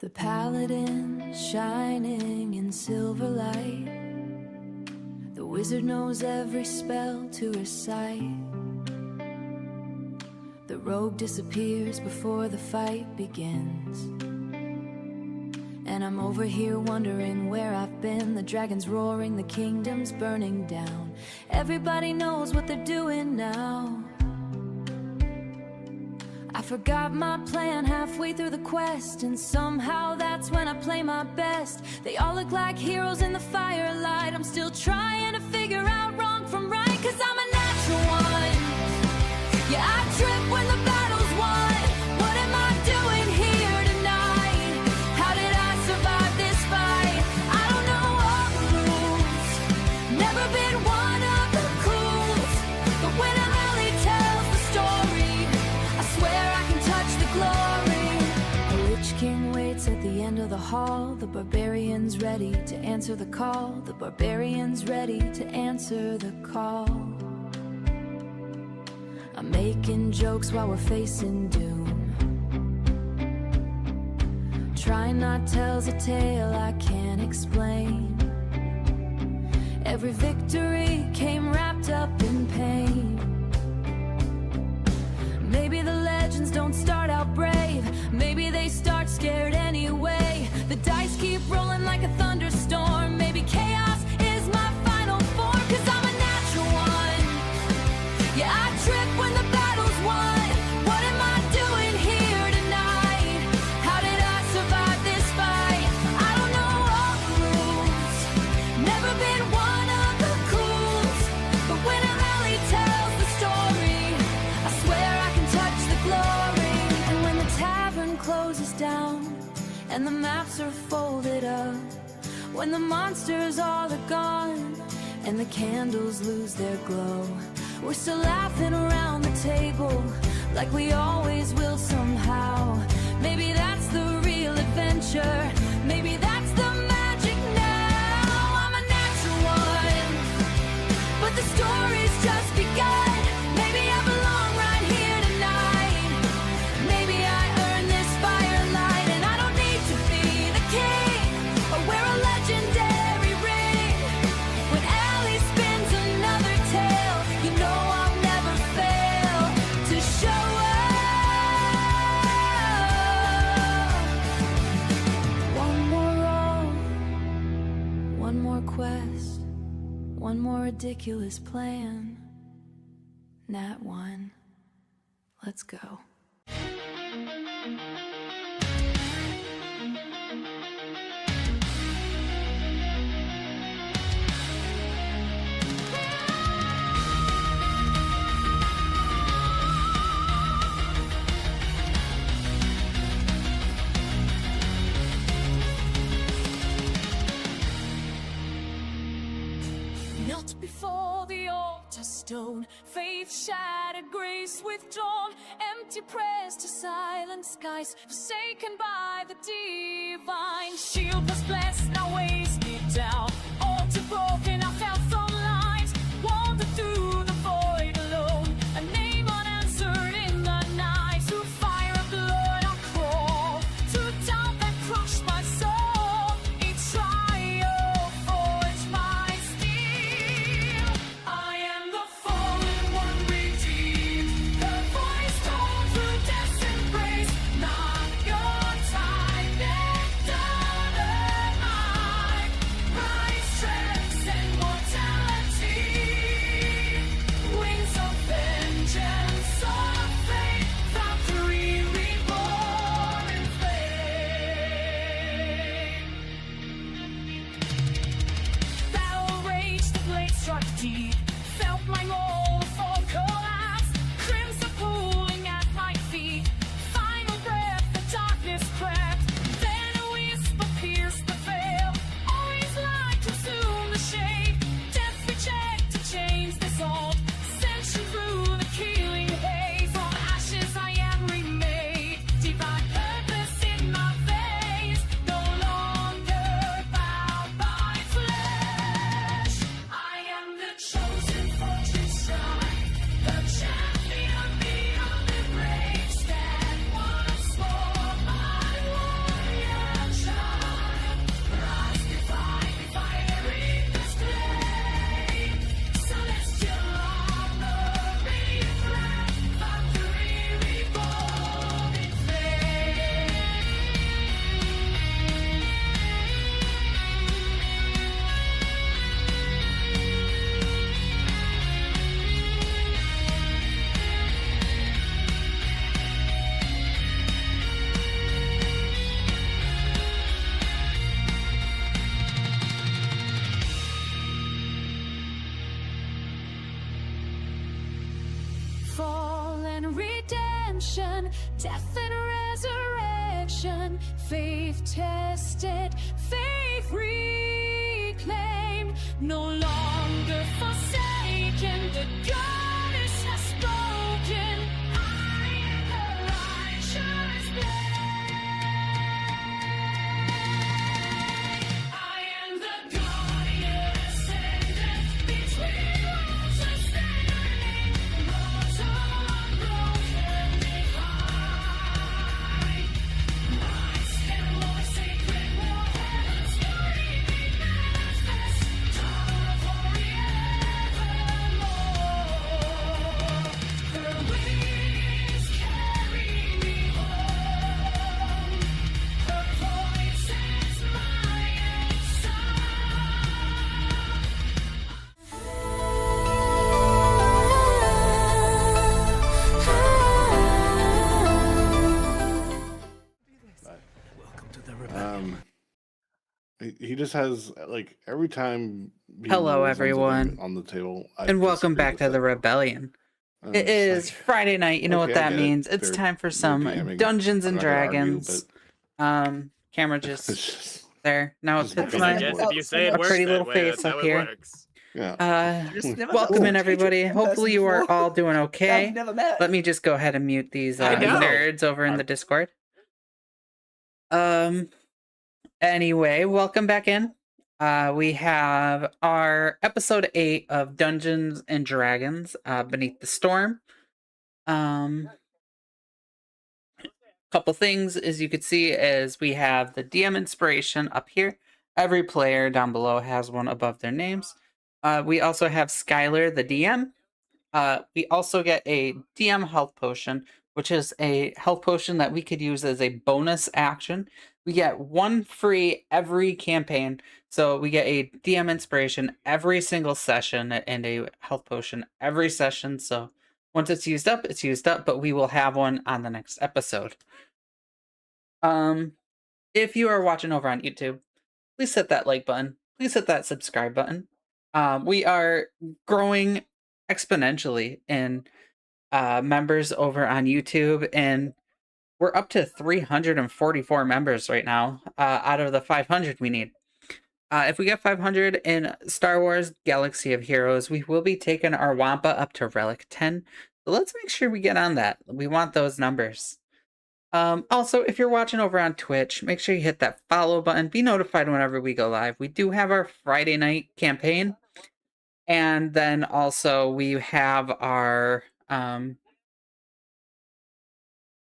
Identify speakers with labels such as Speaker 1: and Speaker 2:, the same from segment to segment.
Speaker 1: The paladin shining in silver light. The wizard knows every spell to recite. The rogue disappears before the fight begins. And I'm over here wondering where I've been. The dragon's roaring, the kingdom's burning down. Everybody knows what they're doing now. I forgot my plan halfway through the quest, and somehow that's when I play my best. They all look like heroes in the firelight. I'm still trying to figure out wrong from right, 'cause I'm a natural one. Yeah, I trip when the battle's won. What am I doing here tonight? How did I survive this fight? I don't know all the rules, never been one of the cools. But when Ellie tells the story, I swear I can touch the glory. The Lich King waits at the end of the hall. The barbarian's ready to answer the call. The barbarian's ready to answer the call. I'm making jokes while we're facing doom. Trying not tells a tale I can't explain. Every victory came wrapped up in pain. Maybe the legends don't start out brave. Maybe they start scared anyway. The dice keep rolling like a thunderstorm. Maybe chaos is my final form, 'cause I'm a natural one. Yeah, I trip when the battle's won. What am I doing here tonight? How did I survive this fight? I don't know all the rules, never been one of the cools. But when Ellie tells the story, I swear I can touch the glory. And when the tavern closes down and the maps are folded up, when the monsters all are gone and the candles lose their glow, we're still laughing around the table like we always will somehow. Maybe that's the real adventure. Maybe that's the magic now. I'm a natural one, but the story's just begun. Maybe I belong right here tonight. Maybe I earned this firelight, and I don't need to be the king or wear a legendary ring. When Ellie spins another tale, you know I'll never fail to show up. One more role, one more quest, one more ridiculous plan. Nat 1, let's go.
Speaker 2: Knelt before the altar stone, faith shattered, grace withdrawn, empty prayers to silent skies, forsaken by the divine. Shield was blessed, now weighs me down, altar broken, I fell from light, wandered through the void alone, a name unanswered in the night. Through fire and blood I crawl, through doubt that crushed my soul, each trial forged my steel. I am the fallen one redeemed, the voice told through death's embrace. Not your time, nectar alive, rise, transcend mortality. Wings of vengeance, of fate, Valkyrie reborn in flame. Battle raged, the blade struck deep, felt my mold fall collapse, crimson pooling at my feet, final breath, the darkness crept, then a whisper pierced the veil, always light consumed the shade, death rejected, chains dissolved, ascension through the killing haze. From ashes I am remade, divine purpose in my veins, no longer bound by flesh. I am the chosen death and resurrection, faith tested, faith reclaimed, no longer forsaken, the goddess has spoken. I am the righteous blade. I am the guardian ascendant between worlds sustaining, mortal unbroken divine. My symbol, sacred war, heaven's glory be manifest, power forevermore. Her wings carry me home. Her voice is my
Speaker 3: He just has like every time. he
Speaker 4: Hello,
Speaker 3: rolls on something
Speaker 4: everyone.
Speaker 3: on the table, I
Speaker 4: And welcome
Speaker 3: disagree
Speaker 4: back
Speaker 3: with
Speaker 4: to the
Speaker 3: it.
Speaker 4: Rebellion.
Speaker 3: And
Speaker 4: It
Speaker 3: it's
Speaker 4: is
Speaker 3: like,
Speaker 4: Friday night. You know what
Speaker 3: okay, I
Speaker 4: that
Speaker 3: get it.
Speaker 4: means. It's
Speaker 3: They're-
Speaker 4: time for
Speaker 3: they're
Speaker 4: some
Speaker 3: DMing.
Speaker 4: Dungeons and
Speaker 3: I'm not gonna argue,
Speaker 4: Dragons. Camera just
Speaker 3: It's just,
Speaker 4: there. Now it
Speaker 3: just
Speaker 4: fits
Speaker 3: because
Speaker 4: my
Speaker 3: I
Speaker 5: Yes,
Speaker 3: Well,
Speaker 5: if you say it
Speaker 4: a
Speaker 5: works
Speaker 4: pretty
Speaker 5: that
Speaker 4: little
Speaker 5: way,
Speaker 4: face
Speaker 5: that's
Speaker 4: up
Speaker 5: how
Speaker 4: here.
Speaker 5: it works.
Speaker 3: yeah.
Speaker 6: Just never
Speaker 4: Welcome
Speaker 6: met.
Speaker 4: in, everybody. Hopefully you are
Speaker 6: before.
Speaker 4: all doing okay.
Speaker 6: I've never met.
Speaker 4: Let me just go ahead and mute these
Speaker 5: I know.
Speaker 4: nerds over in the Discord. Anyway, welcome back in. We have our episode 8 of Dungeons and Dragons, Beneath the Storm. Couple things, as you could see, is we have the DM inspiration up here. Every player down below has one above their names. We also have Skylar, the DM. We also get a DM health potion, which is a health potion that we could use as a bonus action. We get one free every campaign. So we get a DM inspiration every single session and a health potion every session. So once it's used up, but we will have one on the next episode. If you are watching over on YouTube, please hit that like button. Please hit that subscribe button. We are growing exponentially in members over on YouTube, and we're up to 344 members right now out of the 500 we need. If we get 500 in Star Wars Galaxy of Heroes, we will be taking our Wampa up to Relic 10. So let's make sure we get on that. We want those numbers. Also, if you're watching over on Twitch, make sure you hit that follow button. Be notified whenever we go live. We do have our Friday night campaign. And then also we have our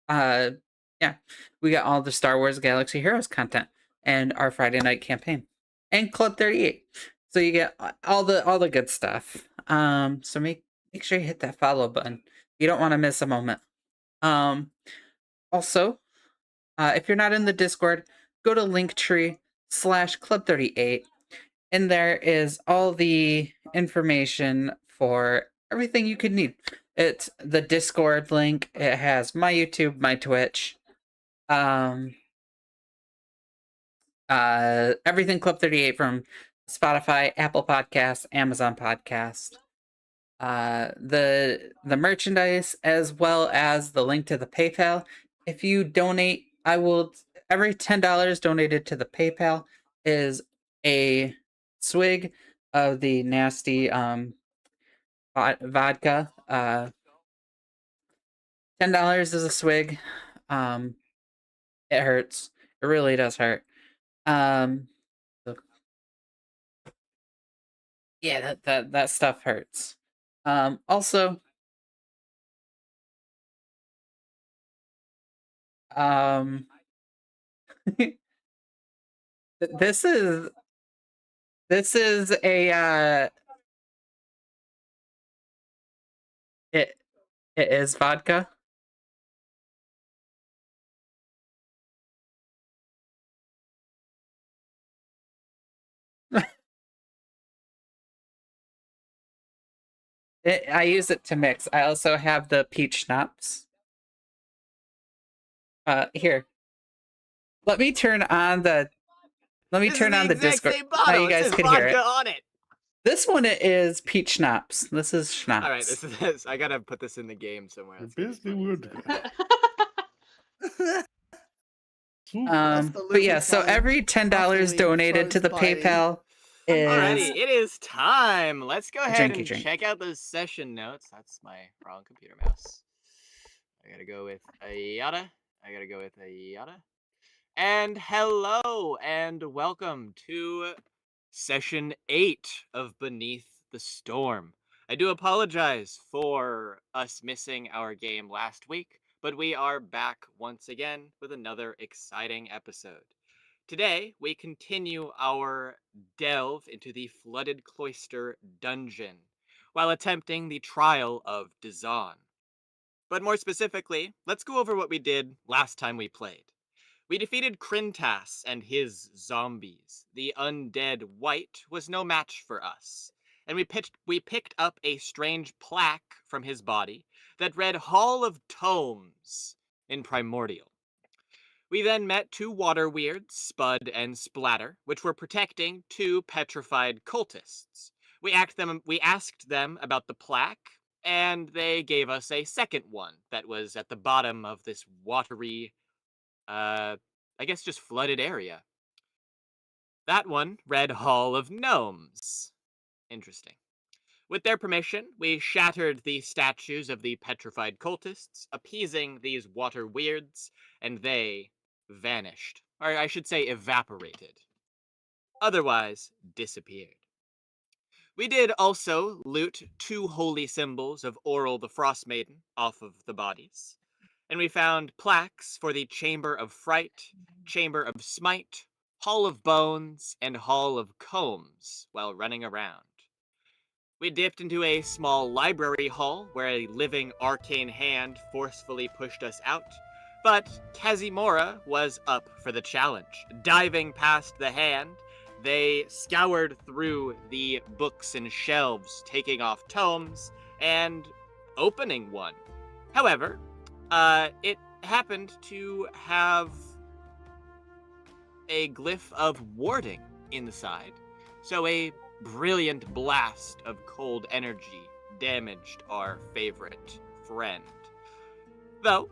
Speaker 4: we got all the Star Wars Galaxy Heroes content and our Friday night campaign and Club 38. So you get all the good stuff. So make sure you hit that follow button. You don't want to miss a moment. Also, if you're not in the Discord, go to Linktree/Club38. And there is all the information for everything you could need. It's the Discord link. It has my YouTube, my Twitch, everything Club 38 from Spotify, Apple Podcasts, Amazon Podcast, the merchandise, as well as the link to the PayPal. If you donate, every $10 donated to the PayPal is a swig of the nasty vodka. $10 is a swig. It hurts. It really does hurt. Yeah, that stuff hurts. Also, this is a it is vodka. I use it to mix. I also have the peach schnapps. Here. Let me turn on the Discord. Now you guys can hear it.
Speaker 5: On it.
Speaker 4: This one is peach schnapps. This is schnapps.
Speaker 5: All right, this is this. I gotta put this in the game somewhere.
Speaker 3: You're basically weird. Ooh,
Speaker 4: But yeah, so every $10
Speaker 5: constantly
Speaker 4: donated to the
Speaker 5: froze biting.
Speaker 4: PayPal is
Speaker 6: Alrighty, it is time. Let's go
Speaker 4: A
Speaker 6: ahead
Speaker 4: drinky
Speaker 6: and
Speaker 4: drink.
Speaker 6: check out those session notes. That's my wrong computer mouse. I gotta go with a yada. I gotta go with a yada. And hello and welcome to session 8 of Beneath the Storm. I do apologize for us missing our game last week, but we are back once again with another exciting episode. Today, we continue our delve into the flooded cloister dungeon while attempting the trial of Dazan. But more specifically, let's go over what we did last time we played. We defeated Krintas and his zombies. The undead wight was no match for us, and we picked up a strange plaque from his body that read Hall of Tomes in Primordial. We then met two water weirds, Spud and Splatter, which were protecting two petrified cultists. We asked them about the plaque, and they gave us a second one that was at the bottom of this watery, I guess just flooded area. That one read Hall of Gnomes. Interesting. With their permission, we shattered the statues of the petrified cultists, appeasing these water weirds, and they vanished. Or I should say evaporated. Otherwise, disappeared. We did also loot two holy symbols of Oral the Frost Maiden off of the bodies. And we found plaques for the Chamber of Fright, Chamber of Smite, Hall of Bones, and Hall of Combs while running around. We dipped into a small library hall where a living arcane hand forcefully pushed us out, but Kazimora was up for the challenge. Diving past the hand, they scoured through the books and shelves, taking off tomes and opening one. However, it happened to have a glyph of warding inside, so a brilliant blast of cold energy damaged our favorite friend. Though,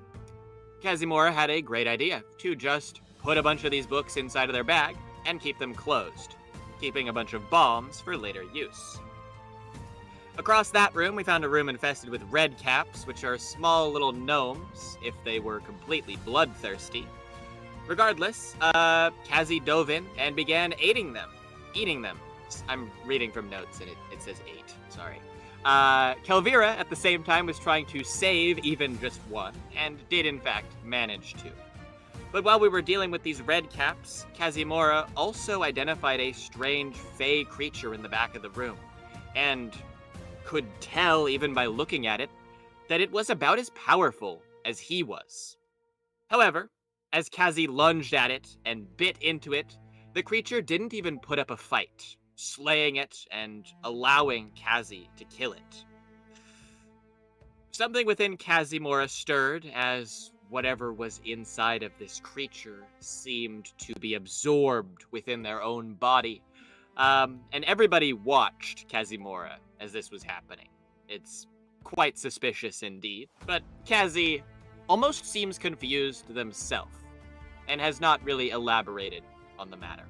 Speaker 6: Kazimora had a great idea to just put a bunch of these books inside of their bag and keep them closed, keeping a bunch of bombs for later use. Across that room, we found a room infested with red caps, which are small little gnomes if they were completely bloodthirsty. Regardless, Kazi dove in and began eating them. I'm reading from notes and it says 8, sorry. Kelvira, at the same time, was trying to save even just one, and did in fact manage to. But while we were dealing with these red caps, Kazimora also identified a strange fey creature in the back of the room, and could tell, even by looking at it, that it was about as powerful as he was. However, as Kazi lunged at it and bit into it, the creature didn't even put up a fight, slaying it and allowing Kazi to kill it. Something within Kazimora stirred as whatever was inside of this creature seemed to be absorbed within their own body. And everybody watched Kazimora as this was happening. It's quite suspicious indeed, but Kazi almost seems confused themselves and has not really elaborated on the matter.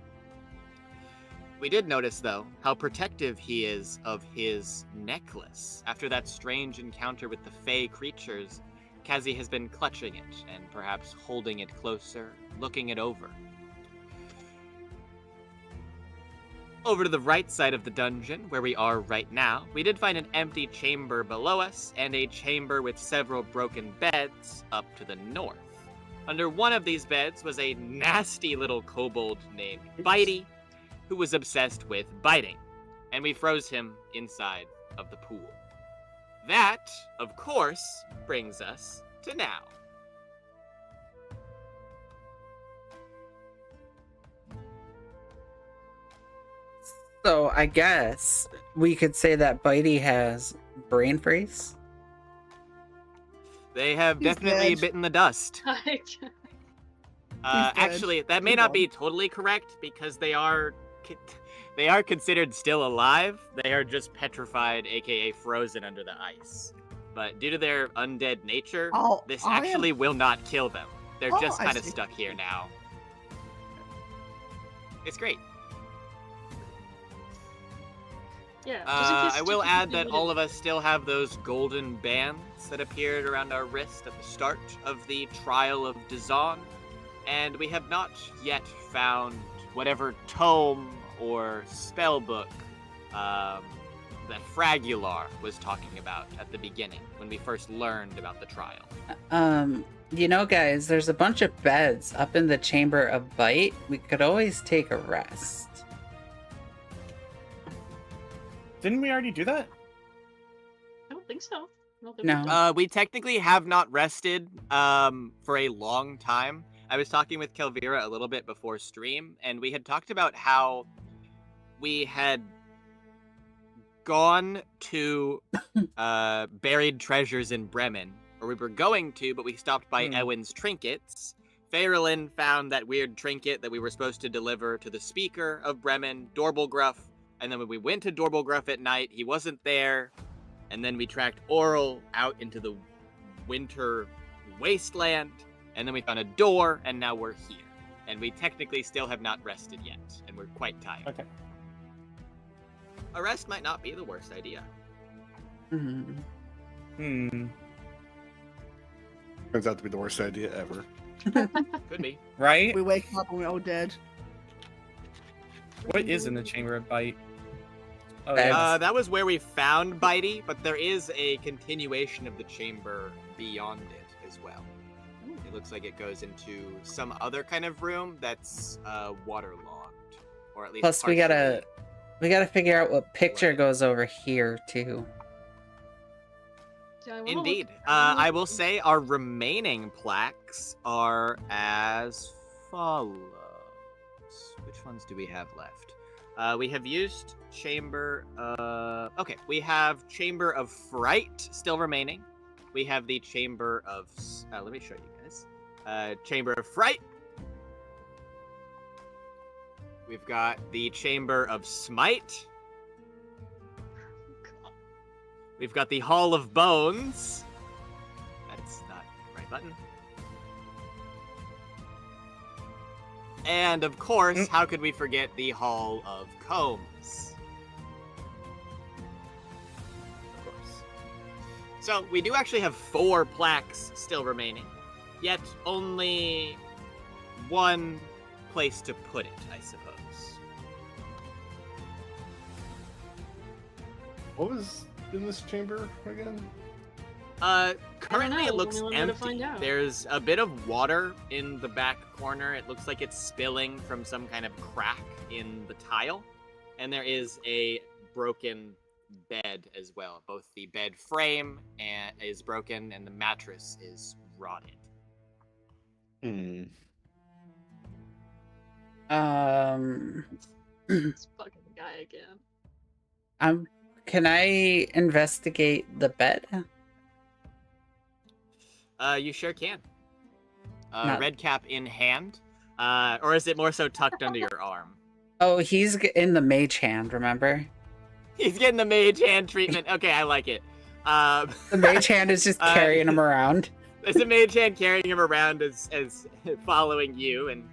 Speaker 6: We did notice, though, how protective he is of his necklace. After that strange encounter with the fey creatures, Kazi has been clutching it and perhaps holding it closer, looking it over. Over to the right side of the dungeon, where we are right now, we did find an empty chamber below us and a chamber with several broken beds up to the north. Under one of these beds was a nasty little kobold named Bitey, who was obsessed with biting, and we froze him inside of the pool. That, of course, brings us to now.
Speaker 4: So I guess we could say that Bitey has brain freeze.
Speaker 6: They have
Speaker 5: He's
Speaker 6: definitely
Speaker 5: dead.
Speaker 6: bitten the dust.
Speaker 5: dead.
Speaker 6: Actually, that may
Speaker 5: Move
Speaker 6: not
Speaker 5: on.
Speaker 6: be totally correct because they are considered still alive. They are just petrified, aka frozen under the ice. But due to their undead nature,
Speaker 5: Oh,
Speaker 6: this
Speaker 5: I am-
Speaker 6: actually will not kill them. They're
Speaker 5: Oh,
Speaker 6: just
Speaker 5: I
Speaker 6: kind of
Speaker 5: see.
Speaker 6: stuck here now. It's great.
Speaker 7: Yeah. just in case
Speaker 6: I will
Speaker 7: Stitches
Speaker 6: add
Speaker 7: really
Speaker 6: that all
Speaker 7: needed-
Speaker 6: of us still have those golden bands that appeared around our wrist at the start of the Trial of Dazan, and we have not yet found whatever tome or spell book that Fragular was talking about at the beginning when we first learned about the trial.
Speaker 4: You know, guys, there's a bunch of beds up in the Chamber of Bite. We could always take a rest.
Speaker 5: Didn't we already do that?
Speaker 7: I don't think so. I don't think
Speaker 4: No.
Speaker 7: we did.
Speaker 6: We technically have not rested for a long time. I was talking with Kelvira a little bit before stream, and we had talked about how we had gone to buried treasures in Bremen, or we were going to, but we stopped by Eowyn's trinkets. Faerlin found that weird trinket that we were supposed to deliver to the speaker of Bremen, Dorbelgruff, and then when we went to Dorbelgruff at night, he wasn't there, and then we tracked Oral out into the winter wasteland, and then we found a door, and now we're here. And we technically still have not rested yet, and we're quite tired.
Speaker 5: Okay.
Speaker 6: A rest might not be the worst idea.
Speaker 4: Mhm.
Speaker 3: Turns out to be the worst idea ever.
Speaker 6: Could be.
Speaker 5: Right?
Speaker 8: We wake up and we're all dead.
Speaker 5: What is in the Chamber of Bite? Oh,
Speaker 4: Beds.
Speaker 5: yeah.
Speaker 6: That was where we found Bitey, but there is a continuation of the chamber beyond it as well. It looks like it goes into some other kind of room that's waterlogged, or at least.
Speaker 4: Plus, we gotta figure out what picture
Speaker 6: Right.
Speaker 4: goes over here too.
Speaker 7: Yeah, I wanna look-
Speaker 6: Indeed.
Speaker 7: I wanna
Speaker 6: I
Speaker 7: look-
Speaker 6: will say our remaining plaques are as follows. Which ones do we have left? We have used Chamber. Okay, we have Chamber of Fright still remaining. We have the Chamber of. Let me show you guys. Chamber of Fright. We've got the Chamber of Smite. We've got the Hall of Bones. That's not the right button. And of course, how could we forget the Hall of Combs? Of course. So we do actually have 4 plaques still remaining, yet only one place to put it, I suppose.
Speaker 3: What was in this chamber again?
Speaker 6: Currently
Speaker 7: know,
Speaker 6: it looks
Speaker 7: we wanted to find
Speaker 6: empty.
Speaker 7: out.
Speaker 6: There's a bit of water in the back corner. It looks like it's spilling from some kind of crack in the tile. And there is a broken bed as well. Both the bed frame is broken and the mattress is rotted.
Speaker 7: This fucking guy again.
Speaker 4: Can I investigate the bed?
Speaker 6: You sure can.
Speaker 4: No.
Speaker 6: Red cap in hand. Or is it more so tucked under your arm?
Speaker 4: Oh, he's in the mage hand, remember?
Speaker 6: He's getting the mage hand treatment. Okay, I like it.
Speaker 4: The mage hand is just carrying him around.
Speaker 6: There's a mage hand carrying him around as following you, and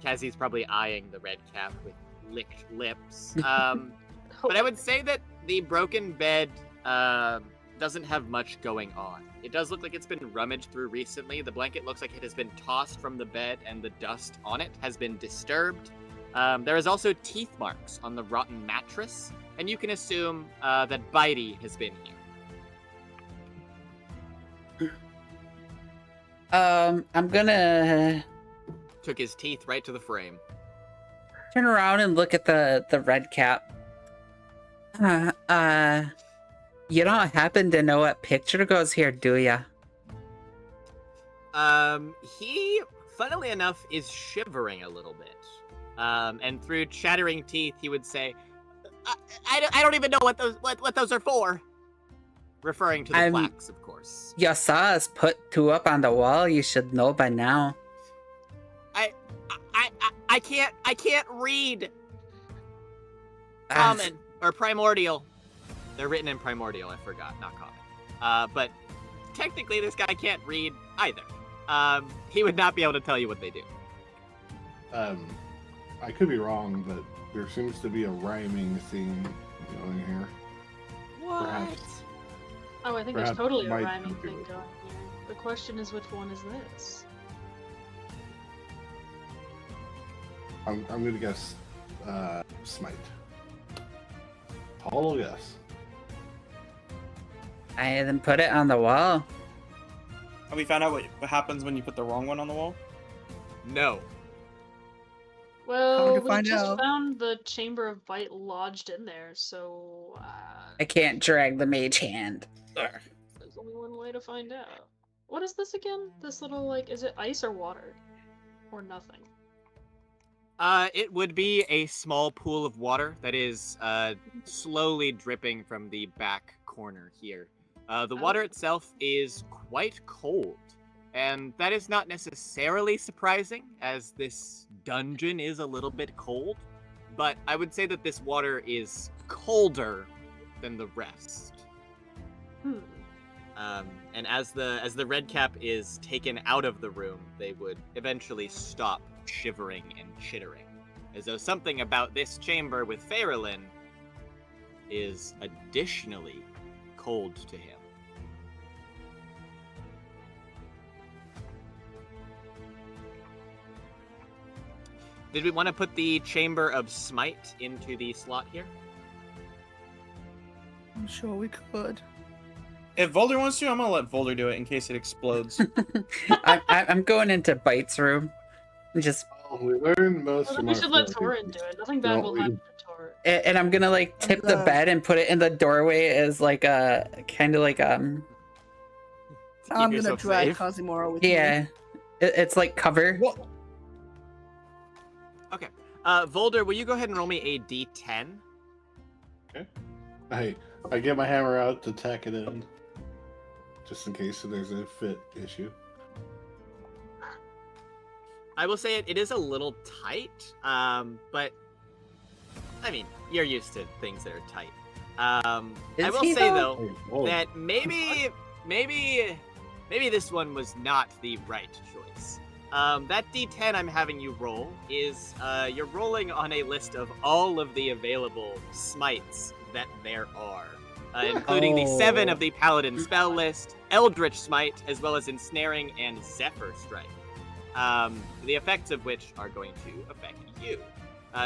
Speaker 6: Kazi's probably eyeing the red cap with licked lips. But I would say that the broken bed doesn't have much going on. It does look like it's been rummaged through recently. The blanket looks like it has been tossed from the bed, and the dust on it has been disturbed. There is also teeth marks on the rotten mattress, and you can assume that Bitey has been here.
Speaker 4: I'm gonna
Speaker 6: Took his teeth right to the frame.
Speaker 4: turn around and look at the red cap. You don't happen to know what picture goes here, do ya?
Speaker 6: He, funnily enough, is shivering a little bit. And through chattering teeth, he would say, I don't even know what those are for. Referring to the
Speaker 4: I'm-
Speaker 6: plaques, of course.
Speaker 4: You saw us put 2 up on the wall. You should know by now.
Speaker 6: I can't read
Speaker 4: Ah,
Speaker 6: common or primordial. They're written in primordial, I forgot, not common. But technically this guy can't read either. he would not be able to tell you what they do.
Speaker 3: I could be wrong, but there seems to be a rhyming theme going here.
Speaker 6: What?
Speaker 3: Perhaps.
Speaker 7: Oh, I think
Speaker 3: Perhaps
Speaker 7: there's totally a
Speaker 3: might
Speaker 7: rhyming
Speaker 3: be
Speaker 7: thing
Speaker 3: with
Speaker 7: going here. The question is, which one is this?
Speaker 3: I'm gonna guess Smite. Hollow guess.
Speaker 4: I then put it on the wall.
Speaker 5: Have we found out what happens when you put the wrong one on the wall?
Speaker 6: No.
Speaker 7: Well,
Speaker 8: to
Speaker 7: we
Speaker 8: find
Speaker 7: just
Speaker 8: out.
Speaker 7: found the Chamber of Bite lodged in there, so
Speaker 4: I can't drag the mage hand.
Speaker 7: there's only one way to find out. What is this again? This little, like, is it ice or water? Or nothing?
Speaker 6: It would be a small pool of water that is slowly dripping from the back corner here. The water itself is quite cold, and that is not necessarily surprising, as this dungeon is a little bit cold, but I would say that this water is colder than the rest. And as the red cap is taken out of the room, they would eventually stop shivering and chittering, as though something about this chamber with Faerlin is additionally cold to him. Did we want to put the Chamber of Smite into the slot here?
Speaker 8: I'm sure we could.
Speaker 5: If Volder wants to, I'm gonna let Volder do it in case it explodes.
Speaker 4: I'm going into Bite's room. Just
Speaker 3: Well, we learned most
Speaker 7: Well,
Speaker 3: from
Speaker 7: we
Speaker 3: our
Speaker 7: should let
Speaker 3: first
Speaker 7: Torin
Speaker 3: episode.
Speaker 7: do it. Nothing bad
Speaker 3: No,
Speaker 7: will
Speaker 3: we-
Speaker 7: happen to Torin.
Speaker 4: and I'm gonna like tip the
Speaker 8: Uh,
Speaker 4: bed and put it in the doorway as like a kind of like
Speaker 6: To
Speaker 8: I'm
Speaker 6: keep
Speaker 8: gonna
Speaker 6: yourself
Speaker 8: drag
Speaker 6: safe.
Speaker 8: Kazimura with me.
Speaker 4: yeah. It's like cover.
Speaker 5: What?
Speaker 6: Okay. Volder, will you go ahead and roll me a d10?
Speaker 3: I get my hammer out to tack it in, just in case there's a fit issue.
Speaker 6: I will say it is a little tight, but I mean, you're used to things that are tight. I
Speaker 4: Is
Speaker 6: will
Speaker 4: he,
Speaker 6: say
Speaker 4: though?
Speaker 6: though
Speaker 3: Whoa.
Speaker 6: that maybe this one was not the right choice. That d10 I'm having you roll is you're rolling on a list of all of the available smites that there are, including the 7 of the Paladin spell list, Eldritch Smite, as well as Ensnaring and Zephyr Strike. The effects of which are going to affect you.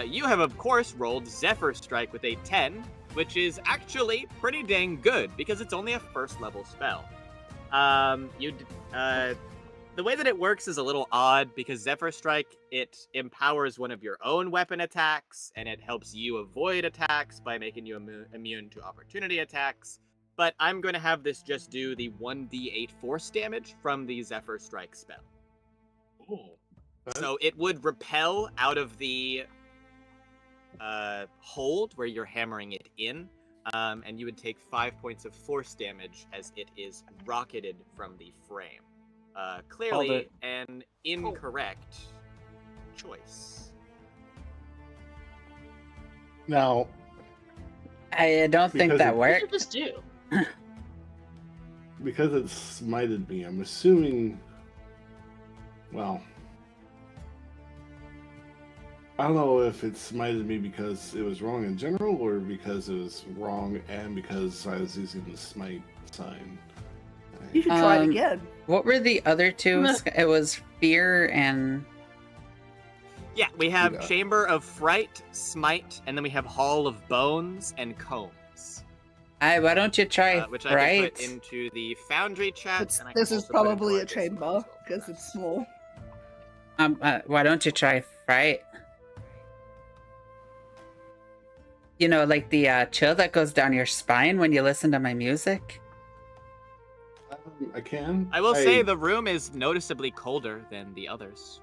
Speaker 6: You have, of course, rolled Zephyr Strike with a 10, which is actually pretty dang good because it's only a first level spell. The way that it works is a little odd because Zephyr Strike, it empowers one of your own weapon attacks and it helps you avoid attacks by making you immune to opportunity attacks. But I'm going to have this just do the 1d8 force damage from the Zephyr Strike spell.
Speaker 3: Cool.
Speaker 6: So it would repel out of the hold where you're hammering it in, and you would take 5 points of force damage as it is rocketed from the frame. Clearly
Speaker 5: it.
Speaker 6: an incorrect choice.
Speaker 3: Now,
Speaker 4: I don't think
Speaker 3: Because
Speaker 4: that
Speaker 3: it-
Speaker 7: What did
Speaker 4: worked.
Speaker 7: this do?
Speaker 3: because it smited me, I'm assuming. Well, I don't know if it smited me because it was wrong in general, or because it was wrong and because I was using the smite sign.
Speaker 8: You should try it
Speaker 4: Um,
Speaker 8: again.
Speaker 4: What were the other two? It was fear and
Speaker 6: Yeah, we have
Speaker 3: Yeah.
Speaker 6: Chamber of Fright, Smite, and then we have Hall of Bones and Combs,
Speaker 4: why don't you try
Speaker 6: which I can
Speaker 4: right?
Speaker 6: put into the Foundry chat.
Speaker 8: It's,
Speaker 6: and I can
Speaker 8: this is
Speaker 6: also put into
Speaker 8: probably
Speaker 6: our
Speaker 8: a
Speaker 6: Discord
Speaker 8: chamber
Speaker 6: as well,
Speaker 8: because it's small.
Speaker 4: Why don't you try fright? You know, like the chill that goes down your spine when you listen to my music.
Speaker 3: I can.
Speaker 6: I will say the room is noticeably colder than the others.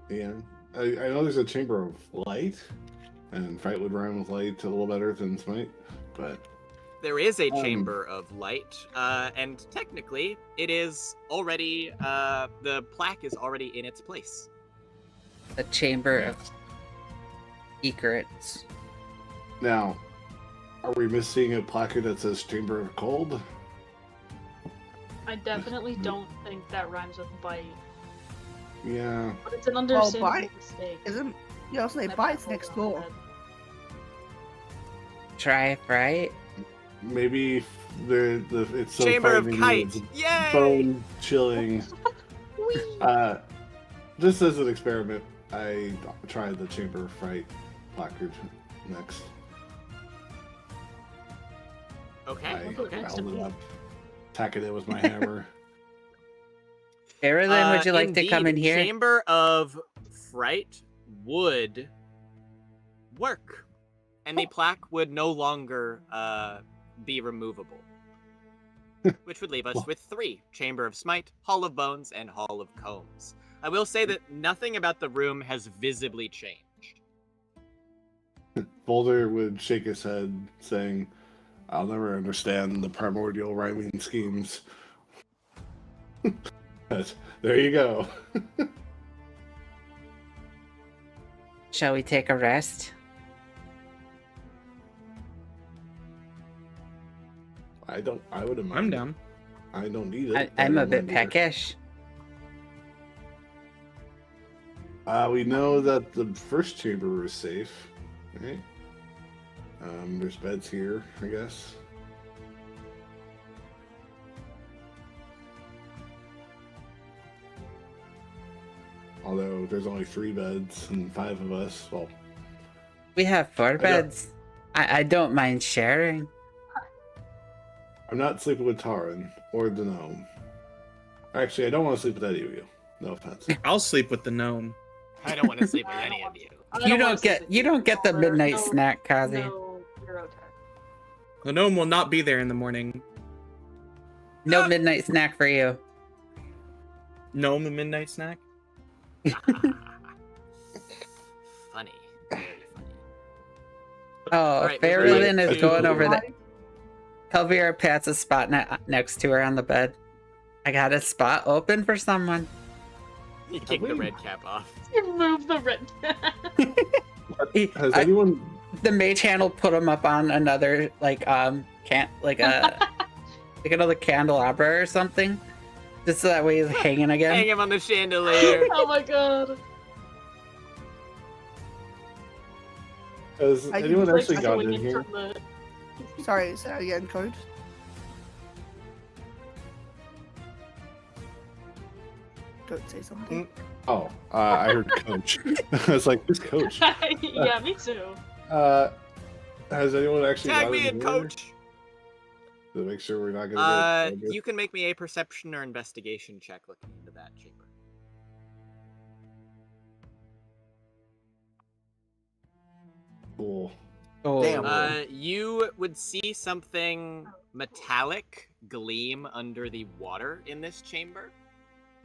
Speaker 3: Yeah, I know there's a chamber of light, and fight would rhyme with light a little better than smite, but
Speaker 6: There is a Chamber of Light, and technically it is already, the plaque is already in its place.
Speaker 4: The chamber of secrets.
Speaker 3: now, are we missing a placard that says Chamber of Cold?
Speaker 7: I definitely don't think that rhymes with bite.
Speaker 3: Yeah.
Speaker 7: But it's an understandable
Speaker 8: bite
Speaker 7: mistake.
Speaker 8: Isn't yeah, I'll say
Speaker 7: My
Speaker 8: Bite's
Speaker 7: bad,
Speaker 8: next
Speaker 7: hold on,
Speaker 8: door.
Speaker 7: bad.
Speaker 4: Try right.
Speaker 3: Maybe it's so
Speaker 6: Chamber of
Speaker 3: frightening,
Speaker 6: Kite.
Speaker 3: it's
Speaker 6: Yay!
Speaker 3: bone chilling.
Speaker 7: Whee!
Speaker 3: Just as an experiment, I tried the Chamber of Fright placard next.
Speaker 6: Okay.
Speaker 3: I
Speaker 6: Okay.
Speaker 3: held it up, tacking it with my hammer.
Speaker 4: Marilyn, would you like to come in
Speaker 6: Indeed,
Speaker 4: here?
Speaker 6: Chamber of Fright would work, and the plaque would no longer be removable, which would leave us with 3: Chamber of Smite, Hall of Bones, and Hall of Combs. I will say that nothing about the room has visibly changed.
Speaker 3: Boulder would shake his head, saying, "I'll never understand the primordial rhyming schemes." But there you go.
Speaker 4: Shall we take a rest?
Speaker 3: I wouldn't mind.
Speaker 5: I'm down.
Speaker 3: I don't need it.
Speaker 4: I'm
Speaker 3: I
Speaker 4: a
Speaker 3: don't
Speaker 4: bit
Speaker 3: mind either.
Speaker 4: peckish.
Speaker 3: We know that the first chamber is safe, right? There's beds here, I guess. Although there's only 3 beds and 5 of us. Well,
Speaker 4: We have 4
Speaker 3: don't-
Speaker 4: beds. I don't mind sharing.
Speaker 3: I'm not sleeping with Taran or the gnome. Actually, I don't want to sleep with any of you. No offense.
Speaker 5: I'll sleep with the gnome.
Speaker 6: I don't want to sleep with
Speaker 7: I
Speaker 6: any
Speaker 7: don't
Speaker 6: of you.
Speaker 7: I
Speaker 4: You
Speaker 7: wanna
Speaker 4: don't
Speaker 7: sleep
Speaker 4: get
Speaker 7: with
Speaker 4: you don't get the
Speaker 7: Boulder.
Speaker 4: midnight
Speaker 7: No,
Speaker 4: snack, Kazi.
Speaker 7: No, you're okay.
Speaker 5: The gnome will not be there in the morning.
Speaker 4: No midnight snack for you.
Speaker 5: Gnome the midnight snack?
Speaker 6: Funny. Very funny.
Speaker 4: Oh,
Speaker 6: Alright, would you
Speaker 4: Fairlyn
Speaker 6: like
Speaker 4: is
Speaker 6: to-
Speaker 4: going over there. Kelvira pats a spot next to her on the bed. I got a spot open for someone.
Speaker 6: You kick the red cap off.
Speaker 7: You move the red.
Speaker 3: Has anyone?
Speaker 4: The mage hand will put him up on another like another candelabra or something, just so that way he's hanging again.
Speaker 6: Hang him on the chandelier.
Speaker 7: Oh my god.
Speaker 3: Has
Speaker 8: I can
Speaker 3: anyone
Speaker 8: just,
Speaker 3: actually
Speaker 7: Like,
Speaker 3: gotten
Speaker 7: swinging
Speaker 3: in here?
Speaker 7: from the-
Speaker 8: Sorry, say that again, Code. Don't say something.
Speaker 3: Oh, I heard coach. I was like, "Who's coach?"
Speaker 7: Yeah, me too.
Speaker 3: Has anyone actually
Speaker 6: Tag
Speaker 3: gotten
Speaker 6: me in,
Speaker 3: here?
Speaker 6: coach.
Speaker 3: To make sure we're not gonna get.
Speaker 6: You can make me a perception or investigation check looking into that chamber.
Speaker 3: Cool.
Speaker 4: Oh,
Speaker 6: Damn. You would see something metallic gleam under the water in this chamber.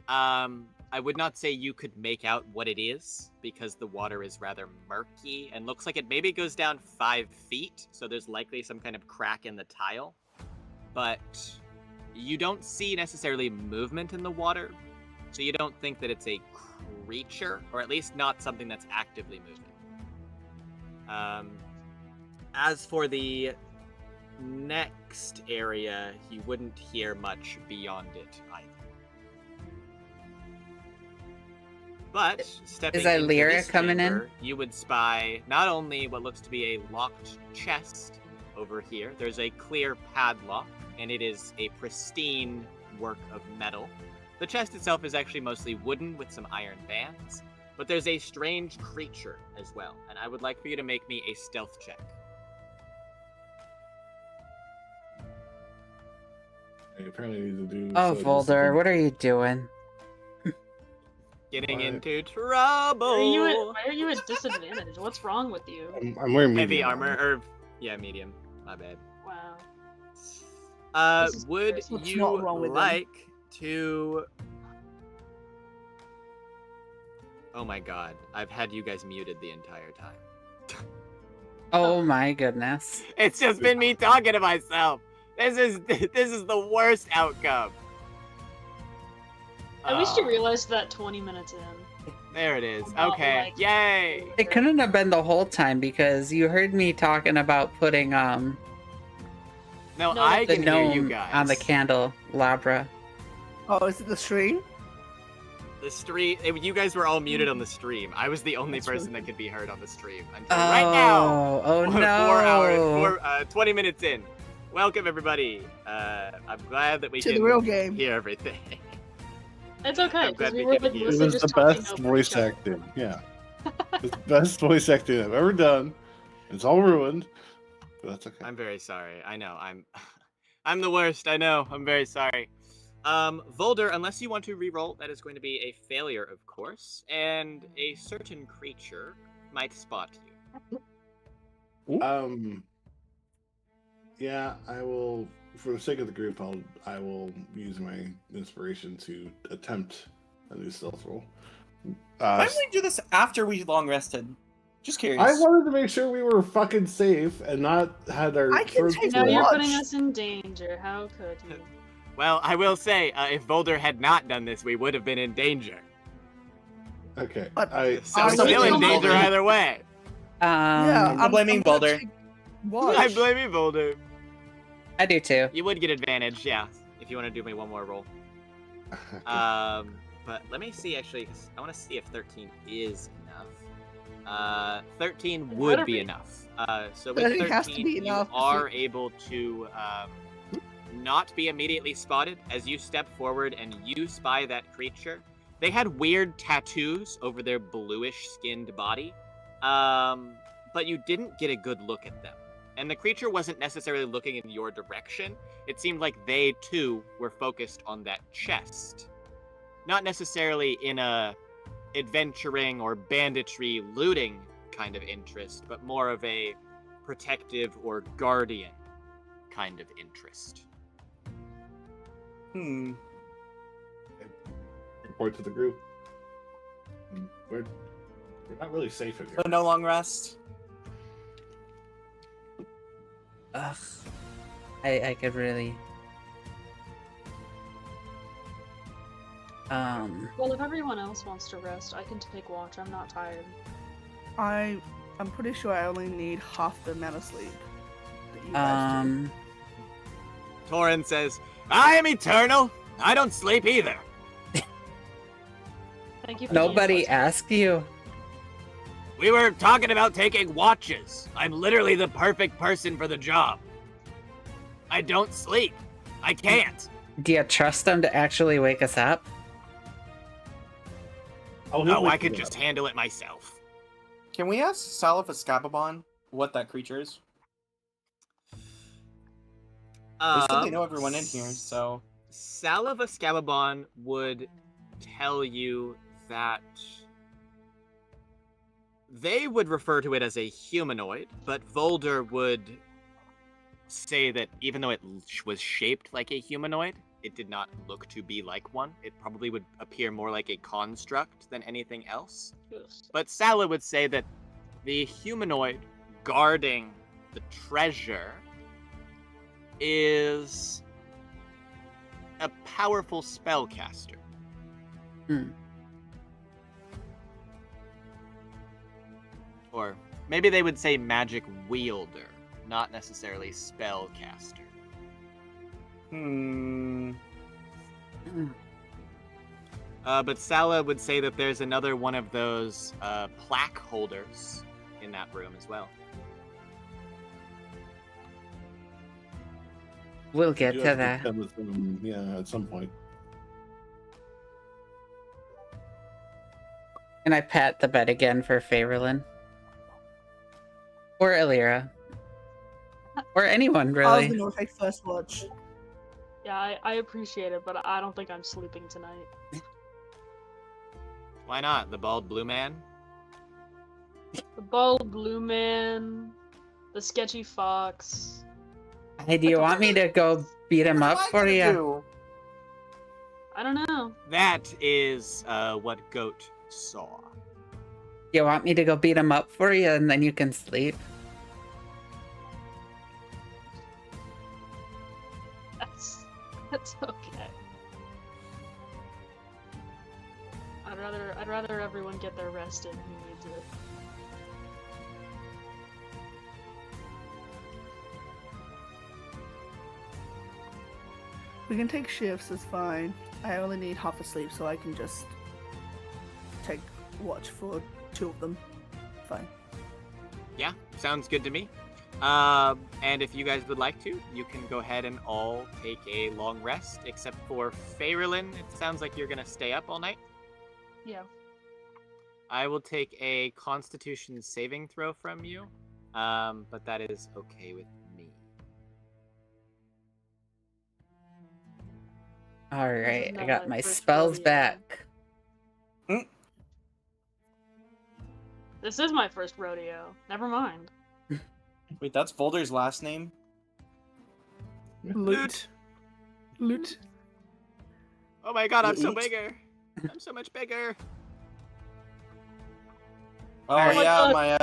Speaker 6: I would not say you could make out what it is because the water is rather murky and looks like it maybe goes down 5 feet, so there's likely some kind of crack in the tile. But you don't see necessarily movement in the water, so you don't think that it's a creature, or at least not something that's actively moving. As for the next area, you wouldn't hear much beyond it either. But stepping into
Speaker 4: Illyria
Speaker 6: this
Speaker 4: coming in?
Speaker 6: chamber, you would spy not only what looks to be a locked chest over here. There's a clear padlock, and it is a pristine work of metal. The chest itself is actually mostly wooden with some iron bands, but there's a strange creature as well, and I would like for you to make me a stealth check.
Speaker 3: I apparently need to do.
Speaker 4: oh,
Speaker 3: so
Speaker 4: Volder, what are you doing?
Speaker 6: Getting
Speaker 3: What?
Speaker 6: into trouble.
Speaker 7: Why are you at disadvantage? What's wrong with you?
Speaker 3: I'm wearing
Speaker 6: Heavy
Speaker 3: medium
Speaker 6: armor, or yeah, medium. My bad.
Speaker 7: Wow. This is
Speaker 6: Would
Speaker 7: embarrassing.
Speaker 8: What's
Speaker 6: you
Speaker 8: not wrong with them?
Speaker 6: like to? Oh my god, I've had you guys muted the entire time.
Speaker 4: Oh my goodness.
Speaker 6: It's just been me talking to myself. This is the worst outcome.
Speaker 7: At least you
Speaker 6: Ah,
Speaker 7: realized that 20 minutes in.
Speaker 6: There it is.
Speaker 7: Not
Speaker 6: Okay,
Speaker 7: like-
Speaker 6: yay.
Speaker 4: It couldn't have been the whole time because you heard me talking about putting
Speaker 6: No,
Speaker 7: No,
Speaker 6: I
Speaker 4: the
Speaker 6: can hear you
Speaker 4: gnome
Speaker 6: guys.
Speaker 4: on the candelabra.
Speaker 8: Oh, is it the stream?
Speaker 6: The stream. You guys were all muted on the stream. I was the only
Speaker 8: That's
Speaker 6: person
Speaker 8: really
Speaker 6: that could be heard on the stream until right now.
Speaker 4: Oh no!
Speaker 6: 20 minutes in. Welcome everybody. I'm glad that we
Speaker 8: To the
Speaker 6: can
Speaker 8: real game.
Speaker 6: hear everything.
Speaker 7: It's okay,
Speaker 6: I'm glad
Speaker 7: because we
Speaker 6: we
Speaker 7: were
Speaker 6: can
Speaker 7: like
Speaker 6: hear.
Speaker 3: It
Speaker 7: mostly
Speaker 3: was
Speaker 7: just
Speaker 3: the
Speaker 7: talking
Speaker 3: best
Speaker 7: over
Speaker 3: voice
Speaker 7: each other.
Speaker 3: acting. Yeah. It's the best voice acting I've ever done. It's all ruined. But that's okay.
Speaker 6: I'm very sorry. I know. I'm the worst. I know. I'm very sorry. Volder, unless you want to re-roll, that is going to be a failure, of course, and a certain creature might spot you.
Speaker 3: Yeah, I will. For the sake of the group, I will use my inspiration to attempt a new stealth roll.
Speaker 5: Why did we do this after we long rested? Just curious.
Speaker 3: I wanted to make sure we were fucking safe and not had our.
Speaker 8: I can
Speaker 3: first
Speaker 8: take
Speaker 7: Now
Speaker 3: roll.
Speaker 7: you're
Speaker 8: watch.
Speaker 7: putting us in danger. How could you?
Speaker 6: Well, I will say, if Volder had not done this, we would have been in danger.
Speaker 3: Okay,
Speaker 8: But-
Speaker 6: So
Speaker 8: I'm
Speaker 6: we're still in
Speaker 8: blaming
Speaker 6: danger
Speaker 5: Volder.
Speaker 6: either way.
Speaker 8: Yeah,
Speaker 5: I'm blaming
Speaker 8: gonna
Speaker 5: Boulder.
Speaker 8: take watch.
Speaker 6: I blame you, Volder.
Speaker 4: I do too.
Speaker 6: You would get advantage, yeah, if you want to do me one more roll. But let me see, actually, 'cause I want to see if 13 is enough. 13 would
Speaker 7: better
Speaker 6: be
Speaker 7: be.
Speaker 6: enough. So with
Speaker 8: 13 has to
Speaker 6: 13,
Speaker 8: be
Speaker 6: you
Speaker 8: enough.
Speaker 6: are able to not be immediately spotted as you step forward and you spy that creature. They had weird tattoos over their bluish-skinned body, but you didn't get a good look at them. And the creature wasn't necessarily looking in your direction. It seemed like they, too, were focused on that chest. Not necessarily in a adventuring or banditry looting kind of interest, but more of a protective or guardian kind of interest.
Speaker 3: Report to the group. We're not really safe in here.
Speaker 5: So no long rest.
Speaker 4: Ugh. I could really.
Speaker 7: Well, if everyone else wants to rest, I can take watch. I'm not tired.
Speaker 8: I'm pretty sure I only need half the amount of sleep. that you guys do.
Speaker 6: Torin says, I am eternal. I don't sleep either.
Speaker 7: Thank you for
Speaker 4: Nobody
Speaker 7: being
Speaker 4: asked you.
Speaker 6: We were talking about taking watches. I'm literally the perfect person for the job. I don't sleep. I can't.
Speaker 4: Do you trust them to actually wake us up?
Speaker 3: he'll
Speaker 6: No,
Speaker 3: wake
Speaker 6: I
Speaker 3: you
Speaker 6: could
Speaker 3: up.
Speaker 6: just handle it myself.
Speaker 5: Can we ask Salif Escababon what that creature is? We said they know everyone in here, so...
Speaker 6: Salif Escababon would tell you that they would refer to it as a humanoid, but Volder would say that even though it was shaped like a humanoid, it did not look to be like one. It probably would appear more like a construct than anything else.
Speaker 7: Yes.
Speaker 6: But Sala would say that the humanoid guarding the treasure is a powerful spellcaster. Or maybe they would say magic wielder, not necessarily spellcaster. But Sala would say that there's another one of those plaque holders in that room as well.
Speaker 4: We'll
Speaker 3: You
Speaker 4: get
Speaker 3: do
Speaker 4: to
Speaker 3: have
Speaker 4: that.
Speaker 3: come with them, yeah, at some point.
Speaker 4: Can I pat the bed again for Favorlin? Or Illyra? Or anyone,
Speaker 8: I was
Speaker 4: really?
Speaker 8: gonna take first watch.
Speaker 7: Yeah, I appreciate it, but I don't think I'm sleeping tonight.
Speaker 6: Why not? The bald blue man?
Speaker 7: The bald blue man, the sketchy fox.
Speaker 4: Hey, do you want me to go beat him up for you?
Speaker 7: I don't know.
Speaker 6: That is what Goat saw.
Speaker 4: You want me to go beat him up for you and then you can sleep?
Speaker 7: That's okay. I'd rather everyone get their rest in who needs it.
Speaker 8: We can take shifts, it's fine. I only need half a sleep, so I can just take watch for 2 of them. Fine.
Speaker 6: Yeah, sounds good to me. And if you guys would like to, you can go ahead and all take a long rest, except for Faerlin. It sounds like you're gonna stay up all night.
Speaker 7: Yeah.
Speaker 6: I will take a Constitution saving throw from you, but that is okay with me.
Speaker 4: All right, I
Speaker 7: not
Speaker 4: got
Speaker 7: my
Speaker 4: my
Speaker 7: first
Speaker 4: spells
Speaker 7: rodeo.
Speaker 4: back.
Speaker 7: This is my first rodeo. Never mind.
Speaker 5: Wait, that's Volder's last name?
Speaker 8: Loot. Loot.
Speaker 6: Oh my god, I'm so
Speaker 5: Loot.
Speaker 6: bigger! I'm so much bigger!
Speaker 5: Oh,
Speaker 4: Alright.
Speaker 5: yeah,
Speaker 7: God.
Speaker 5: my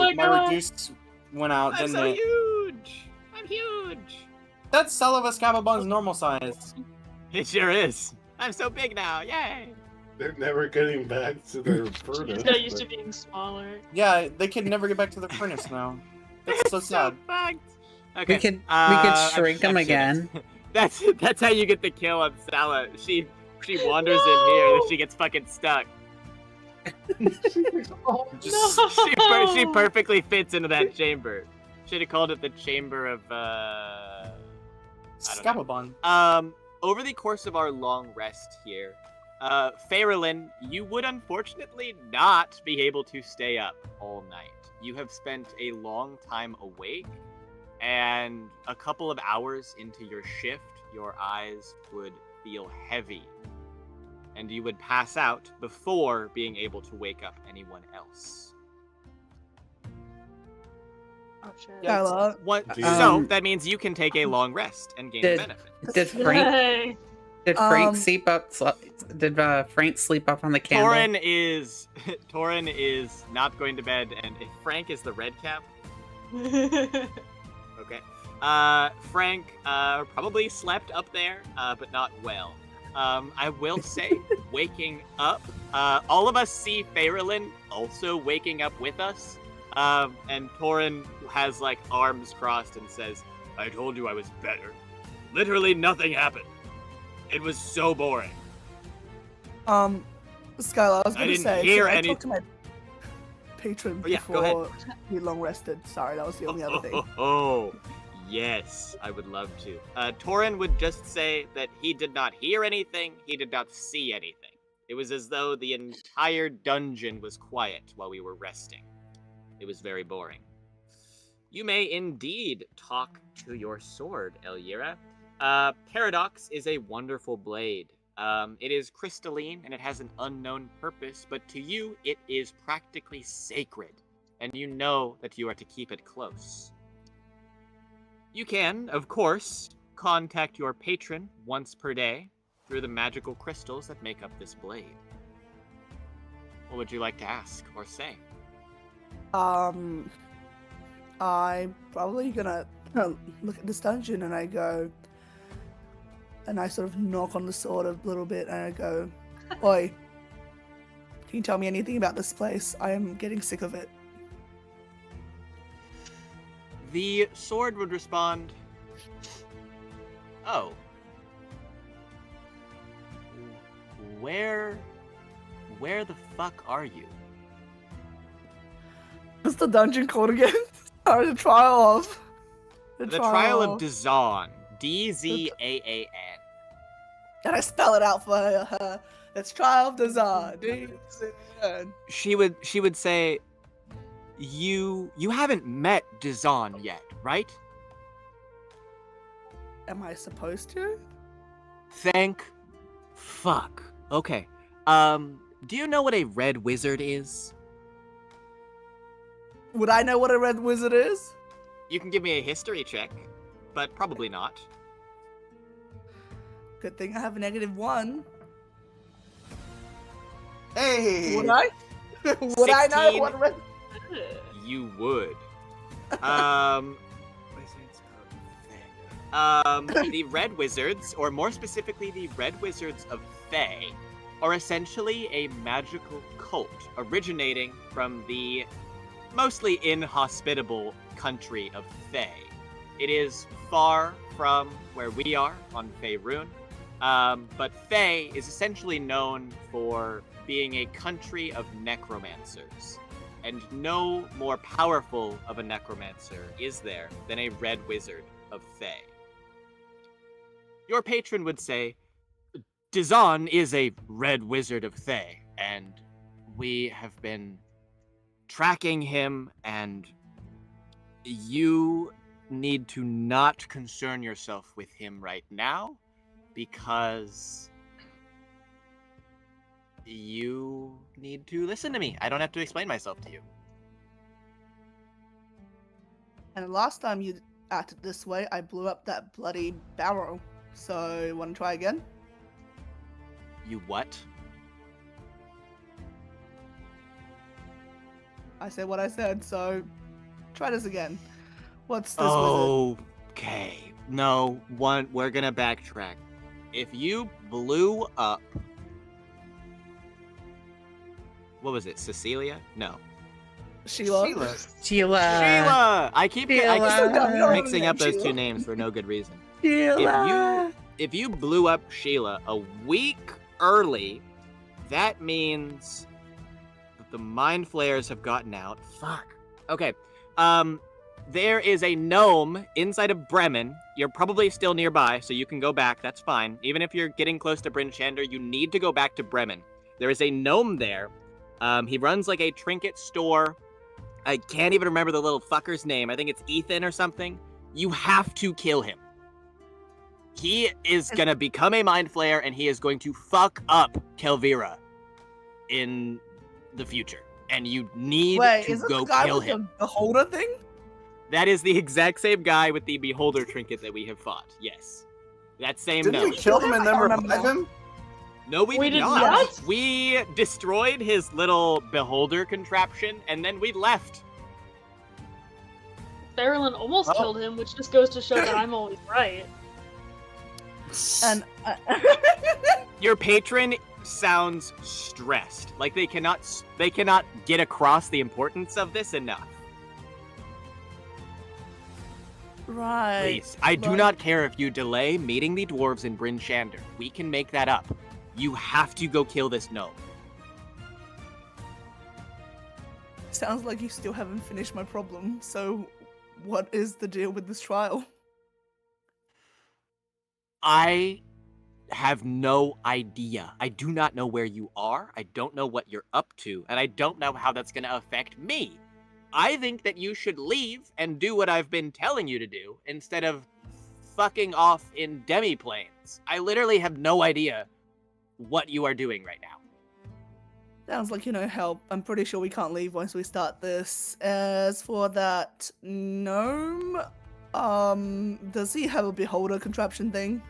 Speaker 7: my God.
Speaker 5: reduced went out,
Speaker 6: I'm
Speaker 5: didn't
Speaker 6: so
Speaker 5: it?
Speaker 6: huge! I'm huge!
Speaker 5: That's Salva Scababon's normal size.
Speaker 6: It sure is. I'm so big now, yay!
Speaker 3: They're never getting back to their furnace.
Speaker 7: He's not used to
Speaker 3: but-
Speaker 7: being smaller.
Speaker 5: Yeah, they can never get back to the furnace now. That's so sad.
Speaker 6: fucked. Okay.
Speaker 4: We could
Speaker 6: I'm
Speaker 4: shrink them
Speaker 6: I'm shit.
Speaker 4: again.
Speaker 6: That's how you get the kill on Sala. She wanders in here and then she gets fucking stuck.
Speaker 5: Just
Speaker 6: She perfectly fits into that chamber. Should have called it the chamber of I don't know.
Speaker 5: Scababon.
Speaker 6: Over the course of our long rest here, Faerlin, you would unfortunately not be able to stay up all night. You have spent a long time awake, and a couple of hours into your shift, your eyes would feel heavy, and you would pass out before being able to wake up anyone else.
Speaker 7: Oh shit.
Speaker 5: Yeah, it's-
Speaker 8: Skylar.
Speaker 6: What,
Speaker 3: Do
Speaker 6: so
Speaker 3: you-
Speaker 6: that means you can take a long rest and gain
Speaker 4: Did-
Speaker 6: benefit.
Speaker 4: Did Frank
Speaker 7: Yay.
Speaker 4: did Frank
Speaker 8: Um,
Speaker 4: sleep up? Did Frank sleep up on the candle?
Speaker 6: Torin is not going to bed, and if Frank is the red cap, okay. Frank probably slept up there, but not well. I will say, waking up, all of us see Faerlin also waking up with us, and Torin has like arms crossed and says, "I told you I was better. Literally nothing happened. It was so boring."
Speaker 8: Skylar, I was
Speaker 6: I
Speaker 8: gonna
Speaker 6: didn't
Speaker 8: say,
Speaker 6: hear
Speaker 8: I
Speaker 6: any-
Speaker 8: talked to my patron
Speaker 6: Oh, yeah, go ahead.
Speaker 8: before he long rested. Sorry, that was the only other thing.
Speaker 6: Oh, yes, I would love to. Torin would just say that he did not hear anything, he did not see anything. It was as though the entire dungeon was quiet while we were resting. It was very boring. You may indeed talk to your sword, Elira. Paradox is a wonderful blade. It is crystalline and it has an unknown purpose, but to you, it is practically sacred, and you know that you are to keep it close. You can, of course, contact your patron once per day through the magical crystals that make up this blade. What would you like to ask or say?
Speaker 8: I'm probably gonna look at this dungeon and I go, and I sort of knock on the sword a little bit and I go, "Oi, can you tell me anything about this place? I am getting sick of it."
Speaker 6: The sword would respond, "Oh. Where the fuck are you?"
Speaker 8: What's the dungeon called again? Sorry, the trial of.
Speaker 6: The Trial of Dazan. Dzaan.
Speaker 8: And I spell it out for her. It's Trial of Dazan. D-Z-N.
Speaker 6: She would say, You haven't met Dazan yet, right?
Speaker 8: Am I supposed to?
Speaker 6: Thank fuck. Okay. Do you know what a red wizard is?
Speaker 8: Would I know what a red wizard is?
Speaker 6: You can give me a history check, but probably not.
Speaker 8: Good thing I have a -1.
Speaker 5: Hey!
Speaker 8: Would I? Would I know
Speaker 6: 16.
Speaker 8: what a red?
Speaker 6: You would. The Red Wizards, or more specifically the Red Wizards of Thay, are essentially a magical cult originating from the mostly inhospitable country of Thay. It is far from where we are on Faerun, but Fae is essentially known for being a country of necromancers, and no more powerful of a necromancer is there than a red wizard of Fae. Your patron would say, Dizon is a red wizard of Fae, and we have been tracking him, and you need to not concern yourself with him right now, because you need to listen to me. I don't have to explain myself to you.
Speaker 8: And last time you acted this way, I blew up that bloody barrel. So, want to try again?
Speaker 6: You what?
Speaker 8: I said what I said, so try this again. What's this wizard?
Speaker 6: Okay. No, we're gonna backtrack. If you blew up... What was it, Cecilia? No.
Speaker 8: Sheila.
Speaker 6: Sheila! I keep
Speaker 8: Sheila.
Speaker 6: mixing up those
Speaker 8: Sheila.
Speaker 6: two names for no good reason.
Speaker 8: Sheila.
Speaker 6: If you blew up Sheila a week early, that means that the mind flayers have gotten out. Fuck. Okay. There is a gnome inside of Bremen. You're probably still nearby, so you can go back. That's fine. Even if you're getting close to Bryn Shander, you need to go back to Bremen. There is a gnome there. He runs like a trinket store. I can't even remember the little fucker's name. I think it's Ethan or something. You have to kill him. He is gonna become a mind flayer, and he is going to fuck up Kelvira in the future. And you need to
Speaker 8: is it
Speaker 6: go
Speaker 8: the guy
Speaker 6: kill
Speaker 8: with
Speaker 6: him.
Speaker 8: the holder thing?
Speaker 6: That is the exact same guy with the beholder trinket that we have fought. Yes. That same
Speaker 3: Didn't
Speaker 6: gnome.
Speaker 3: you kill him and then
Speaker 8: I don't
Speaker 3: revive
Speaker 8: remember.
Speaker 3: him?
Speaker 6: No, we
Speaker 7: We
Speaker 6: did
Speaker 7: did
Speaker 6: not.
Speaker 7: not?
Speaker 6: We destroyed his little beholder contraption, and then we left.
Speaker 7: Farrellin almost
Speaker 3: Oh.
Speaker 7: killed him, which just goes to show that I'm always right.
Speaker 8: And
Speaker 6: Your patron sounds stressed. Like they cannot get across the importance of this enough.
Speaker 8: right.
Speaker 6: Please, I do
Speaker 8: like-
Speaker 6: not care if you delay meeting the dwarves in Bryn Shander. We can make that up. You have to go kill this gnome.
Speaker 8: Sounds like you still haven't finished my problem. So, what is the deal with this trial?
Speaker 6: I have no idea. I do not know where you are. I don't know what you're up to, and I don't know how that's going to affect me. I think that you should leave and do what I've been telling you to do instead of fucking off in demi-planes. I literally have no idea what you are doing right now.
Speaker 8: Sounds like you know help. I'm pretty sure we can't leave once we start this. As for that gnome, does he have a beholder contraption thing?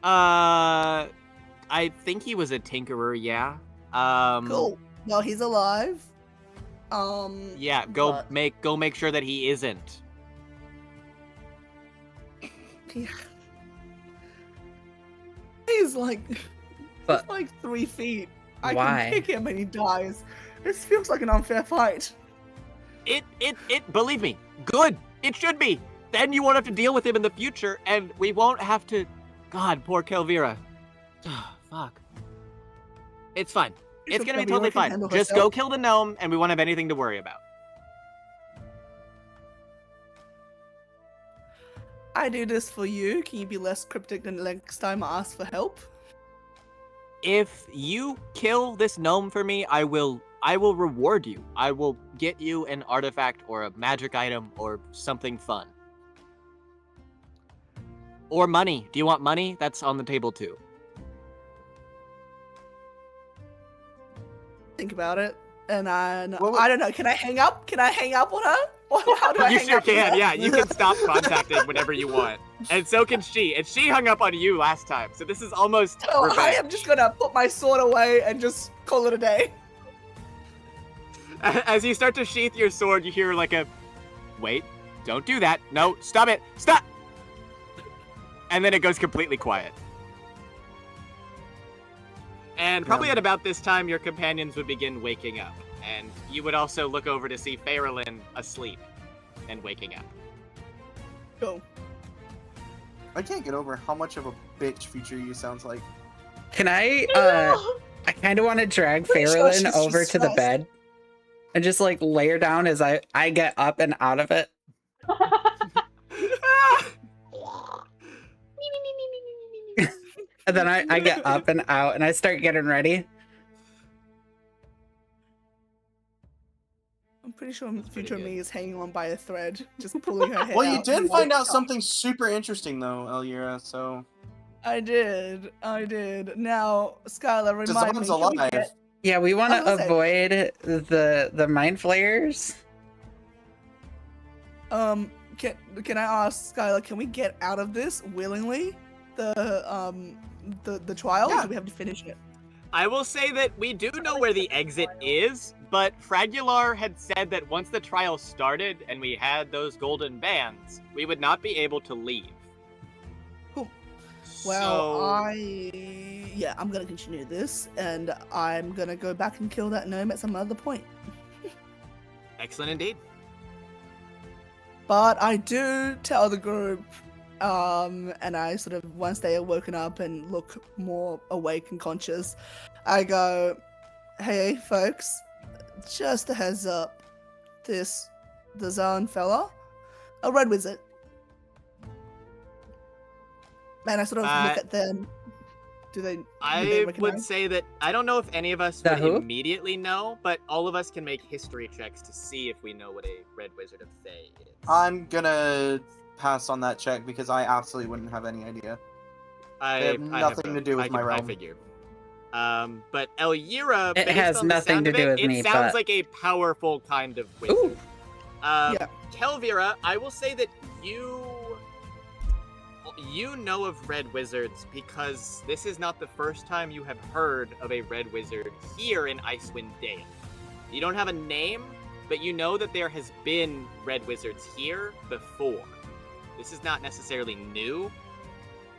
Speaker 6: I think he was a tinkerer, yeah.
Speaker 8: Cool. Well, he's alive.
Speaker 6: Yeah, go
Speaker 8: but-
Speaker 6: make sure that he isn't.
Speaker 8: he- He's like,
Speaker 4: But-
Speaker 8: he's like 3 feet. I
Speaker 4: Why?
Speaker 8: can kick him and he dies. This feels like an unfair fight.
Speaker 6: It believe me, good. It should be. Then you won't have to deal with him in the future, and we won't have to. God, poor Kelvira. Fuck. It's fine. It's
Speaker 8: Sure,
Speaker 6: gonna be
Speaker 8: Kelvira
Speaker 6: totally
Speaker 8: can
Speaker 6: fine.
Speaker 8: handle
Speaker 6: Just
Speaker 8: herself.
Speaker 6: go kill the gnome, and we won't have anything to worry about.
Speaker 8: I do this for you. Can you be less cryptic than next time I ask for help?
Speaker 6: If you kill this gnome for me, I will reward you. I will get you an artifact or a magic item or something fun. Or money. Do you want money? That's on the table too.
Speaker 8: Think about it. And I
Speaker 3: Well,
Speaker 8: don't know. Can I hang up? Can I hang up on her? Or how do I
Speaker 6: You
Speaker 8: hang
Speaker 6: sure
Speaker 8: up on
Speaker 6: can,
Speaker 8: her?
Speaker 6: yeah. You can stop contacting whenever you want. And so can she. And she hung up on you last time. So this is almost
Speaker 8: So I
Speaker 6: revenge.
Speaker 8: am just gonna put my sword away and just call it a day.
Speaker 6: As you start to sheath your sword, you hear like a, wait, don't do that. No, stop it. Stop. And then it goes completely quiet. And probably at about this time, your companions would begin waking up. And you would also look over to see Farrellin asleep and waking up.
Speaker 8: Cool.
Speaker 9: I can't get over how much of a bitch Future You sounds like.
Speaker 4: Can I I kind of want to drag
Speaker 8: Pretty sure
Speaker 4: Farrellyn
Speaker 8: she's just
Speaker 4: over to the
Speaker 8: stressed.
Speaker 4: bed and just like lay her down as I get up and out of it. And then I get up and out and I start getting ready.
Speaker 8: I'm pretty sure future me is hanging on by a thread, just pulling her hair
Speaker 9: Well, you
Speaker 8: out
Speaker 9: did
Speaker 8: and
Speaker 9: find out
Speaker 8: walking
Speaker 9: something super interesting though, Elvira. So
Speaker 8: I did. Now, Skylar, remind me.
Speaker 9: Dazan's
Speaker 8: can we
Speaker 9: alive.
Speaker 8: get-
Speaker 4: Yeah, we want
Speaker 8: I was
Speaker 4: to
Speaker 8: gonna say-
Speaker 4: avoid the mind flayers.
Speaker 8: Can I ask Skylar? Can we get out of this willingly? The trial? Or
Speaker 9: Yeah.
Speaker 8: do we have to finish it?
Speaker 6: I will say that we do know where the exit is, but Fragular had said that once the trial started and we had those golden bands, we would not be able to leave.
Speaker 8: Cool. Well,
Speaker 6: So-
Speaker 8: I'm gonna continue this, and I'm gonna go back and kill that gnome at some other point.
Speaker 6: Excellent indeed.
Speaker 8: But I do tell the group, and I sort of, once they are woken up and look more awake and conscious, I go, hey folks, just a heads up, the Zan fella, a red wizard. And I sort of look at them. Do they
Speaker 6: I would
Speaker 8: recognize?
Speaker 6: say that I don't know if any of us
Speaker 4: The
Speaker 6: would
Speaker 4: who?
Speaker 6: immediately know, but all of us can make history checks to see if we know what a Red Wizard of Thay is.
Speaker 9: I'm gonna pass on that check because I absolutely wouldn't have any idea.
Speaker 6: I
Speaker 9: have nothing to do with my
Speaker 6: I
Speaker 9: realm.
Speaker 6: figure. But Elvira,
Speaker 4: It
Speaker 6: based
Speaker 4: has
Speaker 6: on the
Speaker 4: nothing
Speaker 6: sound
Speaker 4: to
Speaker 6: of
Speaker 4: do
Speaker 6: it,
Speaker 4: with
Speaker 6: it
Speaker 4: me,
Speaker 6: sounds
Speaker 4: but-
Speaker 6: like a powerful kind of wizard.
Speaker 4: Ooh.
Speaker 8: Yeah.
Speaker 6: Kelvira, I will say that you know of red wizards because this is not the first time you have heard of a red wizard here in Icewind Dale. You don't have a name, but you know that there has been red wizards here before. This is not necessarily new,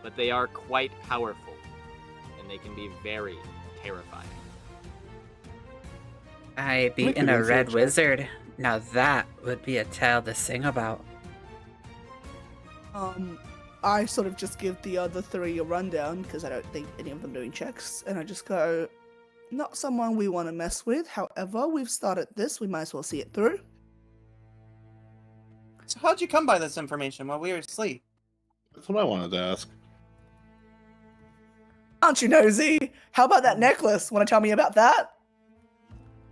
Speaker 6: but they are quite powerful, and they can be very terrifying.
Speaker 4: I beaten
Speaker 3: an
Speaker 4: a red
Speaker 3: insight check.
Speaker 4: wizard. Now that would be a tale to sing about.
Speaker 8: I sort of just give the other three a rundown because I don't think any of them are doing checks, and I just go, not someone we want to mess with. However, we've started this, we might as well see it through.
Speaker 9: So how'd you come by this information while we were asleep?
Speaker 3: That's what I wanted to ask.
Speaker 8: Aren't you nosy? How about that necklace? Want to tell me about that?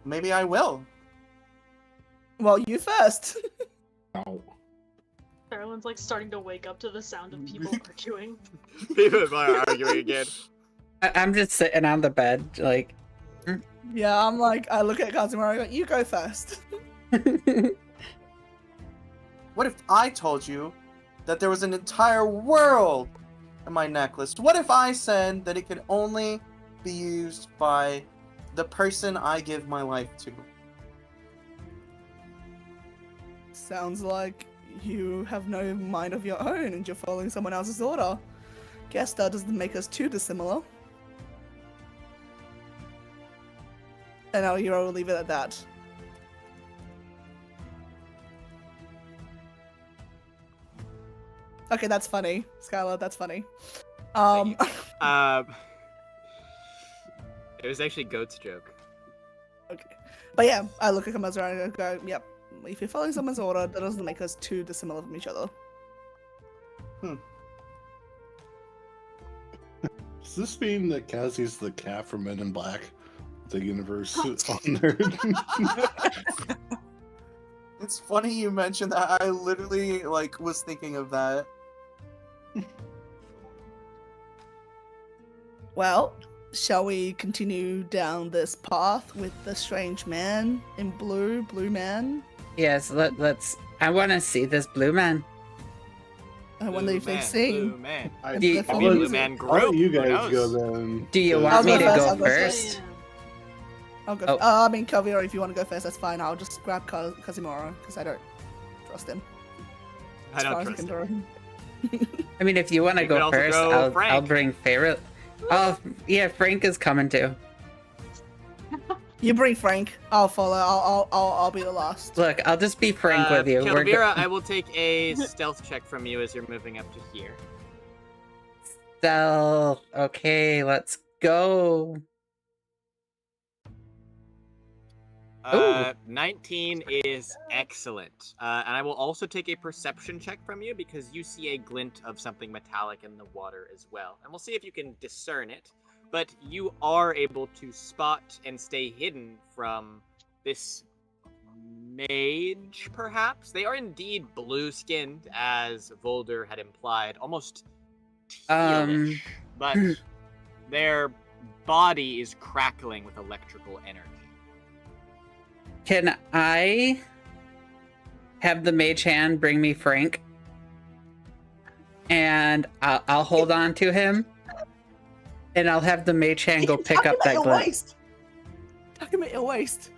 Speaker 9: Maybe I will.
Speaker 8: Well, you first.
Speaker 3: Ow.
Speaker 7: Carolyn's like starting to wake up to the sound of people arguing.
Speaker 6: People are arguing again.
Speaker 4: I'm just sitting on the bed, like.
Speaker 8: Yeah, I'm like, I look at Kazumura, I go, you go first.
Speaker 9: What if I told you that there was an entire world in my necklace? What if I said that it could only be used by the person I give my life to?
Speaker 8: Sounds like you have no mind of your own and you're following someone else's order. Guess that doesn't make us too dissimilar. And I'll leave it at that. Okay, that's funny. Skylar, that's funny.
Speaker 6: It was actually Goat's joke.
Speaker 8: Okay. But yeah, I look at Kamazura and I go, yep, if you're following someone's order, that doesn't make us too dissimilar from each other.
Speaker 3: Does this mean that Kazi's the cat from Men in Black? The universe on there.
Speaker 9: It's funny you mentioned that. I literally was thinking of that.
Speaker 8: Well, shall we continue down this path with the strange man in blue man?
Speaker 4: Yes, let's. I want to see this blue man.
Speaker 8: I wonder if they've
Speaker 6: Blue
Speaker 8: seen.
Speaker 6: man.
Speaker 3: I,
Speaker 8: if
Speaker 4: Do you-
Speaker 8: they're
Speaker 3: I'll
Speaker 8: following
Speaker 6: Blue
Speaker 3: let-
Speaker 6: man
Speaker 3: I'll
Speaker 6: group.
Speaker 3: let you
Speaker 6: Who
Speaker 3: guys
Speaker 6: knows?
Speaker 3: go then.
Speaker 4: Do you
Speaker 3: 'cause-
Speaker 4: want me to
Speaker 8: I'll
Speaker 4: go
Speaker 8: go first.
Speaker 4: first?
Speaker 8: I'll go.
Speaker 4: Oh.
Speaker 8: I mean, Kavira, if you want to go first, that's fine. I'll just grab Kazimura because I don't trust him.
Speaker 6: I
Speaker 8: As far
Speaker 6: don't
Speaker 8: as I
Speaker 6: trust
Speaker 8: can
Speaker 6: him.
Speaker 8: throw him.
Speaker 4: I mean, if you want to
Speaker 6: You could
Speaker 4: go
Speaker 6: also
Speaker 4: first,
Speaker 6: go
Speaker 4: I'll
Speaker 6: Frank.
Speaker 4: bring Farrell. Oh, yeah, Frank is coming too.
Speaker 8: You bring Frank. I'll follow. I'll be the last.
Speaker 4: Look, I'll just be frank with you. We're
Speaker 6: Kelvira, I will take a stealth check from you as you're moving up to here.
Speaker 4: Stealth. Okay, let's go.
Speaker 6: 19 is excellent. And I will also take a perception check from you because you see a glint of something metallic in the water as well. And we'll see if you can discern it. But you are able to spot and stay hidden from this mage, perhaps? They are indeed blue-skinned, as Volder had implied, almost tealish, but their body is crackling with electrical energy.
Speaker 4: Can I have the mage hand bring me Frank? And I'll hold on to him. And I'll have the mage hand go pick up that glint.
Speaker 8: Tuck him at your waist.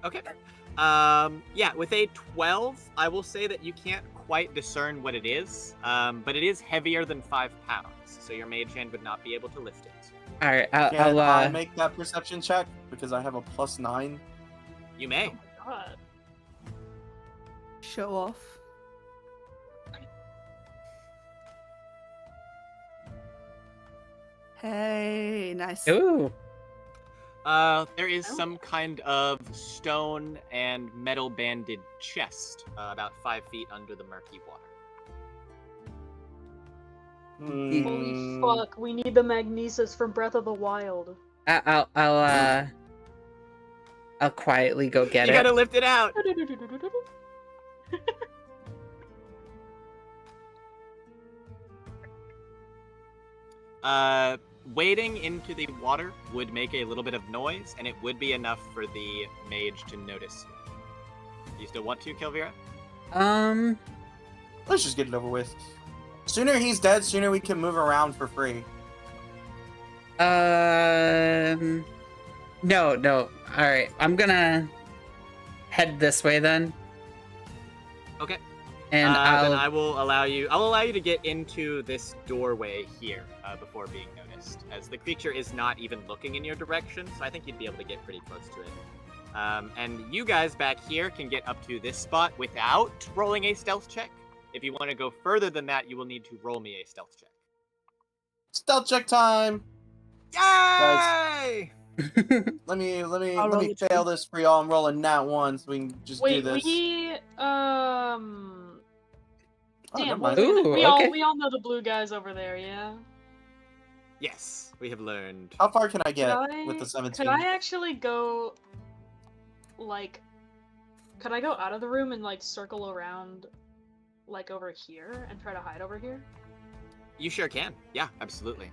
Speaker 6: Okay. Yeah, with a 12, I will say that you can't quite discern what it is, but it is heavier than 5 pounds, so your mage hand would not be able to lift it.
Speaker 4: Alright,
Speaker 9: Can I
Speaker 4: I'll
Speaker 9: make that perception check? Because I have a +9.
Speaker 6: You may.
Speaker 7: God.
Speaker 8: Show off. Hey, nice.
Speaker 4: Ooh.
Speaker 6: There is some kind of stone and metal banded chest about 5 feet under the murky water.
Speaker 7: Holy fuck, we need the magnesis from Breath of the Wild.
Speaker 4: I'll quietly go get
Speaker 6: You
Speaker 4: it.
Speaker 6: gotta lift it out! Wading into the water would make a little bit of noise, and it would be enough for the mage to notice you. Do you still want to, Kelvira?
Speaker 9: Let's just get it over with. Sooner he's dead, sooner we can move around for free.
Speaker 4: No. Alright, I'm gonna head this way then.
Speaker 6: Okay.
Speaker 4: And
Speaker 6: then I will allow you. I'll allow you to get into this doorway here before being noticed, as the creature is not even looking in your direction. So I think you'd be able to get pretty close to it. And you guys back here can get up to this spot without rolling a stealth check. If you want to go further than that, you will need to roll me a stealth check.
Speaker 9: Stealth check time!
Speaker 6: Yay!
Speaker 9: Let me
Speaker 8: roll the
Speaker 9: fail
Speaker 8: two.
Speaker 9: this for y'all. I'm rolling nat 1 so we can just do this.
Speaker 7: Damn,
Speaker 9: never mind.
Speaker 4: Ooh,
Speaker 7: we
Speaker 4: okay.
Speaker 7: all know the blue guys over there, yeah?
Speaker 6: Yes, we have learned.
Speaker 9: How far can I get
Speaker 7: Could
Speaker 9: with the 17?
Speaker 7: Could I actually go, could I go out of the room and, circle around, over here and try to hide over here?
Speaker 6: You sure can. Yeah, absolutely.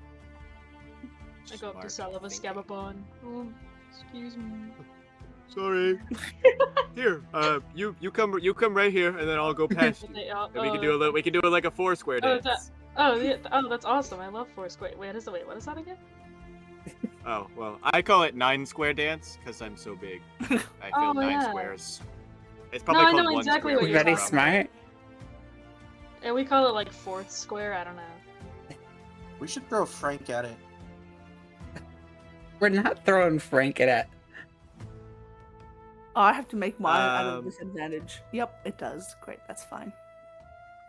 Speaker 7: I go up to
Speaker 6: Smart
Speaker 7: Salva
Speaker 6: thinking.
Speaker 7: Scababon. Excuse me.
Speaker 6: Sorry. Here, you come right here, and then I'll go past you. And we can do it like a Foursquare
Speaker 7: Oh,
Speaker 6: dance.
Speaker 7: that's awesome. I love Foursquare. What is that again?
Speaker 6: Oh, well, I call it 9-square dance because I'm so big. I feel
Speaker 7: Oh,
Speaker 6: 9
Speaker 7: yeah.
Speaker 6: squares. It's probably
Speaker 7: I
Speaker 6: called
Speaker 7: know
Speaker 6: 1
Speaker 7: exactly
Speaker 6: square.
Speaker 7: what you're
Speaker 4: Very
Speaker 7: talking
Speaker 4: smart.
Speaker 7: And we call it fourth square. I don't know.
Speaker 9: We should throw Frank at it.
Speaker 4: We're not throwing Frank at it.
Speaker 8: Oh, I have to make mine at a
Speaker 6: Um,
Speaker 8: disadvantage. Yep, it does. Great, that's fine.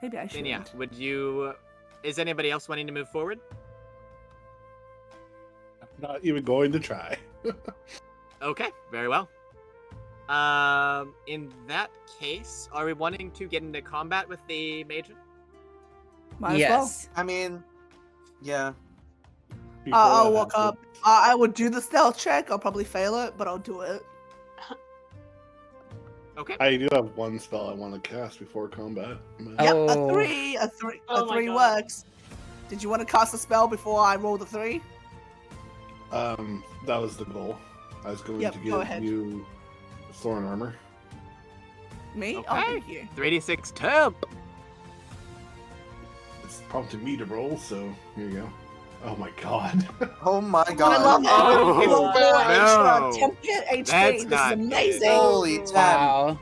Speaker 8: Maybe I should.
Speaker 6: Then yeah, would you... Is anybody else wanting to move forward?
Speaker 3: I'm not even going to try.
Speaker 6: Okay, very well. In that case, are we wanting to get into combat with the Magen?
Speaker 8: Might as
Speaker 4: Yes.
Speaker 9: I mean, yeah.
Speaker 3: Before
Speaker 8: I'll
Speaker 3: that
Speaker 8: walk up.
Speaker 3: happens-
Speaker 8: I would do the stealth check. I'll probably fail it, but I'll do it.
Speaker 6: Okay.
Speaker 3: I do have one spell I want to cast before combat.
Speaker 8: Yep,
Speaker 4: Oh.
Speaker 8: a three
Speaker 7: Oh my God.
Speaker 8: works. Did you want to cast a spell before I roll the 3?
Speaker 3: That was the goal. I was going
Speaker 8: Yep,
Speaker 3: to
Speaker 8: go
Speaker 3: give
Speaker 8: ahead.
Speaker 3: you thorn armor.
Speaker 8: Me? Oh,
Speaker 6: Okay.
Speaker 8: thank you.
Speaker 6: 3d6 temp.
Speaker 3: It's prompted me to roll, so here you go. Oh my god.
Speaker 9: Oh my
Speaker 8: I
Speaker 9: god.
Speaker 8: love it.
Speaker 6: Oh,
Speaker 8: Even more extra
Speaker 6: no.
Speaker 8: temp hit HP.
Speaker 6: That's
Speaker 8: This is
Speaker 6: not
Speaker 8: amazing.
Speaker 9: Holy temp.
Speaker 4: Wow.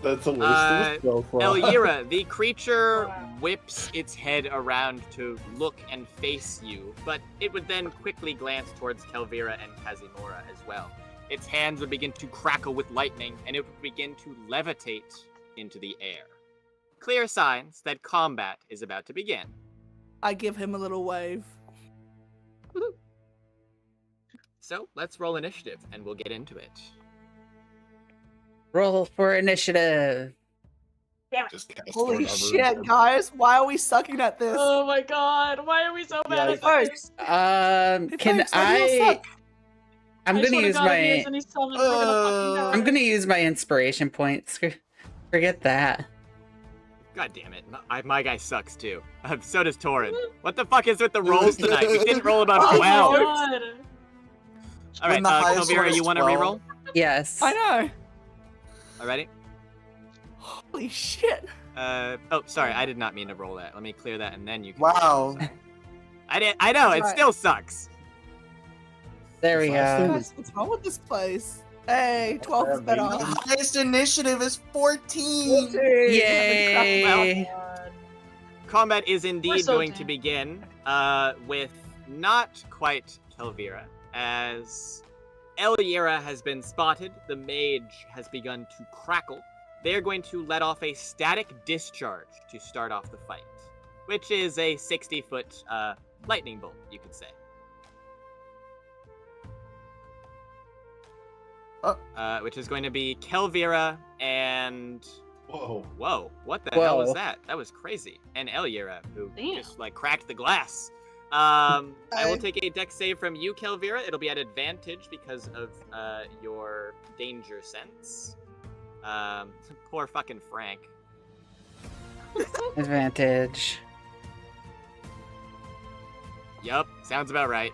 Speaker 3: That's a waste of a spell slot.
Speaker 6: Elira, the creature
Speaker 7: Wow.
Speaker 6: whips its head around to look and face you, but it would then quickly glance towards Kelvira and Kazimora as well. its hands would begin to crackle with lightning, and it would begin to levitate into the air. Clear signs that combat is about to begin.
Speaker 8: I give him a little wave.
Speaker 6: So let's roll initiative, and we'll get into it.
Speaker 4: Roll for initiative.
Speaker 3: Just cast
Speaker 8: Holy
Speaker 3: whatever.
Speaker 8: shit, guys! Why are we sucking at this?
Speaker 7: Oh my god, why are we so bad at
Speaker 8: First,
Speaker 7: this?
Speaker 4: Can
Speaker 8: Thanks, why do you
Speaker 4: I?
Speaker 8: suck?
Speaker 4: I'm
Speaker 7: I
Speaker 4: gonna
Speaker 7: swear to
Speaker 4: use
Speaker 7: God, if he
Speaker 4: my.
Speaker 7: has any summons, we're gonna fucking die.
Speaker 4: I'm gonna use my inspiration points. Forget that.
Speaker 6: God damn it. My guy sucks too. So does Torin. What the fuck is with the rolls tonight? We didn't roll above
Speaker 7: Oh
Speaker 6: 12.
Speaker 7: my god.
Speaker 6: Alright,
Speaker 9: When the highest
Speaker 6: Kelvira,
Speaker 9: one is
Speaker 6: you want to
Speaker 9: 12.
Speaker 6: reroll?
Speaker 4: Yes.
Speaker 8: I know.
Speaker 6: Alrighty.
Speaker 8: Holy shit!
Speaker 6: Oh, sorry, I did not mean to roll that. Let me clear that, and then you can.
Speaker 9: Wow.
Speaker 6: I know, it
Speaker 8: Right.
Speaker 6: still sucks.
Speaker 4: There we go.
Speaker 8: Guys, what's wrong with this place? Hey, 12 is better.
Speaker 9: The highest initiative is 14.
Speaker 4: Yay!
Speaker 6: Combat is indeed
Speaker 7: so
Speaker 6: going to
Speaker 7: dead.
Speaker 6: begin with not quite Kelvira, as Eliera has been spotted. The mage has begun to crackle. They're going to let off a static discharge to start off the fight, which is a 60-foot lightning bolt, you could say. Which is going to be Kelvira and...
Speaker 3: Whoa.
Speaker 6: Whoa, what the hell was
Speaker 4: Whoa.
Speaker 6: that? That was crazy. And Eliera, who
Speaker 7: Damn.
Speaker 6: just, cracked the glass. I will
Speaker 8: Hi.
Speaker 6: take a dex save from you, Kelvira. It'll be at advantage because of your danger sense. Poor fucking Frank.
Speaker 4: Advantage.
Speaker 6: Yup, sounds about right.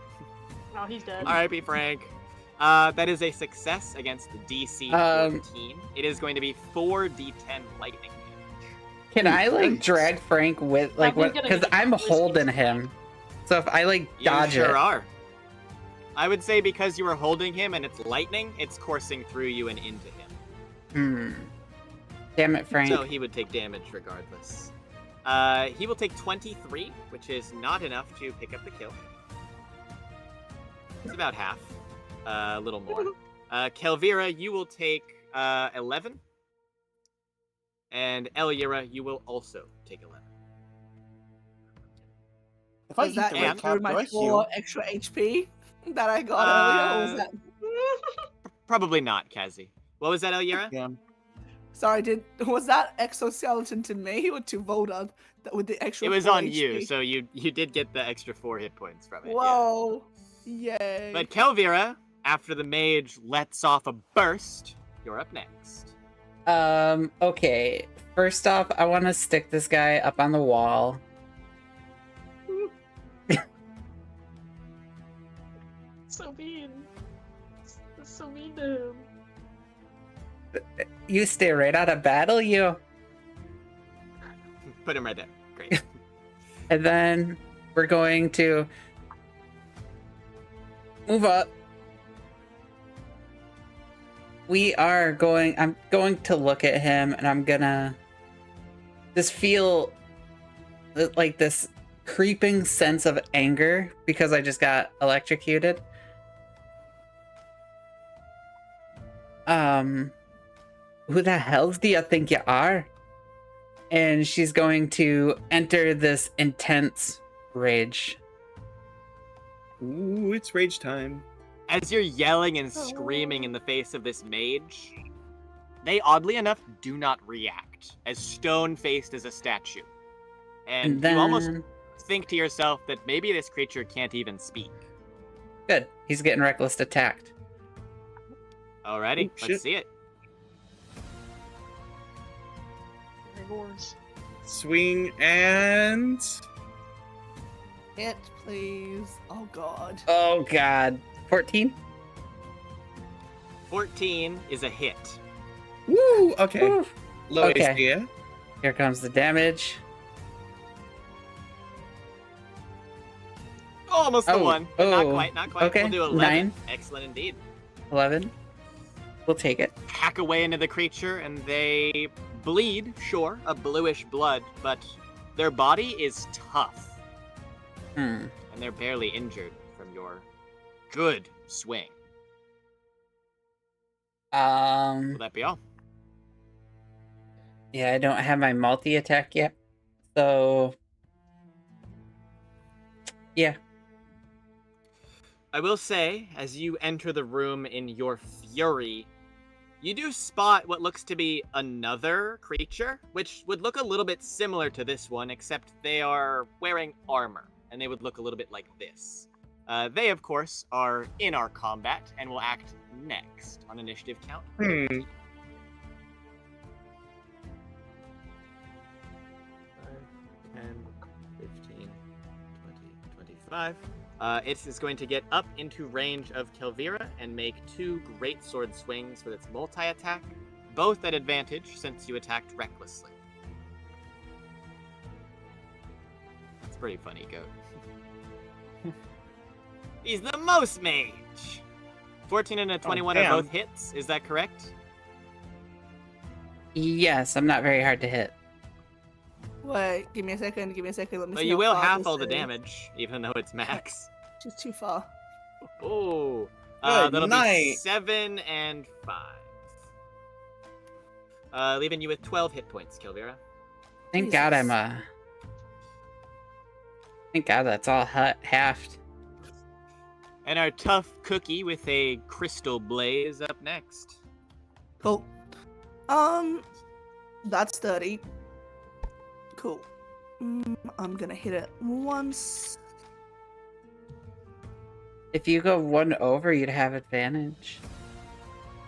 Speaker 7: Oh, he's dead.
Speaker 6: R.I.P. Frank. That is a success against the DC 14. It is going to be 4d10 lightning damage.
Speaker 4: Can I
Speaker 3: Thanks.
Speaker 4: drag Frank with
Speaker 7: I'm
Speaker 4: what?
Speaker 7: gonna
Speaker 4: Because
Speaker 7: get
Speaker 4: I'm
Speaker 7: risky.
Speaker 4: holding him. So if I
Speaker 6: You
Speaker 4: dodge
Speaker 6: sure
Speaker 4: it,
Speaker 6: are. I would say because you are holding him and it's lightning, it's coursing through you and into him.
Speaker 4: Damn it, Frank.
Speaker 6: So he would take damage regardless. He will take 23, which is not enough to pick up the kill. It's about half. A little more. Kelvira, you will take 11. And Eliera, you will also take 11.
Speaker 9: If I
Speaker 8: Was
Speaker 9: eat
Speaker 8: that
Speaker 9: the
Speaker 6: and
Speaker 9: red cap, do
Speaker 8: my
Speaker 9: I
Speaker 8: 4
Speaker 9: heal?
Speaker 8: extra HP that I got earlier? Or was that...
Speaker 6: Probably not, Kazi. What was that, Eliera?
Speaker 9: Yeah.
Speaker 8: Sorry, was that exoskeleton to me or to Volda with the extra?
Speaker 6: It was
Speaker 8: 4
Speaker 6: on
Speaker 8: HP?
Speaker 6: you, so you did get the extra 4 hit points from it. yeah.
Speaker 8: Whoa! Yay!
Speaker 6: But Kelvira, after the mage lets off a burst, you're up next.
Speaker 4: Okay. First off, I want to stick this guy up on the wall.
Speaker 7: So mean. That's so mean to him.
Speaker 4: You stay right out of battle, you.
Speaker 6: Put him right there. Great.
Speaker 4: And then we're going to move up. I'm going to look at him and I'm gonna just feel like this creeping sense of anger because I just got electrocuted. Who the hell do you think you are? And she's going to enter this intense rage.
Speaker 5: Ooh, it's rage time.
Speaker 6: As you're yelling and screaming in the face of this mage, they oddly enough do not react, as stone-faced as a statue. And
Speaker 4: then
Speaker 6: you almost think to yourself that maybe this creature can't even speak.
Speaker 4: good. He's getting reckless attacked.
Speaker 6: Alrighty,
Speaker 5: Oh, shit.
Speaker 6: let's see it.
Speaker 7: Remorse.
Speaker 5: Swing and
Speaker 8: Hit, please. Oh god.
Speaker 4: Oh god. 14?
Speaker 6: 14 is a hit.
Speaker 5: woo. Okay,
Speaker 4: Woo.
Speaker 5: low
Speaker 4: Okay.
Speaker 5: AC. Yeah?
Speaker 4: Here comes the damage.
Speaker 6: Almost the
Speaker 4: Oh,
Speaker 6: one, but not
Speaker 4: oh,
Speaker 6: quite, not quite.
Speaker 4: okay,
Speaker 6: We'll do 11.
Speaker 4: 9.
Speaker 6: Excellent indeed.
Speaker 4: 11. We'll take it.
Speaker 6: Hack away into the creature, and they bleed, sure, a bluish blood, but their body is tough,
Speaker 4: Hmm.
Speaker 6: and they're barely injured from your good swing. Will that be all?
Speaker 4: Yeah, I don't have my multi attack yet. So yeah.
Speaker 6: I will say, as you enter the room in your fury, you do spot what looks to be another creature, which would look a little bit similar to this one, except they are wearing armor, and they would look a little bit like this. They, of course, are in our combat and will act next on initiative count.
Speaker 5: Hmm.
Speaker 6: 10, 15, 20, 25. It is going to get up into range of Kelvira and make 2 great sword swings with its multi-attack, both at advantage since you attacked recklessly. That's pretty funny, Goat. He's the most mage! 14 and a 21 are
Speaker 5: damn.
Speaker 6: both hits, is that correct?
Speaker 4: Yes, I'm not very hard to hit.
Speaker 8: Wait, give me a second. Let me
Speaker 6: But
Speaker 8: see
Speaker 6: you
Speaker 8: how
Speaker 6: will
Speaker 8: far
Speaker 6: half
Speaker 8: this
Speaker 6: all the
Speaker 8: is.
Speaker 6: damage, even though it's max.
Speaker 8: She's too far.
Speaker 6: Oh,
Speaker 5: Good
Speaker 6: that'll
Speaker 5: night.
Speaker 6: be 7 and 5. Leaving you with 12 hit points, Kelvira.
Speaker 4: Thank God I'm
Speaker 8: Jesus.
Speaker 4: Thank God that's all halved.
Speaker 6: And our tough cookie with a crystal blaze up next.
Speaker 8: Cool. That's 30. Cool. I'm gonna hit it once.
Speaker 4: If you go 1 over, you'd have advantage.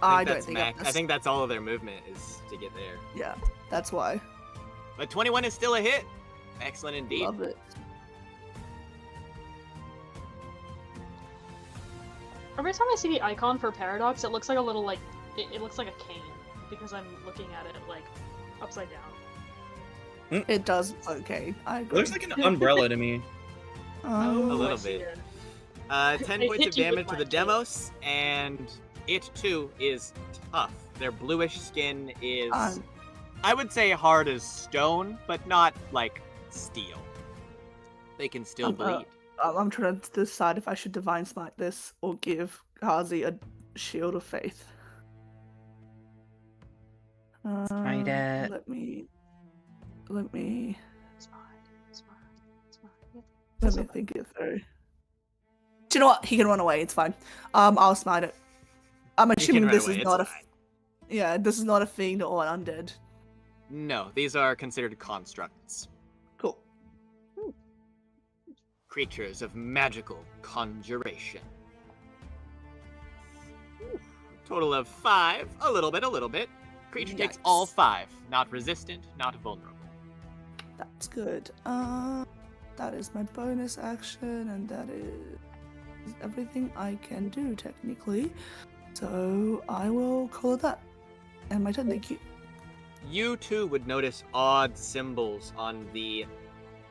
Speaker 8: I don't
Speaker 6: that's
Speaker 8: think
Speaker 6: max.
Speaker 8: I'm
Speaker 6: I think that's all of their movement is to get there.
Speaker 8: Yeah, that's why.
Speaker 6: But 21 is still a hit. Excellent indeed.
Speaker 8: Love it.
Speaker 7: Every time I see the icon for Paradox, it looks like a little like it looks like a cane because I'm looking at it like upside down.
Speaker 8: It does. Okay, I
Speaker 5: It
Speaker 8: agree.
Speaker 5: looks like an umbrella to me.
Speaker 6: A little
Speaker 7: I see
Speaker 6: bit.
Speaker 7: it.
Speaker 6: 10
Speaker 7: I
Speaker 6: points
Speaker 7: hit
Speaker 6: of
Speaker 7: you with
Speaker 6: damage to
Speaker 7: my
Speaker 6: the
Speaker 7: tail.
Speaker 6: Demos, and it too is tough. Their bluish skin is, I would say, hard as stone, but not like steel. They can still bleed.
Speaker 8: I'm trying to decide if I should Divine Smite this or give Kazi a Shield of Faith.
Speaker 4: Smite it.
Speaker 8: Let me
Speaker 7: Smite.
Speaker 8: think it through. Do you know what? He can run away. It's fine. I'll smite it. I'm
Speaker 6: You can
Speaker 8: assuming
Speaker 6: run
Speaker 8: this
Speaker 6: away,
Speaker 8: is
Speaker 6: it's
Speaker 8: not
Speaker 6: fine.
Speaker 8: Yeah, this is not a fiend or an undead.
Speaker 6: No, these are considered constructs.
Speaker 8: Cool.
Speaker 6: Creatures of magical conjuration. Total of 5. A little bit. Creature takes all
Speaker 8: Yikes.
Speaker 6: 5. Not resistant, not vulnerable.
Speaker 8: That's good. That is my bonus action, and that is everything I can do technically. So I will call it that. And my turn. Thank you.
Speaker 6: You too would notice odd symbols on the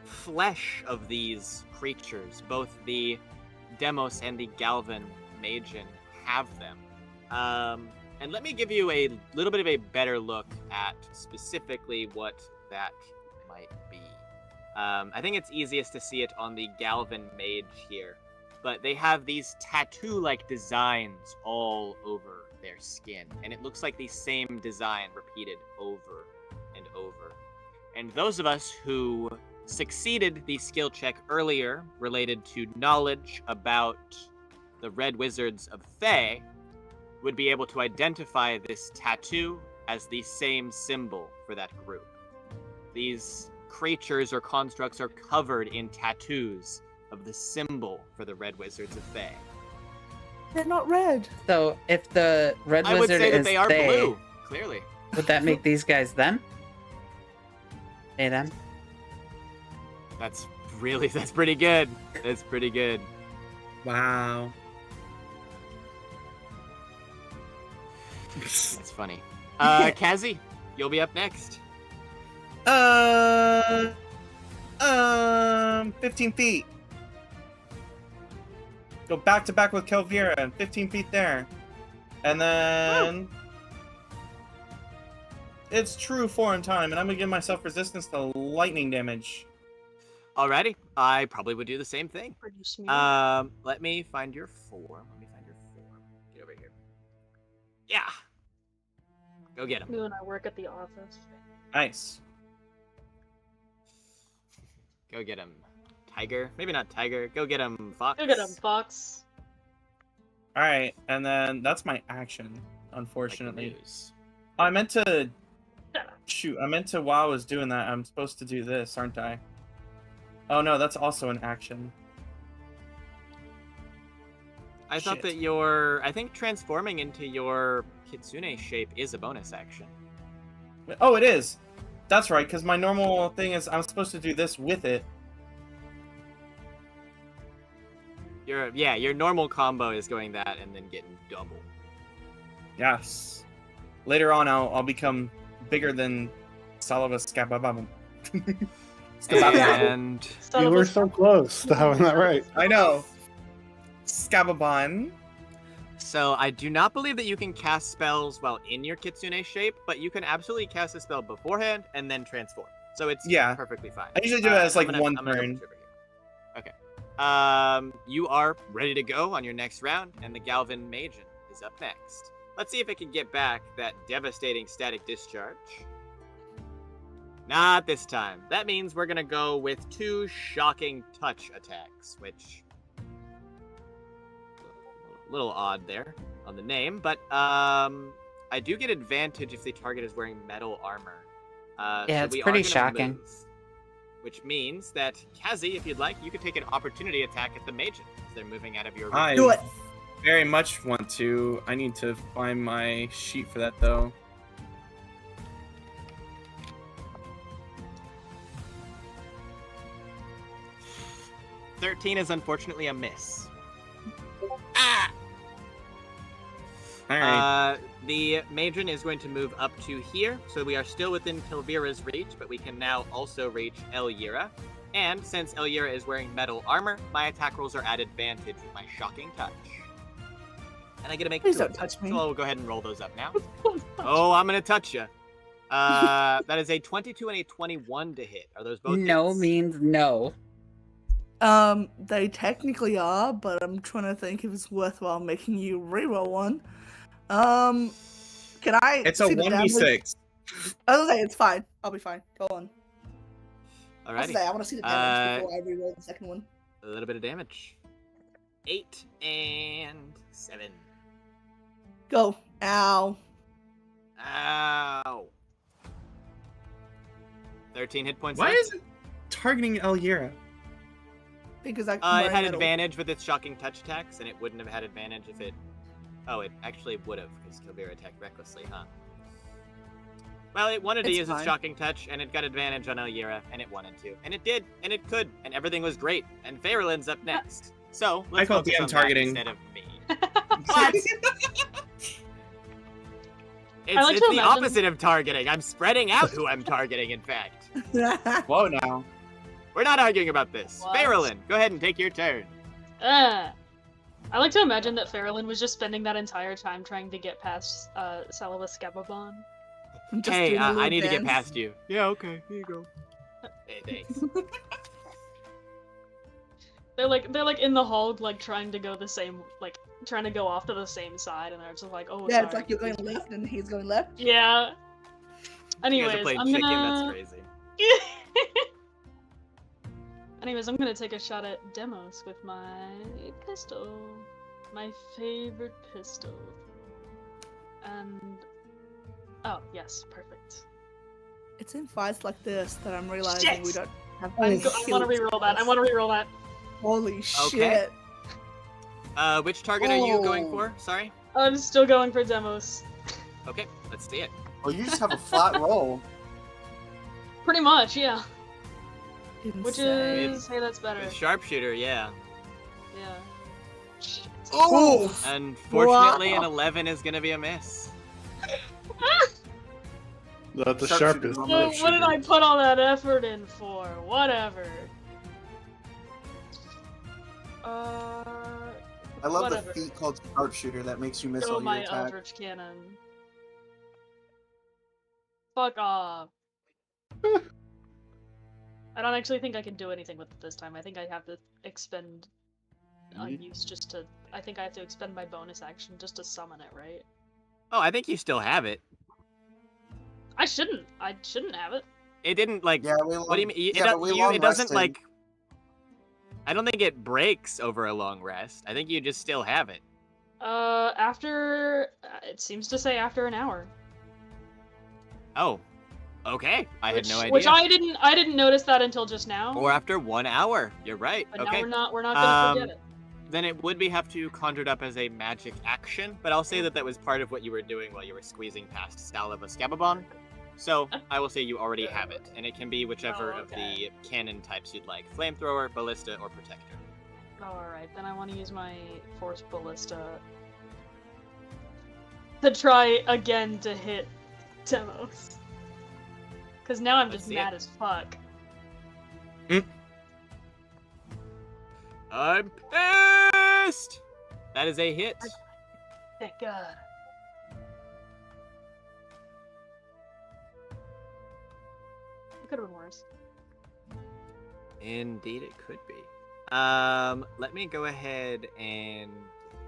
Speaker 6: flesh of these creatures. Both the Demos and the Galvan Magian have them. And let me give you a little bit of a better look at specifically what that might be. I think it's easiest to see it on the Galvan Mage here. But they have these tattoo-like designs all over their skin. And it looks like the same design repeated over and over. And those of us who succeeded the skill check earlier related to knowledge about the Red Wizards of Thay would be able to identify this tattoo as the same symbol for that group. These creatures or constructs are covered in tattoos of the symbol for the Red Wizards of Thay.
Speaker 8: They're not red.
Speaker 4: So if the red
Speaker 6: I would
Speaker 4: wizard
Speaker 6: say that
Speaker 4: is
Speaker 6: they are
Speaker 4: they,
Speaker 6: blue, clearly.
Speaker 4: would that make these guys them? Hey, them.
Speaker 6: That's pretty good. That's pretty good.
Speaker 5: Wow.
Speaker 6: That's funny. Kazi, you'll be up next.
Speaker 5: 15 feet. Go back to back with Kelvira and 15 feet there. And then it's true 4 in time, and I'm gonna give myself resistance to lightning damage.
Speaker 6: Alrighty, I probably would do the same thing.
Speaker 7: Pretty smooth.
Speaker 6: Let me find your form. Get over here. Yeah. Go get him.
Speaker 7: You and I work at the office.
Speaker 5: Nice.
Speaker 6: Go get him. Tiger? Maybe not tiger. Go get him, fox.
Speaker 7: Go get him, Fox.
Speaker 5: All right, and then that's my action.
Speaker 6: Like the
Speaker 5: Unfortunately,
Speaker 6: news.
Speaker 5: I meant to.
Speaker 7: Shut up.
Speaker 5: Shoot, I meant to. While I was doing that, I'm supposed to do this, aren't I? Oh no, that's also an action.
Speaker 6: I thought
Speaker 5: Shit.
Speaker 6: that your... I think transforming into your Kitsune shape is a bonus action.
Speaker 5: Oh, it is. That's right, because my normal thing is I'm supposed to do this with it.
Speaker 6: Your normal combo is going that and then getting double.
Speaker 5: Yes. Later on, I'll become bigger than Salava Scababam.
Speaker 6: And
Speaker 7: Son
Speaker 3: You
Speaker 7: of a-
Speaker 3: were so close to having that right.
Speaker 5: I know. Scababon.
Speaker 6: so I do not believe that you can cast spells while in your Kitsune shape, but you can absolutely cast a spell beforehand and then transform. So it's
Speaker 5: Yeah.
Speaker 6: perfectly fine.
Speaker 5: I usually do it as
Speaker 6: I'm
Speaker 5: like
Speaker 6: gonna-
Speaker 5: one
Speaker 6: I'm gonna
Speaker 5: turn.
Speaker 6: double over here. Okay. You are ready to go on your next round, and the Galvin Magen is up next. Let's see if it can get back that devastating static discharge. Not this time. That means we're gonna go with 2 shocking touch attacks, which a little odd there on the name, but I do get advantage if the target is wearing metal armor.
Speaker 4: Yeah,
Speaker 6: so
Speaker 4: it's
Speaker 6: we are
Speaker 4: pretty
Speaker 6: gonna
Speaker 4: shocking.
Speaker 6: move, which means that Kazi, if you'd like, you could take an opportunity attack at the Magen as they're moving out of your
Speaker 5: I
Speaker 8: Do it.
Speaker 5: very much want to. I need to find my sheet for that though.
Speaker 6: range. 13 is unfortunately a miss.
Speaker 5: Alright.
Speaker 6: The Magen is going to move up to here, so we are still within Kilvira's reach, but we can now also reach Elira. And since Elira is wearing metal armor, my attack rolls are at advantage with my shocking touch. And I get to make
Speaker 8: Please
Speaker 6: 2
Speaker 8: don't
Speaker 6: of them.
Speaker 8: touch me.
Speaker 6: So I'll go ahead and roll those up now. Oh, I'm gonna touch you. That is a 22 and a 21 to hit. Are those both
Speaker 4: No
Speaker 6: hits?
Speaker 4: means no.
Speaker 8: They technically are, but I'm trying to think if it's worthwhile making you reroll one. Can I?
Speaker 5: It's a
Speaker 8: see the damage?
Speaker 5: 1d6.
Speaker 8: I was gonna say it's fine. I'll be fine. Go on. I was
Speaker 6: Alrighty.
Speaker 8: gonna say I want to see the damage before I reroll the second one.
Speaker 6: A little bit of damage. 8 and 7.
Speaker 8: Go. Ow.
Speaker 6: Ow. 13 hit points
Speaker 5: Why
Speaker 6: left.
Speaker 5: is it targeting Elira?
Speaker 8: Because I.
Speaker 6: It had advantage with its shocking touch attacks, and it wouldn't have had advantage if it... Oh, it actually would have, because Kilvira attacked recklessly, huh? Well, it wanted to
Speaker 8: It's
Speaker 6: use its
Speaker 8: fine.
Speaker 6: shocking touch, and it got advantage on Elira, and it wanted to. And it did, and it could, and everything was great. And Feralin's up next. So, let's
Speaker 5: call
Speaker 6: focus
Speaker 5: DM
Speaker 6: on that
Speaker 5: targeting.
Speaker 6: instead of me. What? It's,
Speaker 7: like
Speaker 6: it's
Speaker 7: to
Speaker 6: the
Speaker 7: imagine-
Speaker 6: opposite of targeting. I'm spreading out who I'm targeting, in fact.
Speaker 5: Whoa now.
Speaker 6: We're not arguing about this.
Speaker 7: What?
Speaker 6: Farrellin, go ahead and take your turn.
Speaker 7: I like to imagine that Farrellin was just spending that entire time trying to get past Salava Scababon.
Speaker 8: I'm just
Speaker 6: Hey,
Speaker 8: doing a
Speaker 6: I
Speaker 8: little
Speaker 6: need to get
Speaker 8: dance.
Speaker 6: past you. Yeah, okay, here you go. Hey, thanks.
Speaker 7: They're like in the hall, like trying to go the same, like trying to go off to the same side, and they're just like, oh,
Speaker 8: Yeah,
Speaker 7: sorry.
Speaker 8: it's like you're going left and he's going left.
Speaker 7: Yeah.
Speaker 6: You guys are
Speaker 7: Anyways,
Speaker 6: playing
Speaker 7: I'm
Speaker 6: chicken,
Speaker 7: gonna.
Speaker 6: that's crazy.
Speaker 7: Anyways, I'm gonna take a shot at Demos with my pistol. My favorite pistol. And... Oh, yes, perfect.
Speaker 8: It's in fights like this that I'm realizing
Speaker 7: Shit!
Speaker 8: we don't have.
Speaker 7: I
Speaker 8: any
Speaker 7: wanna
Speaker 8: shields
Speaker 7: reroll that, I
Speaker 8: for
Speaker 7: wanna
Speaker 8: us.
Speaker 7: reroll that.
Speaker 8: Holy shit.
Speaker 6: Which target are you going
Speaker 8: Oh.
Speaker 6: for? Sorry?
Speaker 7: I'm still going for Demos.
Speaker 6: Okay, let's see it.
Speaker 9: Well, you just have a flat roll.
Speaker 7: Pretty much, yeah. Which
Speaker 8: Insane.
Speaker 7: is... Hey, that's better.
Speaker 6: With Sharpshooter, yeah.
Speaker 7: Yeah. Shit.
Speaker 9: Oh!
Speaker 6: Unfortunately, an
Speaker 8: Wow.
Speaker 6: 11 is gonna be a miss.
Speaker 3: Not the
Speaker 9: Sharpshooter.
Speaker 3: sharpest.
Speaker 7: Well, what did I put all that effort in for? Whatever.
Speaker 9: I love
Speaker 7: Whatever.
Speaker 9: the feat called Sharpshooter that makes you miss
Speaker 7: Throw
Speaker 9: all your
Speaker 7: my
Speaker 9: attacks.
Speaker 7: Eldritch Cannon. Fuck off. I don't actually think I can do anything with it this time. I think I have to expend unused just to... I think I have to expend my bonus action just to summon it, right?
Speaker 6: Oh, I think you still have it.
Speaker 7: I shouldn't have it.
Speaker 6: It didn't like.
Speaker 9: Yeah, we
Speaker 6: What do you mean? It,
Speaker 9: yeah, but we long
Speaker 6: it doesn't
Speaker 9: rested.
Speaker 6: like. I don't think it breaks over a long rest. I think you just still have it.
Speaker 7: After it seems to say after an hour.
Speaker 6: Oh, okay. I had no idea.
Speaker 7: Which I didn't notice that until just now.
Speaker 6: Or after 1 hour. You're right.
Speaker 7: But
Speaker 6: okay.
Speaker 7: now we're not gonna forget it.
Speaker 6: Then it would be have to conjured up as a magic action, but I'll say that was part of what you were doing while you were squeezing past Stalova Scababon. So I will say you already have it, and it can be whichever of the cannon types you'd like: flamethrower, ballista, or protector.
Speaker 7: Alright, then I want to use my Force Ballista to try again to hit Demos. Because now I'm
Speaker 6: Let's
Speaker 7: just
Speaker 6: see
Speaker 7: mad
Speaker 6: it.
Speaker 7: as fuck.
Speaker 6: I'm pissed! That is a hit.
Speaker 7: Thank God. It could have been worse.
Speaker 6: Indeed, it could be. Let me go ahead and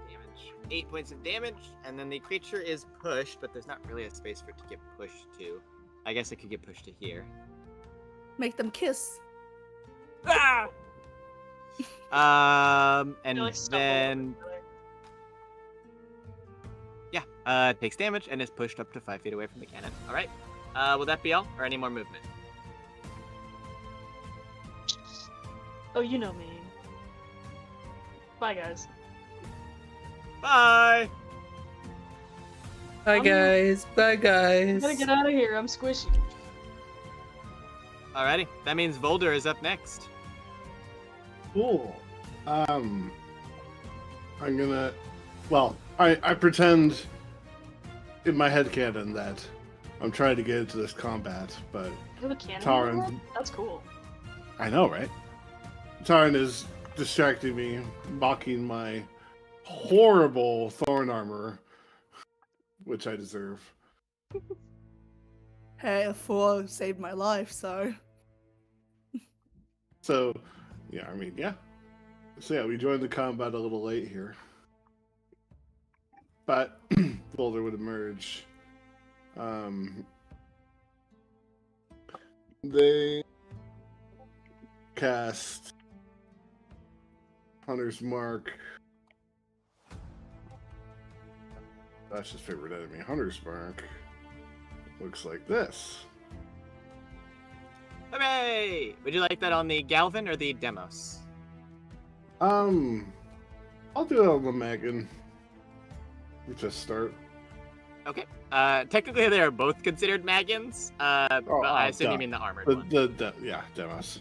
Speaker 6: damage. 8 points of damage, and then the creature is pushed, but there's not really a space for it to get pushed to. I guess it could get pushed to here.
Speaker 8: Make them kiss.
Speaker 6: Ah! And
Speaker 7: Like stumble
Speaker 6: then
Speaker 7: over
Speaker 6: takes damage and is pushed up to 5 feet away from the cannon. All right. Will that be all, or any more movement?
Speaker 7: Oh, you know me. Bye, guys.
Speaker 6: Bye.
Speaker 4: Bye, guys. Bye,
Speaker 7: I'm
Speaker 4: guys.
Speaker 7: gonna get out of here. I'm squishy.
Speaker 6: Alrighty. That means Volder is up next.
Speaker 3: Cool. I'm gonna. Well, I pretend in my headcanon that I'm trying to get into this combat, but
Speaker 7: You have a cannon?
Speaker 3: Taran-
Speaker 7: in your head? That's cool.
Speaker 3: I know, right? Taran is distracting me, mocking my horrible thorn armor, which I deserve.
Speaker 8: Hey, a 4 saved my life, so.
Speaker 3: So, yeah, I mean, yeah. So, yeah, we joined the combat a little late here. But Boulder would emerge. They cast Hunter's Mark. That's his favorite enemy. Hunter's Mark looks like this.
Speaker 6: Hooray! Would you like that on the Galvin or the Demos?
Speaker 3: I'll do it on the Megan. Just start.
Speaker 6: Okay. Technically, they are both considered Magans. But I assume you mean the armored one.
Speaker 3: Yeah, Demos.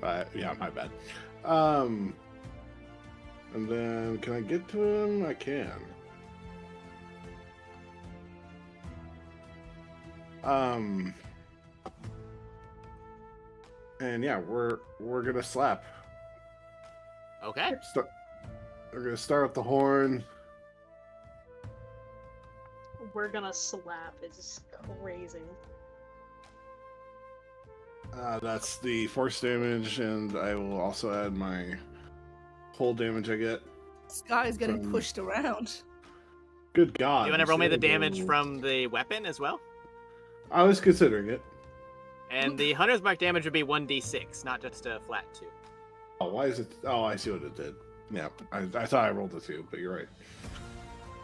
Speaker 3: Yeah, my bad. And then can I get to him? I can. And yeah, we're gonna slap.
Speaker 6: Okay.
Speaker 3: We're gonna start with the horn.
Speaker 7: We're gonna slap. It's crazy.
Speaker 3: That's the force damage, and I will also add my whole damage I get.
Speaker 8: This guy is getting
Speaker 3: From-
Speaker 8: pushed around.
Speaker 3: Good God!
Speaker 6: You want to roll me the
Speaker 3: this
Speaker 6: damage
Speaker 3: is-
Speaker 6: from the weapon as well?
Speaker 3: I was considering it.
Speaker 6: And the Hunter's Mark damage would be 1d6, not just a flat 2.
Speaker 3: Oh, why is it? Oh, I see what it did. Yeah, I thought I rolled a 2, but you're right.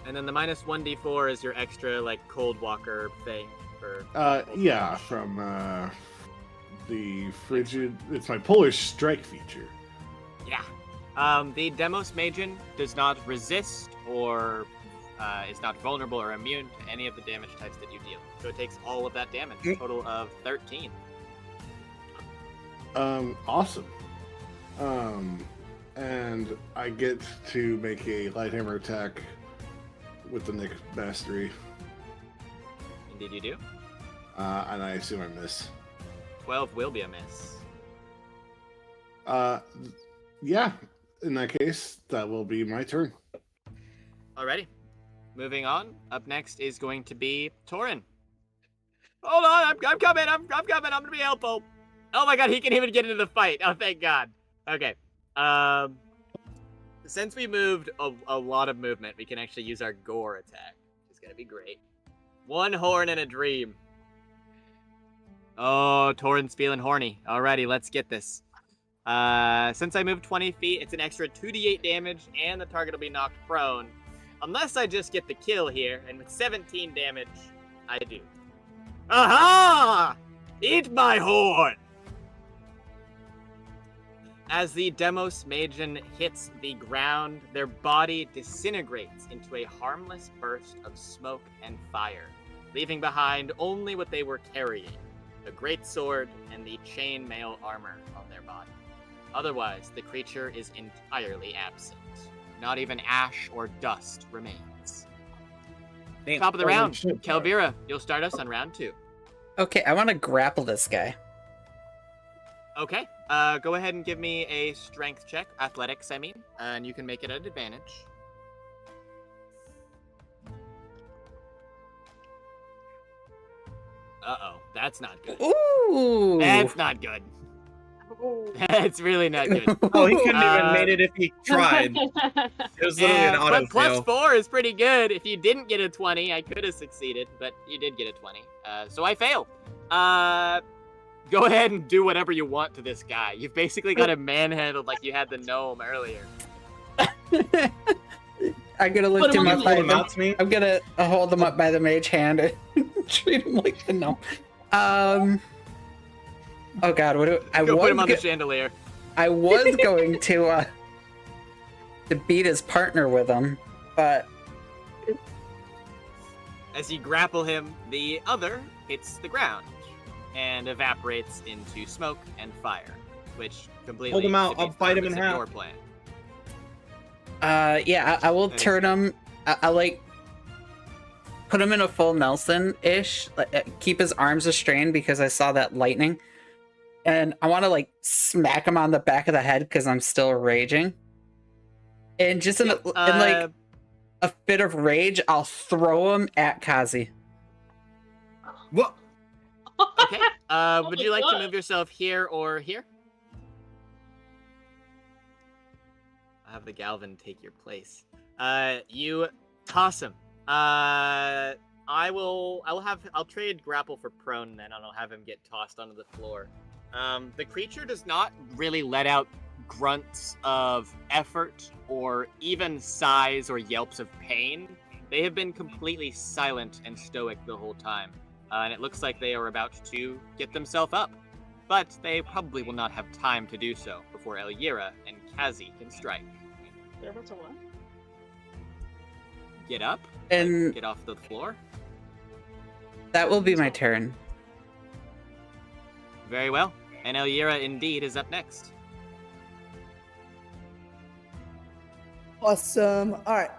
Speaker 6: And then the minus 1d4 is your extra, like, Cold Walker thing for...
Speaker 3: Yeah, from the frigid. It's my Polish strike feature.
Speaker 6: Yeah. The Demos Magian does not resist or is not vulnerable or immune to any of the damage types that you deal. So it takes all of that damage, a total of 13.
Speaker 3: Awesome. And I get to make a light hammer attack with the Nick Mastery,
Speaker 6: Indeed you do.
Speaker 3: and I assume I miss.
Speaker 6: 12 will be a miss.
Speaker 3: Yeah. In that case, that will be my turn.
Speaker 6: Alrighty. Moving on. Up next is going to be Torin. Hold on, I'm coming, I'm coming, I'm gonna be helpful. Oh my god, he can even get into the fight. Oh, thank god. Okay. Since we moved a lot of movement, we can actually use our gore attack, which is gonna be great. One horn and a dream. Oh, Torin's feeling horny. Alrighty, let's get this. Since I moved 20 feet, it's an extra 2d8 damage, and the target will be knocked prone. Unless I just get the kill here, and with 17 damage, I do. Aha! Eat my horn! As the Demos Magen hits the ground, their body disintegrates into a harmless burst of smoke and fire, leaving behind only what they were carrying, the great sword and the chainmail armor on their body. Otherwise, the creature is entirely absent. Not even ash or dust remains.
Speaker 5: Damn.
Speaker 6: Top of the
Speaker 3: Holy
Speaker 6: round,
Speaker 3: shit.
Speaker 6: Kelvira, you'll start us on round 2.
Speaker 4: Okay, I want to grapple this guy.
Speaker 6: Okay, go ahead and give me a strength check, athletics, I mean, and you can make it at advantage. Uh-oh, that's not good.
Speaker 4: Ooh.
Speaker 6: That's not good. That's really not good.
Speaker 5: Oh, he couldn't even made it if he tried. It was literally an auto
Speaker 6: but plus
Speaker 5: fail.
Speaker 6: 4 is pretty good. If you didn't get a 20, I could have succeeded, but you did get a 20. So I fail. Go ahead and do whatever you want to this guy. You've basically got him manhandled like you had the gnome earlier.
Speaker 4: I'm gonna lift him up by
Speaker 5: Hold him out
Speaker 4: the.
Speaker 5: to me.
Speaker 4: I'm gonna hold him up by the mage hand and treat him like the gnome. Oh God, what do I
Speaker 6: Go
Speaker 4: was?
Speaker 6: put him on the chandelier.
Speaker 4: I was going to beat his partner with him, but
Speaker 6: As you grapple him, the other hits the ground and evaporates into smoke and fire, which completely
Speaker 5: Hold him out, I'll
Speaker 6: defeats the
Speaker 5: bite him in
Speaker 6: purpose of
Speaker 5: half.
Speaker 6: your plan.
Speaker 4: yeah, I will
Speaker 6: That is-
Speaker 4: turn him. I like put him in a full Nelson-ish. Keep his arms restrained because I saw that lightning, and I want to like smack him on the back of the head because I'm still raging. And just in like a fit of rage, I'll throw him at Kazi.
Speaker 5: What?
Speaker 6: Okay. Would you like to move yourself here or here? I'll have the Galvin take your place. You toss him. I'll trade grapple for prone then, and I'll have him get tossed onto the floor. The creature does not really let out grunts of effort or even sighs or yelps of pain. They have been completely silent and stoic the whole time. And it looks like they are about to get themselves up. But they probably will not have time to do so before Elira and Kazi can strike.
Speaker 7: They're about to what?
Speaker 6: Get up?
Speaker 4: And
Speaker 6: Get off the floor?
Speaker 4: that will be my turn.
Speaker 6: Very well. And Elira indeed is up next.
Speaker 8: Awesome. All right.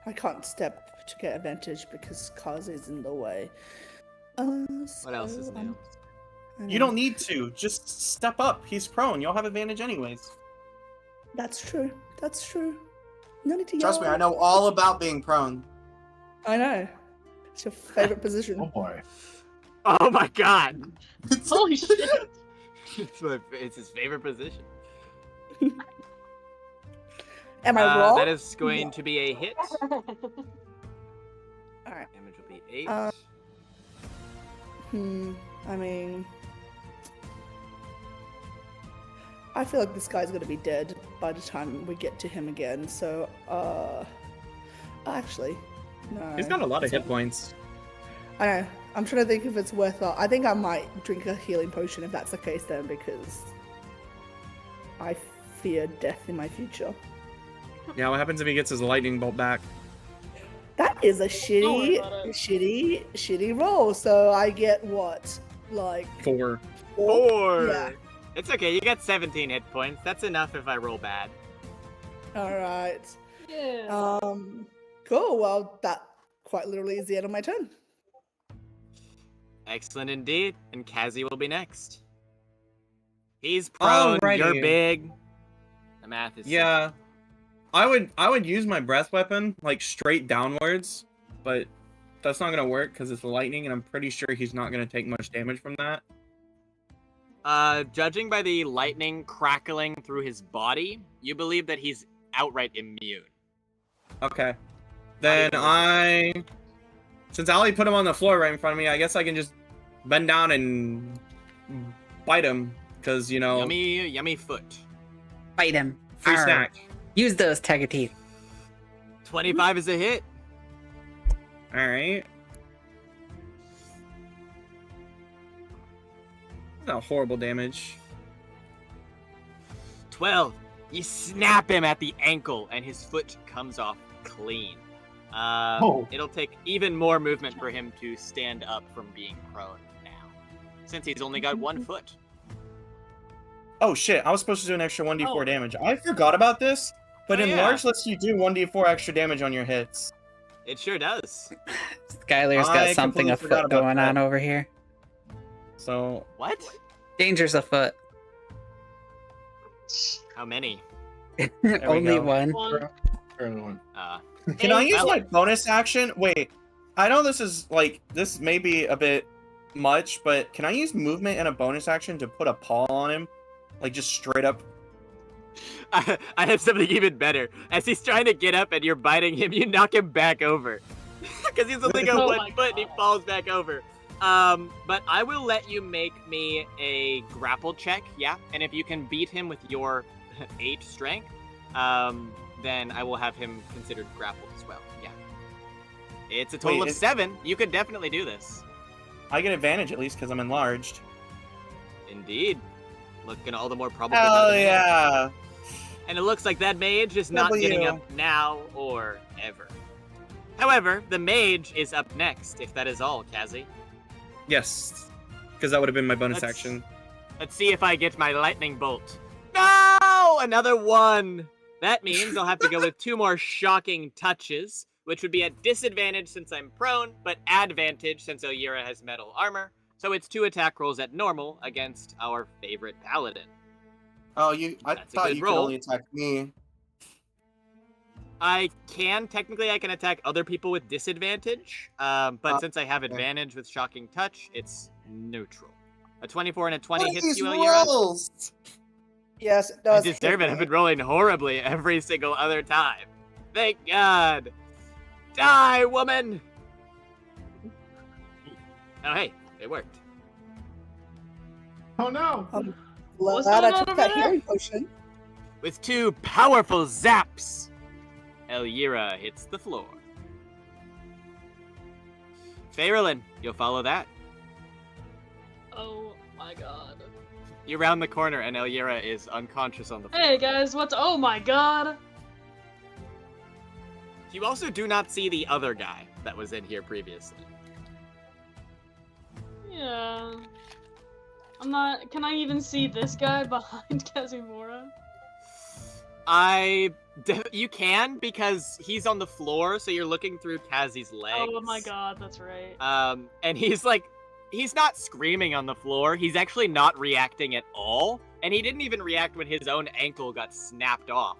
Speaker 8: I can't step to get advantage because Kazi's in the way.
Speaker 6: What else is new?
Speaker 9: You don't need to. Just step up. He's prone. You'll have advantage anyways.
Speaker 8: That's true. That's true. No need to
Speaker 9: Trust me,
Speaker 8: yell.
Speaker 9: I know all about being prone.
Speaker 8: I know. It's your favorite position.
Speaker 3: Oh boy.
Speaker 6: Oh my god!
Speaker 7: Holy shit!
Speaker 6: It's his favorite position.
Speaker 8: Am I wrong?
Speaker 6: That is going to be a hit.
Speaker 8: Alright.
Speaker 6: Damage will be 8.
Speaker 8: I mean, I feel like this guy's gonna be dead by the time we get to him again. So, actually, no.
Speaker 5: He's got a lot of hit points.
Speaker 8: I know. I'm trying to think if it's worth it. I think I might drink a healing potion if that's the case then, because I fear death in my future.
Speaker 5: Yeah, what happens if he gets his lightning bolt back?
Speaker 8: That is a
Speaker 7: worry about it.
Speaker 8: shitty roll. So I get what, like
Speaker 5: 4.
Speaker 6: 4!
Speaker 8: Yeah.
Speaker 6: It's okay, you got 17 hit points. That's enough if I roll bad.
Speaker 8: All right.
Speaker 7: Yeah.
Speaker 8: Cool. Well, that quite literally is the end of my turn.
Speaker 6: Excellent indeed. And Kazi will be next. He's prone, you're
Speaker 5: Alrighty.
Speaker 6: big. The math is
Speaker 5: Yeah. I would use my breath weapon like straight downwards, but that's not gonna work because it's lightning, and I'm pretty sure he's not gonna take much damage from that.
Speaker 6: Judging by the lightning crackling through his body, you believe that he's outright immune.
Speaker 5: Okay. Then since Ali put him on the floor right in front of me, I guess I can just bend down and bite him, because, you know...
Speaker 6: Yummy foot.
Speaker 4: Bite him.
Speaker 5: Free
Speaker 4: Arr.
Speaker 5: snack.
Speaker 4: Use those tiger teeth.
Speaker 6: 25 is a hit.
Speaker 5: Alright. Not horrible damage.
Speaker 6: 12. You snap him at the ankle, and his foot comes off clean. It'll take even more movement for him to stand up from being prone now, since he's only got 1 foot.
Speaker 9: Oh shit, I was supposed to do an extra 1d4
Speaker 7: Oh.
Speaker 9: damage. I forgot about this, but
Speaker 6: Oh,
Speaker 9: Enlarge lets you do 1d4 extra damage on your hits.
Speaker 6: It sure does.
Speaker 4: Skylar's got
Speaker 9: I
Speaker 4: something
Speaker 9: completely forgot
Speaker 4: afoot
Speaker 9: about
Speaker 4: going
Speaker 9: that.
Speaker 4: on over here.
Speaker 9: So,
Speaker 6: What?
Speaker 4: Danger's afoot.
Speaker 6: How many?
Speaker 9: we
Speaker 4: Only
Speaker 9: go.
Speaker 4: one.
Speaker 7: One.
Speaker 3: Everyone.
Speaker 9: can I use
Speaker 6: Well-
Speaker 9: my bonus action? Wait, I know this may be a bit much, but can I use movement and a bonus action to put a paw on him? Like, just straight up?
Speaker 6: I have something even better. As he's trying to get up and you're biting him, you knock him back over. Because he's only got
Speaker 7: Oh
Speaker 6: 1
Speaker 7: my
Speaker 6: foot and he
Speaker 7: God.
Speaker 6: falls back over. But I will let you make me a grapple check, yeah? And if you can beat him with your 8 strength, then I will have him considered grappled as well, yeah. It's a total
Speaker 9: Wait,
Speaker 6: of 7. You could definitely do this.
Speaker 9: I get advantage at least because I'm enlarged.
Speaker 6: Indeed. Looking all the more probable. now
Speaker 9: Hell
Speaker 6: than ever.
Speaker 9: yeah!
Speaker 6: And it looks like that mage is not
Speaker 9: W.
Speaker 6: getting up now or ever. However, the mage is up next, if that is all, Kazi.
Speaker 5: Yes. Because that would have been my bonus
Speaker 6: Let's-
Speaker 5: action.
Speaker 6: Let's see if I get my lightning bolt. No! Another 1! That means I'll have to go with 2 more shocking touches, which would be at disadvantage since I'm prone, but advantage since Elira has metal armor. So it's 2 attack rolls at normal against our favorite paladin.
Speaker 9: Oh, I
Speaker 6: That's a
Speaker 9: thought
Speaker 6: good
Speaker 9: you could
Speaker 6: roll.
Speaker 9: only attack me.
Speaker 6: Technically I can attack other people with disadvantage, but since I have
Speaker 9: okay.
Speaker 6: advantage with shocking touch, it's neutral. A 24 and a 20
Speaker 9: What are
Speaker 6: hits
Speaker 9: these
Speaker 6: you, Elira.
Speaker 9: rolls?
Speaker 8: Yes, it
Speaker 6: I
Speaker 8: does.
Speaker 6: deserve
Speaker 8: hit
Speaker 6: it. I've
Speaker 8: me.
Speaker 6: been rolling horribly every single other time. Thank God. Die, woman! Oh, hey, it worked.
Speaker 3: Oh no!
Speaker 7: What's
Speaker 8: Glad I
Speaker 7: going on
Speaker 8: took that
Speaker 7: over there?
Speaker 8: healing potion.
Speaker 6: With 2 powerful zaps, Elira hits the floor. Faerlin, you'll follow that.
Speaker 7: Oh my god.
Speaker 6: You round the corner and Elira is unconscious on the floor.
Speaker 7: Hey guys, what's? Oh my god.
Speaker 6: You also do not see the other guy that was in here previously.
Speaker 7: Yeah. I'm not. Can I even see this guy behind Kazimura?
Speaker 6: You can, because he's on the floor, so you're looking through Kazi's legs.
Speaker 7: Oh my god, that's right.
Speaker 6: And he's not screaming on the floor. He's actually not reacting at all. And he didn't even react when his own ankle got snapped off.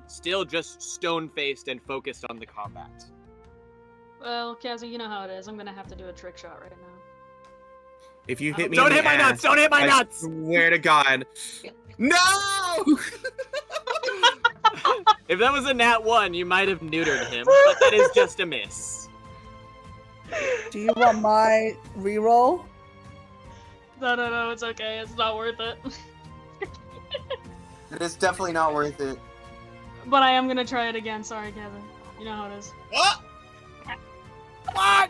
Speaker 6: Still just stone-faced and focused on the combat.
Speaker 7: Well, Kazi, you know how it is. I'm gonna have to do a trick shot right now.
Speaker 5: If you hit me
Speaker 6: Don't
Speaker 5: in
Speaker 6: hit
Speaker 5: the
Speaker 6: my
Speaker 5: ass,
Speaker 6: nuts! Don't hit my
Speaker 5: I
Speaker 6: nuts!
Speaker 5: swear to God. No!
Speaker 6: If that was a nat 1, you might have neutered him, but that is just a miss.
Speaker 8: Do you want my reroll?
Speaker 7: No, it's okay. It's not worth it.
Speaker 9: It is definitely not worth it.
Speaker 7: But I am gonna try it again. Sorry, Kevin. You know how it is.
Speaker 6: What? What?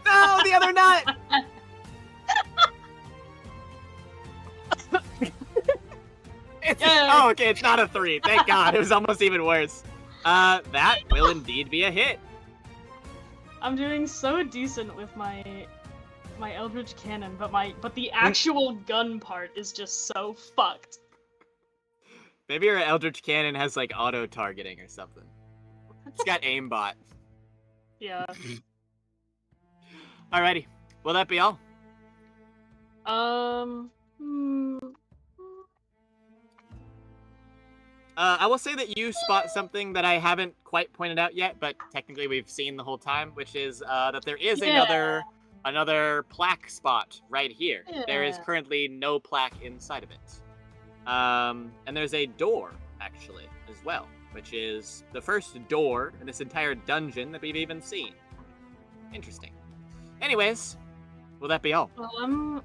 Speaker 6: No, the other nut!
Speaker 7: Yeah.
Speaker 6: Oh, okay, it's not a 3. Thank God. It was almost even worse. That will indeed be a hit.
Speaker 7: I'm doing so decent with my Eldritch Cannon, but the actual gun part is just so fucked.
Speaker 6: Maybe your Eldritch Cannon has like auto targeting or something. It's got aimbot.
Speaker 7: Yeah.
Speaker 6: Alrighty. Will that be all? I will say that you spot something that I haven't quite pointed out yet, but technically we've seen the whole time, which is that there is
Speaker 7: Yeah.
Speaker 6: another plaque spot right here. There is
Speaker 7: Yeah.
Speaker 6: currently no plaque inside of it. And there's a door, actually, as well. which is the first door in this entire dungeon that we've even seen. Interesting. Anyways, will that be all?
Speaker 7: Well,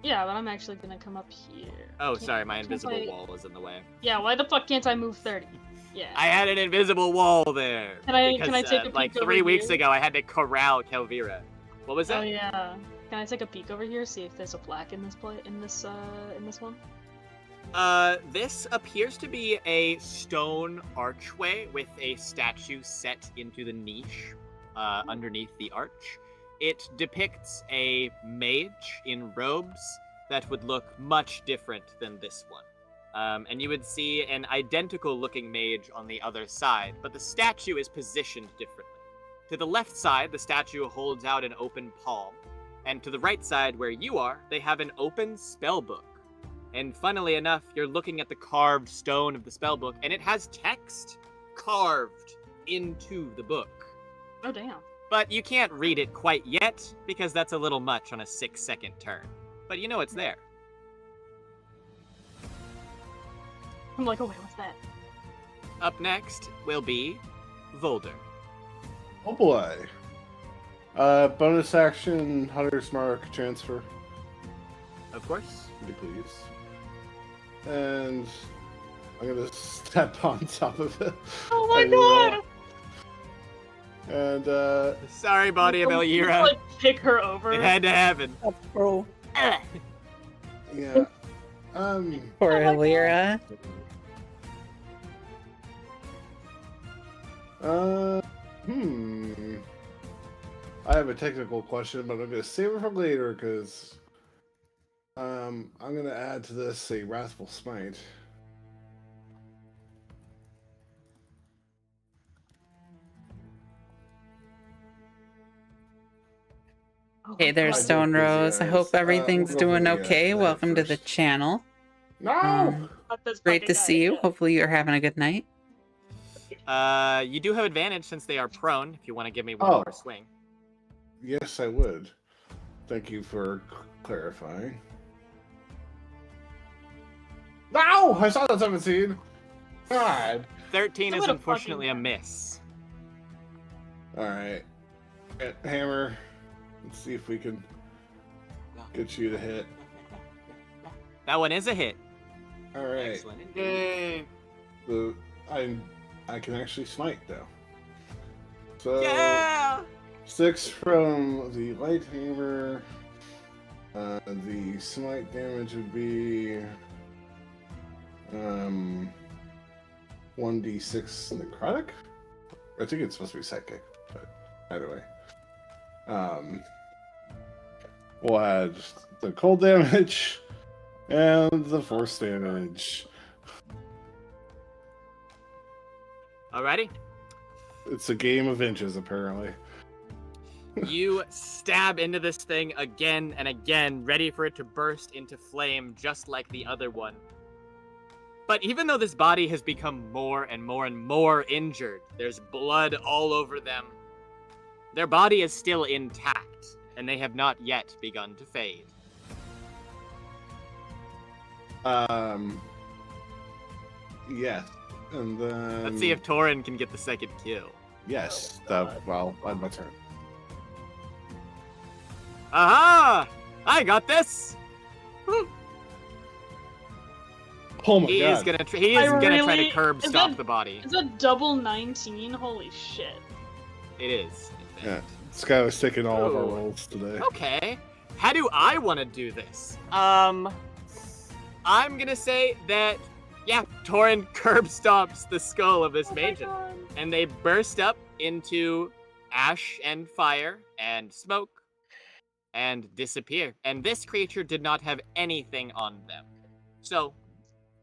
Speaker 7: yeah, but I'm actually gonna come up here.
Speaker 6: Oh,
Speaker 7: Can't-
Speaker 6: sorry, my
Speaker 7: can't
Speaker 6: invisible
Speaker 7: I-
Speaker 6: wall is in the way.
Speaker 7: Yeah, why the fuck can't I move 30? Yeah.
Speaker 6: I had an invisible wall there.
Speaker 7: Can I
Speaker 6: because,
Speaker 7: take a peek
Speaker 6: like
Speaker 7: over
Speaker 6: 3 weeks
Speaker 7: here?
Speaker 6: ago, I had to corral Kelvira. What was
Speaker 7: Oh
Speaker 6: that?
Speaker 7: yeah. Can I take a peek over here, see if there's a plaque in this in this one?
Speaker 6: This appears to be a stone archway with a statue set into the niche underneath the arch. It depicts a mage in robes that would look much different than this one. And you would see an identical looking mage on the other side, but the statue is positioned differently. To the left side, the statue holds out an open palm, and to the right side, where you are, they have an open spell book. And funnily enough, you're looking at the carved stone of the spell book, and it has text carved into the book.
Speaker 7: Oh damn.
Speaker 6: But you can't read it quite yet, because that's a little much on a 6-second turn. But you know it's there.
Speaker 7: I'm like, oh wait, what's that?
Speaker 6: Up next will be Volder.
Speaker 3: Oh boy. Bonus action, Hunter's Mark transfer,
Speaker 6: Of course.
Speaker 3: pretty please. And I'm gonna step on top of it.
Speaker 7: Oh my
Speaker 3: I
Speaker 7: god!
Speaker 3: And
Speaker 6: Sorry, body of
Speaker 7: Just,
Speaker 6: Elira.
Speaker 7: like kick her over.
Speaker 6: It had to happen.
Speaker 8: That's cruel.
Speaker 3: yeah.
Speaker 4: Poor
Speaker 7: Oh my God.
Speaker 4: Elira.
Speaker 3: I have a technical question, but I'm gonna save it for later because I'm gonna add to this a Wrathful Smite.
Speaker 7: Oh
Speaker 4: Hey
Speaker 7: my
Speaker 4: there,
Speaker 3: I
Speaker 7: God.
Speaker 3: did
Speaker 4: Stone
Speaker 3: busy
Speaker 4: Rose. I
Speaker 3: eyes.
Speaker 4: hope
Speaker 3: We'll
Speaker 4: everything's
Speaker 3: go for
Speaker 4: doing
Speaker 3: the,
Speaker 4: okay.
Speaker 3: that
Speaker 4: Welcome to the
Speaker 3: first.
Speaker 4: channel.
Speaker 3: No.
Speaker 7: Fuck this
Speaker 4: Great to
Speaker 7: fucking
Speaker 4: see
Speaker 7: guy,
Speaker 4: you.
Speaker 7: yeah.
Speaker 4: Hopefully you're having a good night.
Speaker 6: You do have advantage since they are prone, if you want to give me one
Speaker 3: Oh.
Speaker 6: more swing.
Speaker 3: Yes, I would. Thank you for clarifying. No, I saw that 17. God.
Speaker 6: 13
Speaker 7: So
Speaker 6: is
Speaker 7: what a
Speaker 6: unfortunately a
Speaker 7: fucking-
Speaker 6: miss.
Speaker 3: All right, Hammer. Let's see if we can get you to hit.
Speaker 6: That one is a hit.
Speaker 3: All right.
Speaker 6: Excellent indeed.
Speaker 3: The I can actually smite though. So
Speaker 6: Yeah!
Speaker 3: 6 from the light hammer. The smite damage would be 1d6 necrotic. I think it's supposed to be psychic, but either way. We'll add the cold damage and the force damage.
Speaker 6: Alrighty.
Speaker 3: It's a game of inches, apparently.
Speaker 6: You stab into this thing again and again, ready for it to burst into flame just like the other one. But even though this body has become more and more and more injured, there's blood all over them, their body is still intact, and they have not yet begun to fade.
Speaker 3: Yes. And then
Speaker 6: Let's see if Torin can get the second kill.
Speaker 3: yes. Well, on my turn.
Speaker 6: Aha! I got this!
Speaker 3: Oh my
Speaker 6: He
Speaker 3: god.
Speaker 6: is gonna try to
Speaker 7: really-
Speaker 6: curb
Speaker 7: is
Speaker 6: stop
Speaker 7: that-
Speaker 6: the body.
Speaker 7: Is that double 19? Holy shit.
Speaker 6: It is. in
Speaker 3: Yeah,
Speaker 6: fact.
Speaker 3: this guy was taking all of our
Speaker 6: Ooh.
Speaker 3: rolls today.
Speaker 6: Okay. How do I want to do this? I'm gonna say that, yeah, Torin curb stomps the skull of this
Speaker 7: Oh my
Speaker 6: maiden,
Speaker 7: God.
Speaker 6: and they burst up into ash and fire and smoke and disappear. And this creature did not have anything on them. So,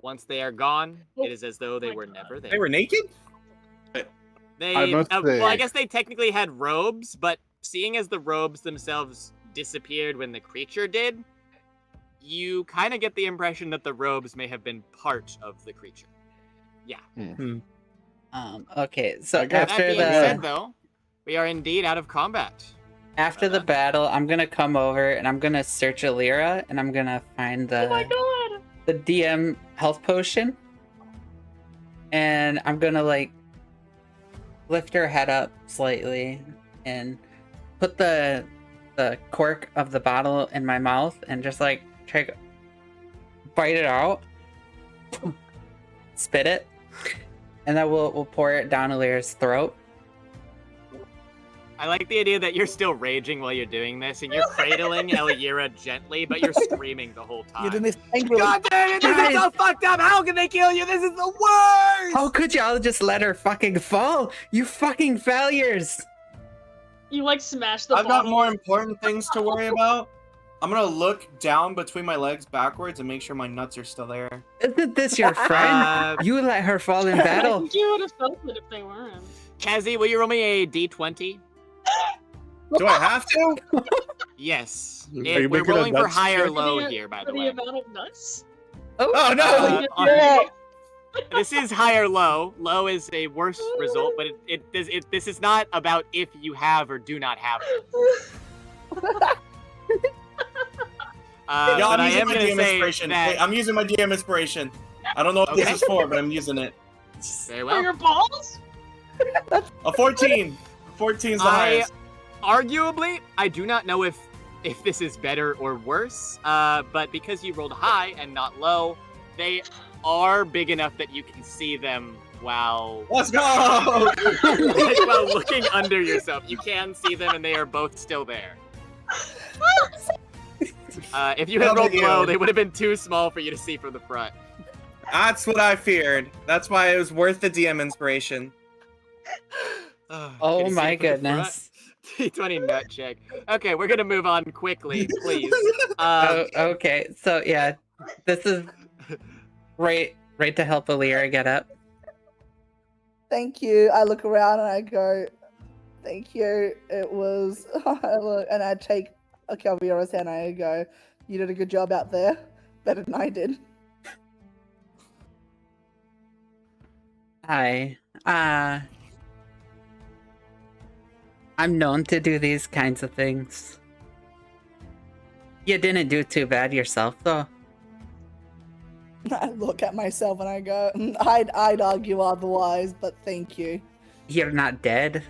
Speaker 6: once they are gone, it is as though they
Speaker 7: my
Speaker 6: were
Speaker 7: God.
Speaker 6: never there.
Speaker 5: They were naked?
Speaker 6: They,
Speaker 3: I must
Speaker 6: well, I
Speaker 3: say-
Speaker 6: guess they technically had robes, but seeing as the robes themselves disappeared when the creature did, you kind of get the impression that the robes may have been part of the creature.
Speaker 4: Okay, so
Speaker 3: I guess-
Speaker 6: That
Speaker 4: after
Speaker 6: being
Speaker 4: the
Speaker 6: said, though, we are indeed out of combat.
Speaker 4: after the battle, I'm gonna come over and I'm gonna search Elira and I'm gonna find
Speaker 7: Oh my
Speaker 4: the
Speaker 7: god.
Speaker 4: DM health potion. and I'm gonna like lift her head up slightly and put the cork of the bottle in my mouth and just like try to bite it out, spit it, and then we'll pour it down Alira's throat.
Speaker 6: I like the idea that you're still raging while you're doing this, and you're cradling Elira gently, but you're screaming the whole time.
Speaker 8: You're doing this angrily.
Speaker 6: God damn it! This is so fucked up! How can they kill you? This is the worst!
Speaker 4: How could y'all just let her fucking fall? You fucking failures!
Speaker 7: You like smash the
Speaker 9: I've got
Speaker 7: bottle.
Speaker 9: more important things to worry about. I'm gonna look down between my legs backwards and make sure my nuts are still there.
Speaker 4: Isn't this your friend? You let her fall in
Speaker 7: I
Speaker 4: battle.
Speaker 7: think you would have felt it if they weren't.
Speaker 6: Kazzy, will you roll me a d20?
Speaker 9: Do I have to?
Speaker 6: Yes.
Speaker 3: Are you
Speaker 6: We're
Speaker 3: making a
Speaker 6: rolling for
Speaker 3: nuts
Speaker 6: high or
Speaker 3: check?
Speaker 6: low
Speaker 7: For
Speaker 6: here, by
Speaker 7: For
Speaker 6: the
Speaker 7: the
Speaker 6: way.
Speaker 7: amount of nuts?
Speaker 9: Oh no!
Speaker 6: This is high or low. Low is a worse result, but this is not about if you have or do not have them.
Speaker 9: Yeah,
Speaker 6: But
Speaker 9: I'm
Speaker 6: I
Speaker 9: using
Speaker 6: am
Speaker 9: my
Speaker 6: going to
Speaker 9: DM
Speaker 6: say
Speaker 9: inspiration.
Speaker 6: that...
Speaker 9: Wait, I'm using my DM inspiration. I don't know what
Speaker 6: Okay.
Speaker 9: this is for, but I'm using it.
Speaker 6: Very
Speaker 7: For
Speaker 6: well.
Speaker 7: your balls?
Speaker 9: A 14. 14 is the
Speaker 6: I
Speaker 9: highest.
Speaker 6: arguably, I do not know if this is better or worse, but because you rolled high and not low, they are big enough that you can see them while
Speaker 9: Let's go!
Speaker 6: while looking under yourself. You can see them, and they are both still there. If you had
Speaker 9: How
Speaker 6: rolled
Speaker 9: about
Speaker 6: low,
Speaker 9: you?
Speaker 6: they would have been too small for you to see from the front.
Speaker 9: That's what I feared. That's why it was worth the DM inspiration.
Speaker 4: Oh
Speaker 6: Can you see
Speaker 4: my
Speaker 6: it from the front?
Speaker 4: goodness.
Speaker 6: D20 nut check. Okay, we're gonna move on quickly, please.
Speaker 4: Oh, okay, so yeah, this is right to help Alira get up.
Speaker 8: Thank you. I look around and I go, thank you. It was, I look, and I take a Calvira's hand and I go, you did a good job out there. Better than I did.
Speaker 4: Hi. I'm known to do these kinds of things. You didn't do too bad yourself, though.
Speaker 8: I look at myself and I go, I'd argue otherwise, but thank you.
Speaker 4: You're not dead.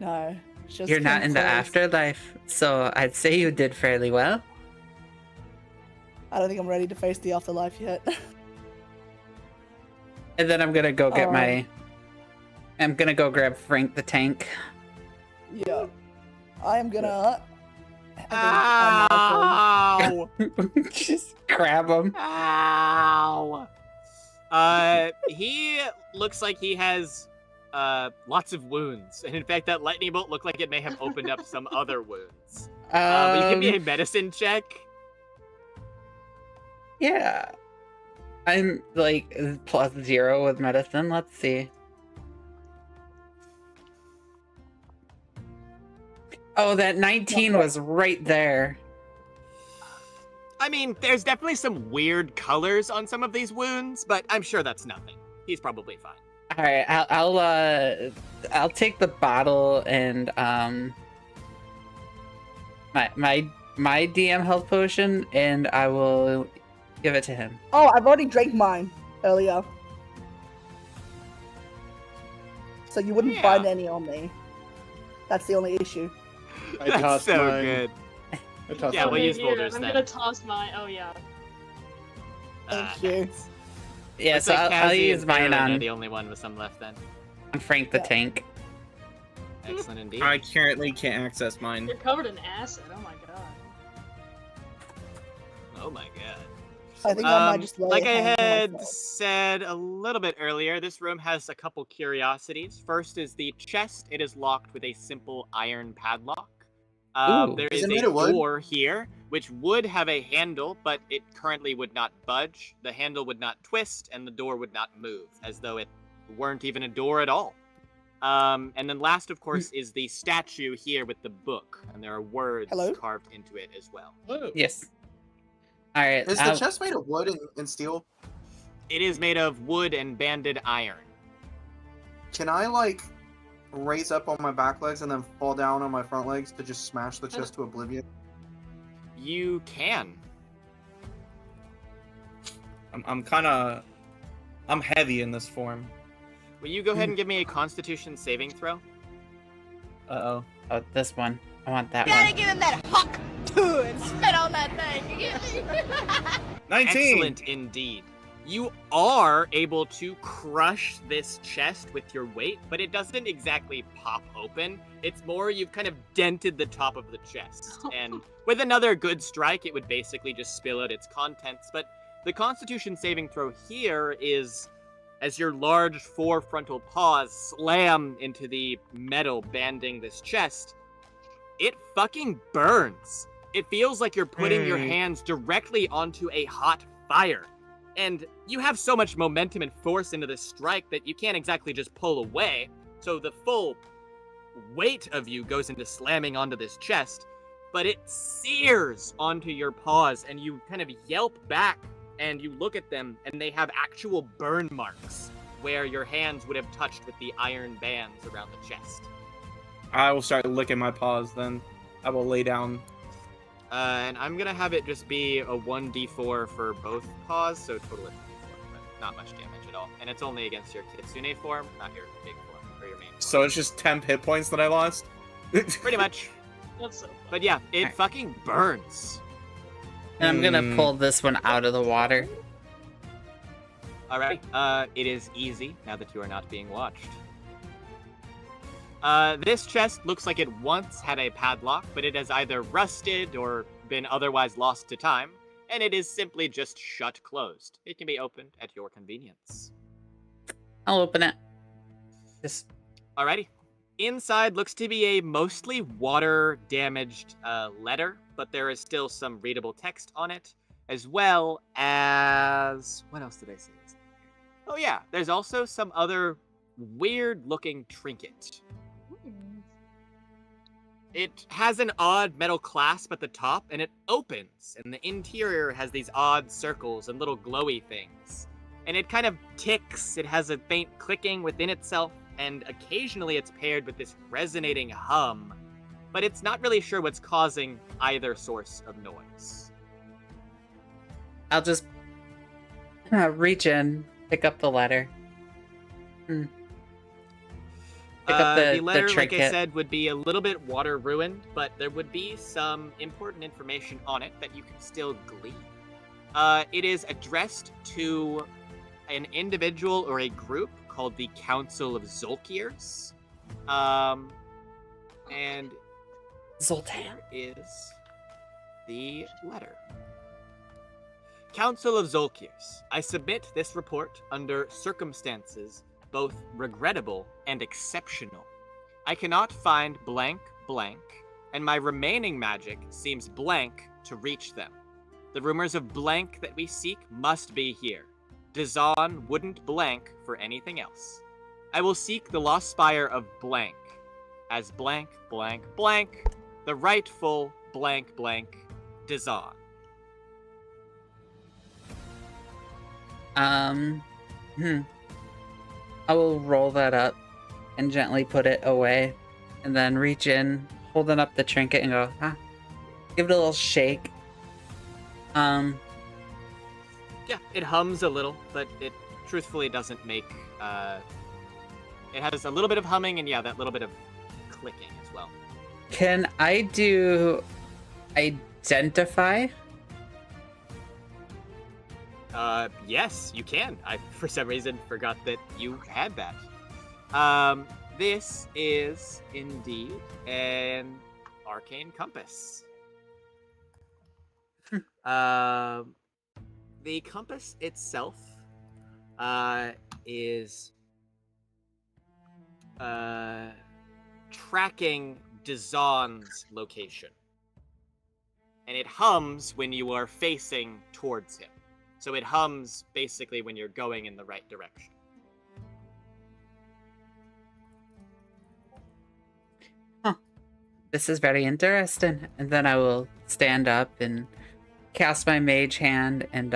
Speaker 8: No. Just
Speaker 4: You're not
Speaker 8: came
Speaker 4: in the
Speaker 8: close.
Speaker 4: afterlife, so I'd say you did fairly well.
Speaker 8: I don't think I'm ready to face the afterlife yet.
Speaker 4: And then I'm gonna go get
Speaker 8: Alright.
Speaker 4: I'm gonna go grab Frank the tank.
Speaker 8: Yeah. I am gonna. I think I'm
Speaker 6: Ow!
Speaker 4: Just grab him.
Speaker 6: Ow! He looks like he has lots of wounds, and in fact, that lightning bolt looked like it may have opened up some other wounds. But you give me a medicine check.
Speaker 4: Yeah. I'm like +0 with medicine. Let's see. Oh, that 19 was right there.
Speaker 6: I mean, there's definitely some weird colors on some of these wounds, but I'm sure that's nothing. He's probably fine.
Speaker 4: All right, I'll take the bottle and my DM health potion, and I will give it to him.
Speaker 8: Oh, I've already drank mine earlier. So you wouldn't
Speaker 6: Yeah.
Speaker 8: find any on me. That's the only issue.
Speaker 3: I
Speaker 6: That's
Speaker 3: tossed
Speaker 6: so
Speaker 3: mine.
Speaker 6: good.
Speaker 3: I tossed
Speaker 6: Yeah,
Speaker 3: mine.
Speaker 6: we'll use
Speaker 7: Here,
Speaker 6: boulders
Speaker 7: I'm
Speaker 6: then.
Speaker 7: gonna toss my. Oh yeah.
Speaker 8: Thank you.
Speaker 6: Nice.
Speaker 4: Yeah,
Speaker 6: Looks
Speaker 4: so
Speaker 6: like
Speaker 4: I'll
Speaker 6: Cassie
Speaker 4: use
Speaker 6: and
Speaker 4: mine
Speaker 6: Carolyn are
Speaker 4: on
Speaker 6: the only one with some left then.
Speaker 4: Frank the
Speaker 8: Yeah.
Speaker 4: tank.
Speaker 6: Excellent indeed.
Speaker 9: I currently can't access mine.
Speaker 7: You're covered in acid. Oh my god.
Speaker 6: Oh my god.
Speaker 8: I think I might just lay
Speaker 6: Like
Speaker 8: a
Speaker 6: I
Speaker 8: hand on
Speaker 6: had
Speaker 8: myself.
Speaker 6: said a little bit earlier, this room has a couple curiosities. First is the chest. It is locked with a simple iron padlock.
Speaker 4: Ooh.
Speaker 6: There
Speaker 9: Is
Speaker 6: is
Speaker 9: it made
Speaker 6: a
Speaker 9: of wood?
Speaker 6: door here, which would have a handle, but it currently would not budge. The handle would not twist, and the door would not move, as though it weren't even a door at all. And then last, of course, is the statue here with the book, and there are words
Speaker 8: Hello?
Speaker 6: carved into it as well.
Speaker 4: Yes. All right.
Speaker 9: Is the chest made of wood and steel?
Speaker 6: It is made of wood and banded iron.
Speaker 9: Can I, like, raise up on my back legs and then fall down on my front legs to just smash the chest to oblivion?
Speaker 6: You can.
Speaker 9: I'm kind of
Speaker 5: I'm heavy in this form.
Speaker 6: Will you go ahead and give me a Constitution saving throw?
Speaker 5: Uh-oh.
Speaker 4: Oh, this one. I want that
Speaker 10: Gotta
Speaker 4: one.
Speaker 10: give him that hawk too and spit on that thing. You get me?
Speaker 5: 19!
Speaker 6: Excellent indeed. You are able to crush this chest with your weight, but it doesn't exactly pop open. It's more you've kind of dented the top of the chest. And with another good strike, it would basically just spill out its contents. But the Constitution saving throw here is as your large 4 frontal paws slam into the metal banding this chest, it fucking burns. It feels like you're putting your hands directly onto a hot fire. And you have so much momentum and force into this strike that you can't exactly just pull away. So the full weight of you goes into slamming onto this chest, but it sears onto your paws and you kind of yelp back and you look at them and they have actual burn marks where your hands would have touched with the iron bands around the chest.
Speaker 5: I will start licking my paws then. I will lay down.
Speaker 6: And I'm gonna have it just be a 1d4 for both paws, so total of 4, but not much damage at all. And it's only against your Kitsune form, not your big form, or your main form.
Speaker 5: So it's just 10 hit points that I lost?
Speaker 6: Pretty much.
Speaker 7: That's so fun.
Speaker 6: But yeah, it
Speaker 4: Alright.
Speaker 6: fucking burns.
Speaker 4: And I'm gonna pull this one out of the water.
Speaker 6: Alright, it is easy now that you are not being watched. This chest looks like it once had a padlock, but it has either rusted or been otherwise lost to time, and it is simply just shut closed. It can be opened at your convenience.
Speaker 4: I'll open it. Just
Speaker 6: Alrighty. Inside looks to be a mostly water-damaged letter, but there is still some readable text on it, as well as... What else did I say? Oh yeah, there's also some other weird-looking trinket. It has an odd metal clasp at the top, and it opens, and the interior has these odd circles and little glowy things. And it kind of ticks, it has a faint clicking within itself, and occasionally it's paired with this resonating hum, but it's not really sure what's causing either source of noise.
Speaker 4: I'll just reach in, pick up the letter. Pick up
Speaker 6: The letter, like I
Speaker 4: trinket.
Speaker 6: said, would be a little bit water ruined, but there would be some important information on it that you can still glean. It is addressed to an individual or a group called the Council of Zolkiers. And
Speaker 4: Zoltan.
Speaker 6: here is the letter. Council of Zolkiers, I submit this report under circumstances both regrettable and exceptional. I cannot find blank blank, and my remaining magic seems blank to reach them. The rumors of blank that we seek must be here. Dazan wouldn't blank for anything else. I will seek the lost spire of blank, as blank blank blank, the rightful blank blank Dazan.
Speaker 4: I will roll that up and gently put it away, and then reach in, holding up the trinket, and go, give it a little shake.
Speaker 6: Yeah, it hums a little, but it truthfully doesn't make, it has a little bit of humming and yeah, that little bit of clicking as well.
Speaker 4: Can I do identify?
Speaker 6: Yes, you can. I, for some reason, forgot that you had that. This is indeed an arcane compass. The compass itself is tracking Dazan's location. And it hums when you are facing towards him. So it hums basically when you're going in the right direction.
Speaker 4: This is very interesting. And then I will stand up and cast my mage hand and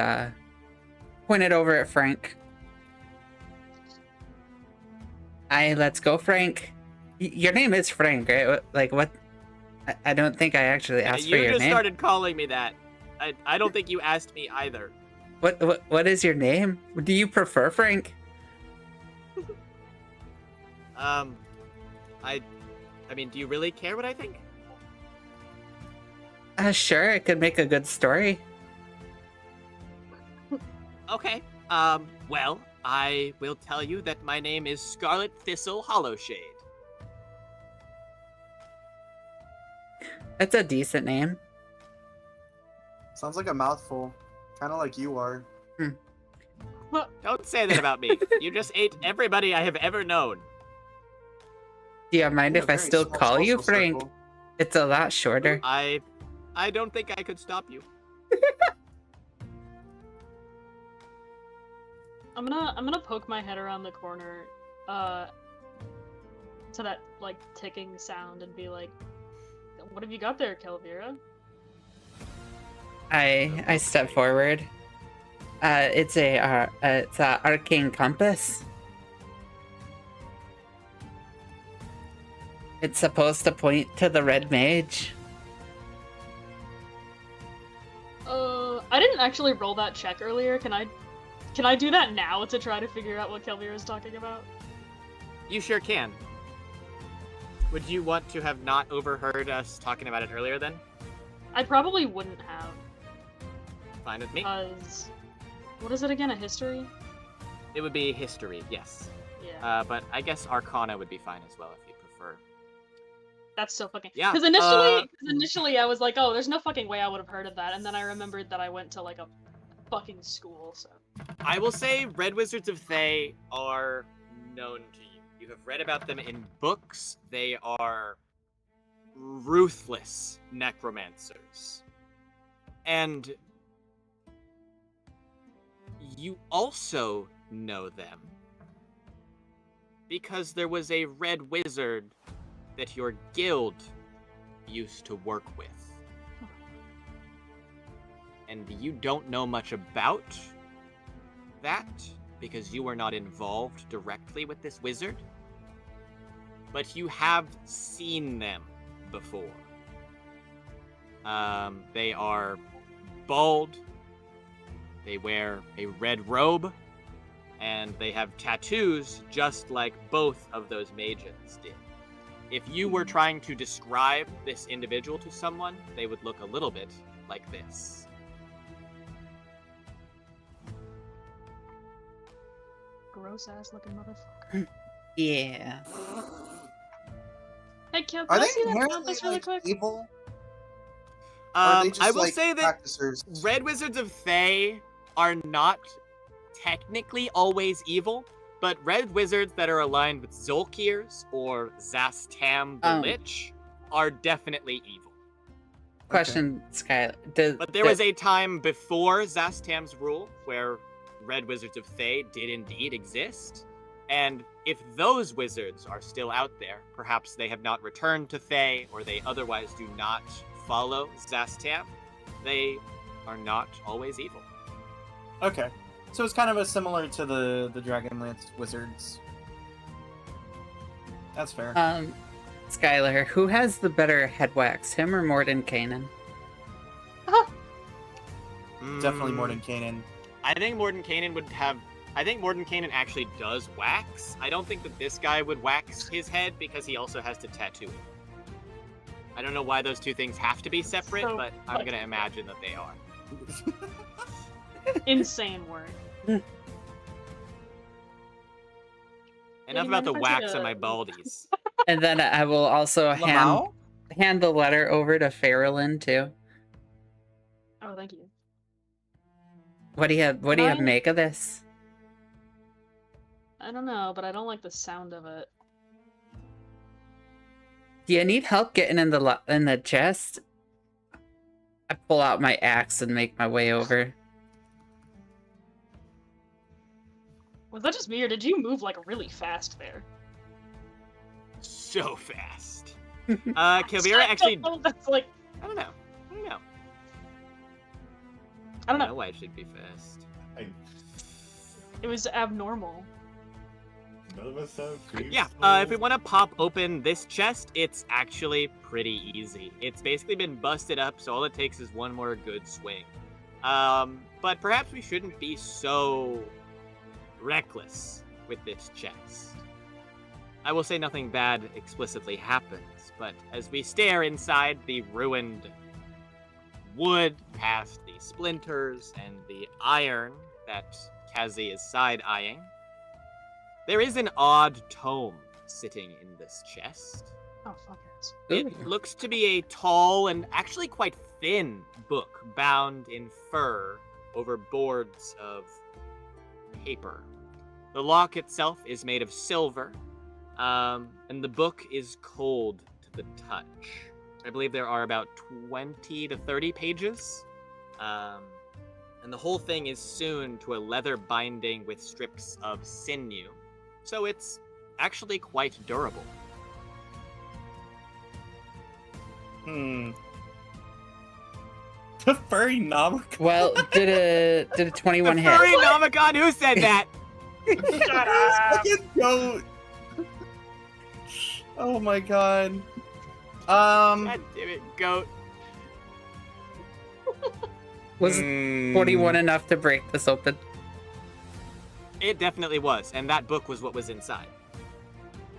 Speaker 4: point it over at Frank. Let's go, Frank. Your name is Frank, right? Like, what? I don't think I actually asked for
Speaker 6: You
Speaker 4: your
Speaker 6: just
Speaker 4: name.
Speaker 6: started calling me that. I don't think you asked me either.
Speaker 4: What is your name? Do you prefer Frank?
Speaker 6: I mean, do you really care what I think?
Speaker 4: Sure, it could make a good story.
Speaker 6: Okay. Well, I will tell you that my name is Scarlet Thistle Hollowshade.
Speaker 4: That's a decent name.
Speaker 9: Sounds like a mouthful. Kind of like you are.
Speaker 6: Don't say that about me. You just ate everybody I have ever known.
Speaker 4: Do you mind
Speaker 9: In a
Speaker 4: if I
Speaker 9: very
Speaker 4: still
Speaker 9: small
Speaker 4: call you
Speaker 9: social
Speaker 4: Frank?
Speaker 9: circle.
Speaker 4: It's a lot shorter.
Speaker 6: I don't think I could stop you.
Speaker 7: I'm gonna poke my head around the corner, to that like ticking sound and be like, "What have you got there, Kelvira?"
Speaker 4: I step forward. It's a arcane compass. It's supposed to point to the red mage.
Speaker 7: I didn't actually roll that check earlier. Can I do that now to try to figure out what Kelvira is talking about?
Speaker 6: You sure can. Would you want to have not overheard us talking about it earlier then?
Speaker 7: I probably wouldn't have.
Speaker 6: Fine with me.
Speaker 7: Because what is it again? A history?
Speaker 6: It would be history, yes.
Speaker 7: Yeah.
Speaker 6: But I guess Arcana would be fine as well if you prefer.
Speaker 7: That's so fucking.
Speaker 6: Yeah,
Speaker 7: Because initially I was like, oh, there's no fucking way I would have heard of that, and then I remembered that I went to like a fucking school. So.
Speaker 6: I will say Red Wizards of Thay are known to you. You have read about them in books. They are ruthless necromancers. And you also know them because there was a red wizard that your guild used to work with. And you don't know much about that because you were not involved directly with this wizard, but you have seen them before. They are bald, they wear a red robe, and they have tattoos just like both of those mages did. If you were trying to describe this individual to someone, they would look a little bit like this.
Speaker 7: Gross ass looking motherfucker.
Speaker 4: Yeah.
Speaker 7: Hey, Kel,
Speaker 9: Are
Speaker 7: can I
Speaker 9: they
Speaker 7: see that
Speaker 9: inherently
Speaker 7: compass really
Speaker 9: like
Speaker 7: quick?
Speaker 9: evil? Or are they just,
Speaker 6: I will
Speaker 9: like,
Speaker 6: say that
Speaker 9: practicers?
Speaker 6: Red Wizards of Thay are not technically always evil, but Red Wizards that are aligned with Zolkirs or Zastam the Lich are definitely evil.
Speaker 4: Question, Sky.
Speaker 6: But there was a time before Zastam's rule where Red Wizards of Thay did indeed exist, and if those wizards are still out there, perhaps they have not returned to Thay, or they otherwise do not follow Zastam, they are not always evil.
Speaker 9: Okay. So it's kind of similar to the Dragonlance wizards. That's fair.
Speaker 4: Skylar, who has the better head wax, him or Mordenkainen?
Speaker 9: Definitely Mordenkainen.
Speaker 6: I think Mordenkainen would have... I think Mordenkainen actually does wax. I don't think that this guy would wax his head because he also has to tattoo it. I don't know why those two things have to be separate,
Speaker 7: So
Speaker 6: but I'm going to imagine that they are.
Speaker 7: Insane work.
Speaker 6: Enough
Speaker 7: you
Speaker 6: about the
Speaker 7: mind if I take
Speaker 6: wax on
Speaker 7: a-
Speaker 6: my baldies.
Speaker 4: And then I will also hand the letter over to Farrellin too.
Speaker 7: Oh, thank you.
Speaker 4: What do you have? What do you have
Speaker 7: Mine-
Speaker 4: make of this?
Speaker 7: I don't know, but I don't like the sound of it.
Speaker 4: Do you need help getting in the chest? I pull out my axe and make my way over.
Speaker 7: Was that just me, or did you move like really fast there?
Speaker 6: So fast. Kelvira actually...
Speaker 7: That's like...
Speaker 6: I don't know.
Speaker 7: I don't know.
Speaker 6: why it should be fast.
Speaker 7: It was abnormal.
Speaker 3: None of us have
Speaker 6: Yeah, if we want to pop open this chest, it's actually pretty easy. It's basically been busted up, so all it takes is one more good swing. But perhaps we shouldn't be so reckless with this chest. I will say nothing bad explicitly happens, but as we stare inside the ruined wood, past the splinters and the iron that Kazi is side-eyeing, there is an odd tome sitting in this chest.
Speaker 7: Oh, fuck yes.
Speaker 6: It looks to be a tall and actually quite thin book bound in fur over boards of paper. The lock itself is made of silver, and the book is cold to the touch. I believe there are about 20 to 30 pages, and the whole thing is sewn to a leather binding with strips of sinew, so it's actually quite durable.
Speaker 9: The furry Namaka.
Speaker 4: Well, did a 21
Speaker 6: The
Speaker 4: hit?
Speaker 6: furry Namacon, who said that?
Speaker 10: Shut up.
Speaker 9: Fucking goat. Oh my god.
Speaker 6: God damn it, goat.
Speaker 4: Was 41 enough to break this open?
Speaker 6: It definitely was, and that book was what was inside.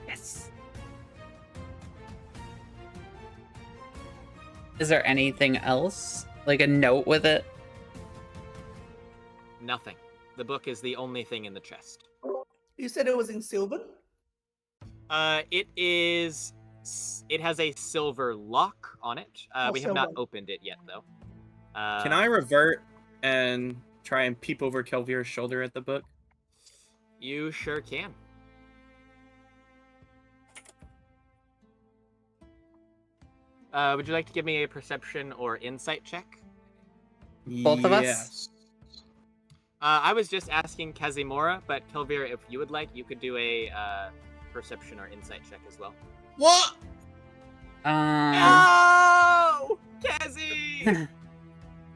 Speaker 4: Yes. Is there anything else? Like a note with it?
Speaker 6: Nothing. The book is the only thing in the chest.
Speaker 8: You said it was in silver?
Speaker 6: It is. It has a silver lock on it. We have not
Speaker 8: silver.
Speaker 6: opened it yet, though.
Speaker 5: Can I revert and try and peep over Kelvir's shoulder at the book?
Speaker 6: You sure can. Would you like to give me a perception or insight check?
Speaker 4: Both of us?
Speaker 5: Yes.
Speaker 6: I was just asking Kazimora, but Kelvir, if you would like, you could do a perception or insight check as well.
Speaker 9: What?
Speaker 6: No! Kazi!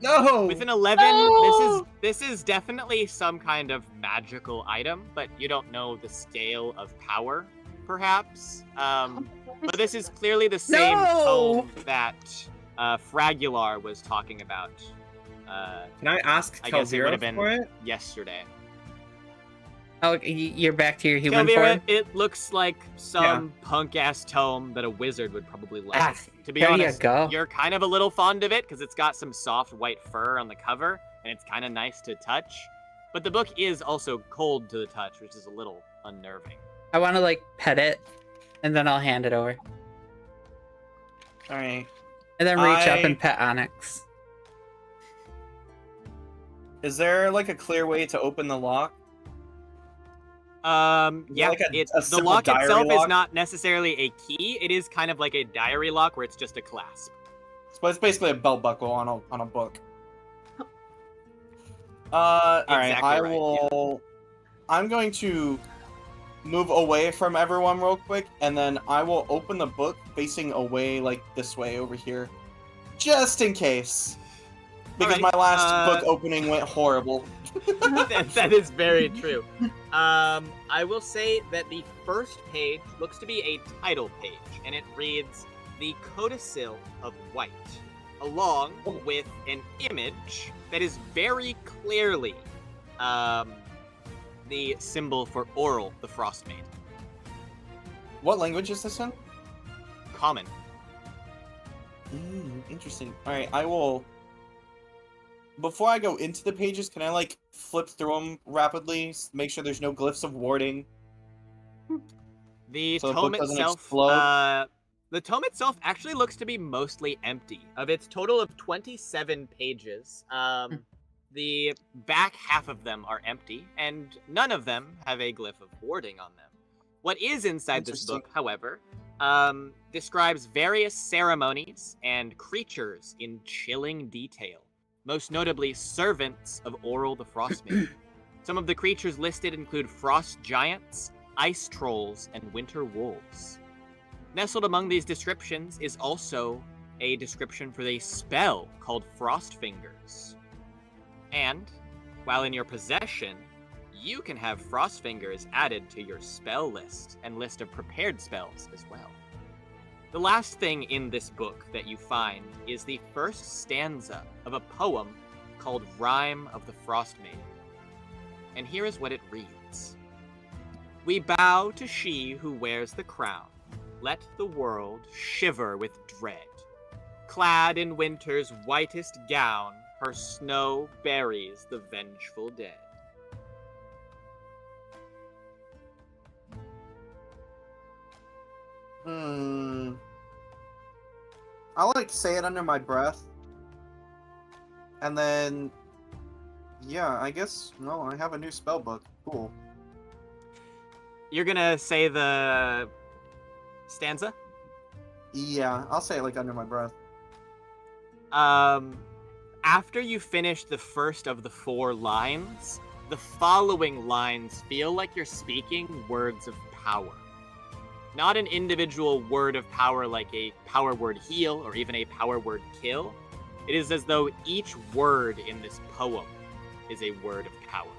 Speaker 9: No.
Speaker 6: With an 11,
Speaker 7: No!
Speaker 6: this is definitely some kind of magical item, but you don't know the scale of power, perhaps. But this is clearly the same tome that Fragular was talking about.
Speaker 5: Can I ask
Speaker 6: I guess it would have
Speaker 5: Kelvira
Speaker 6: been
Speaker 5: for it?
Speaker 6: yesterday.
Speaker 4: Oh, you're back to your human
Speaker 6: Kelvira,
Speaker 4: form?
Speaker 6: it looks like some punk-ass tome that a wizard would probably like.
Speaker 4: Ah,
Speaker 6: to be
Speaker 4: there you
Speaker 6: honest,
Speaker 4: go.
Speaker 6: you're kind of a little fond of it because it's got some soft white fur on the cover, and it's kind of nice to touch. But the book is also cold to the touch, which is a little unnerving.
Speaker 4: I want to, like, pet it, and then I'll hand it over.
Speaker 9: Alright.
Speaker 4: And then reach up
Speaker 9: I-
Speaker 4: and pet Onyx.
Speaker 9: Is there like a clear way to open the lock?
Speaker 6: Yeah,
Speaker 9: like a
Speaker 6: the
Speaker 9: simple
Speaker 6: lock
Speaker 9: diary
Speaker 6: itself is
Speaker 9: lock?
Speaker 6: not necessarily a key. It is kind of like a diary lock where it's just a clasp.
Speaker 9: So it's basically a belt buckle on a book. Alright,
Speaker 6: Exactly
Speaker 9: I
Speaker 6: right, yeah.
Speaker 9: will. I'm going to move away from everyone real quick, and then I will open the book facing away, like this way over here, just in case. Because
Speaker 6: Alright,
Speaker 9: my last book opening went horrible.
Speaker 6: that is very true. I will say that the first page looks to be a title page, and it reads "The Codicil of White," along with an image that is very clearly the symbol for Oral, the Frost Maid.
Speaker 9: What language is this in?
Speaker 6: Common.
Speaker 9: Interesting. Alright, I will. Before I go into the pages, can I like flip through them rapidly? Make sure there's no glyphs of warding.
Speaker 6: The
Speaker 9: So the
Speaker 6: tome
Speaker 9: book doesn't
Speaker 6: itself,
Speaker 9: explode?
Speaker 6: the tome itself actually looks to be mostly empty. Of its total of 27 pages, the back half of them are empty, and none of them have a glyph of warding on them. What is inside this
Speaker 9: Interesting.
Speaker 6: book, however, describes various ceremonies and creatures in chilling detail, most notably servants of Oral the Frostmaid. Some of the creatures listed include frost giants, ice trolls, and winter wolves. Nestled among these descriptions is also a description for a spell called Frost Fingers. And, while in your possession, you can have Frost Fingers added to your spell list and list of prepared spells as well. The last thing in this book that you find is the first stanza of a poem called Rhyme of the Frost Maiden. And here is what it reads. We bow to she who wears the crown. Let the world shiver with dread. Clad in winter's whitest gown, her snow buries the vengeful dead.
Speaker 9: I'll like say it under my breath. And then yeah, I guess no, I have a new spell book. Cool.
Speaker 6: You're gonna say the stanza?
Speaker 9: Yeah, I'll say it like under my breath.
Speaker 6: After you finish the first of the 4 lines, the following lines feel like you're speaking words of power. Not an individual word of power like a power word heal or even a power word kill. It is as though each word in this poem is a word of power.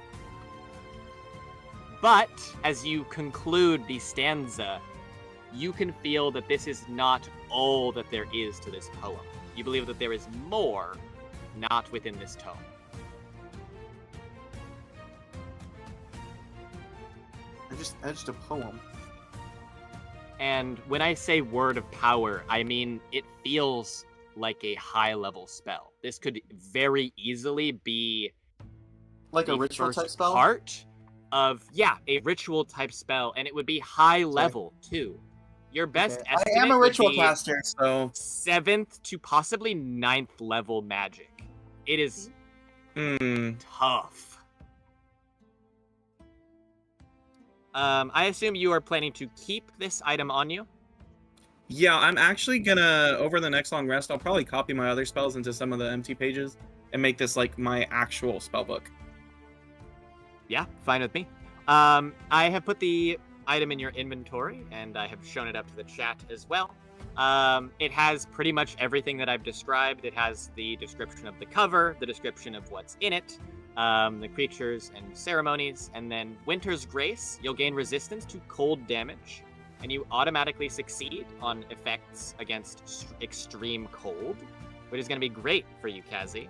Speaker 6: But as you conclude the stanza, you can feel that this is not all that there is to this poem. You believe that there is more, not within this tome.
Speaker 9: I just edged a poem.
Speaker 6: And when I say word of power, I mean it feels like a high-level spell. This could very easily be
Speaker 9: Like a
Speaker 6: the
Speaker 9: ritual
Speaker 6: first
Speaker 9: type spell?
Speaker 6: part of, yeah, a ritual type spell, and it would be high level too. Your best
Speaker 9: Okay.
Speaker 6: estimate
Speaker 9: I am a ritual
Speaker 6: would be
Speaker 9: caster, so
Speaker 6: 7th to possibly 9th level magic. It is tough. I assume you are planning to keep this item on you?
Speaker 5: Yeah, I'm actually gonna, over the next long rest, I'll probably copy my other spells into some of the empty pages and make this like my actual spell book.
Speaker 6: Yeah, fine with me. I have put the item in your inventory, and I have shown it up to the chat as well. It has pretty much everything that I've described. It has the description of the cover, the description of what's in it, the creatures and ceremonies, and then Winter's Grace. You'll gain resistance to cold damage, and you automatically succeed on effects against extreme cold, which is going to be great for you, Kazi.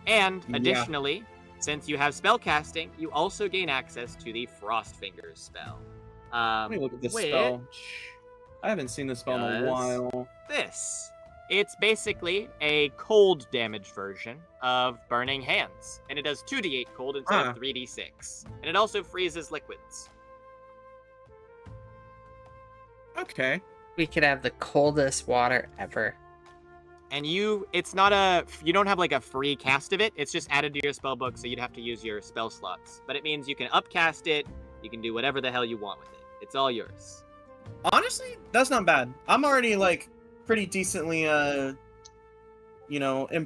Speaker 6: And additionally, since you have spellcasting, you also gain access to the Frost Fingers spell.
Speaker 5: Let me look at this spell. I haven't seen this spell in a while.
Speaker 6: This. It's basically a cold damage version of Burning Hands, and it does 2d8 cold instead of 3d6. And it also freezes liquids.
Speaker 5: Okay.
Speaker 4: We could have the coldest water ever.
Speaker 6: And it's not you don't have like a free cast of it, it's just added to your spellbook, so you'd have to use your spell slots. But it means you can upcast it, you can do whatever the hell you want with it. It's all yours.
Speaker 5: Honestly, that's not bad. I'm already like pretty decently in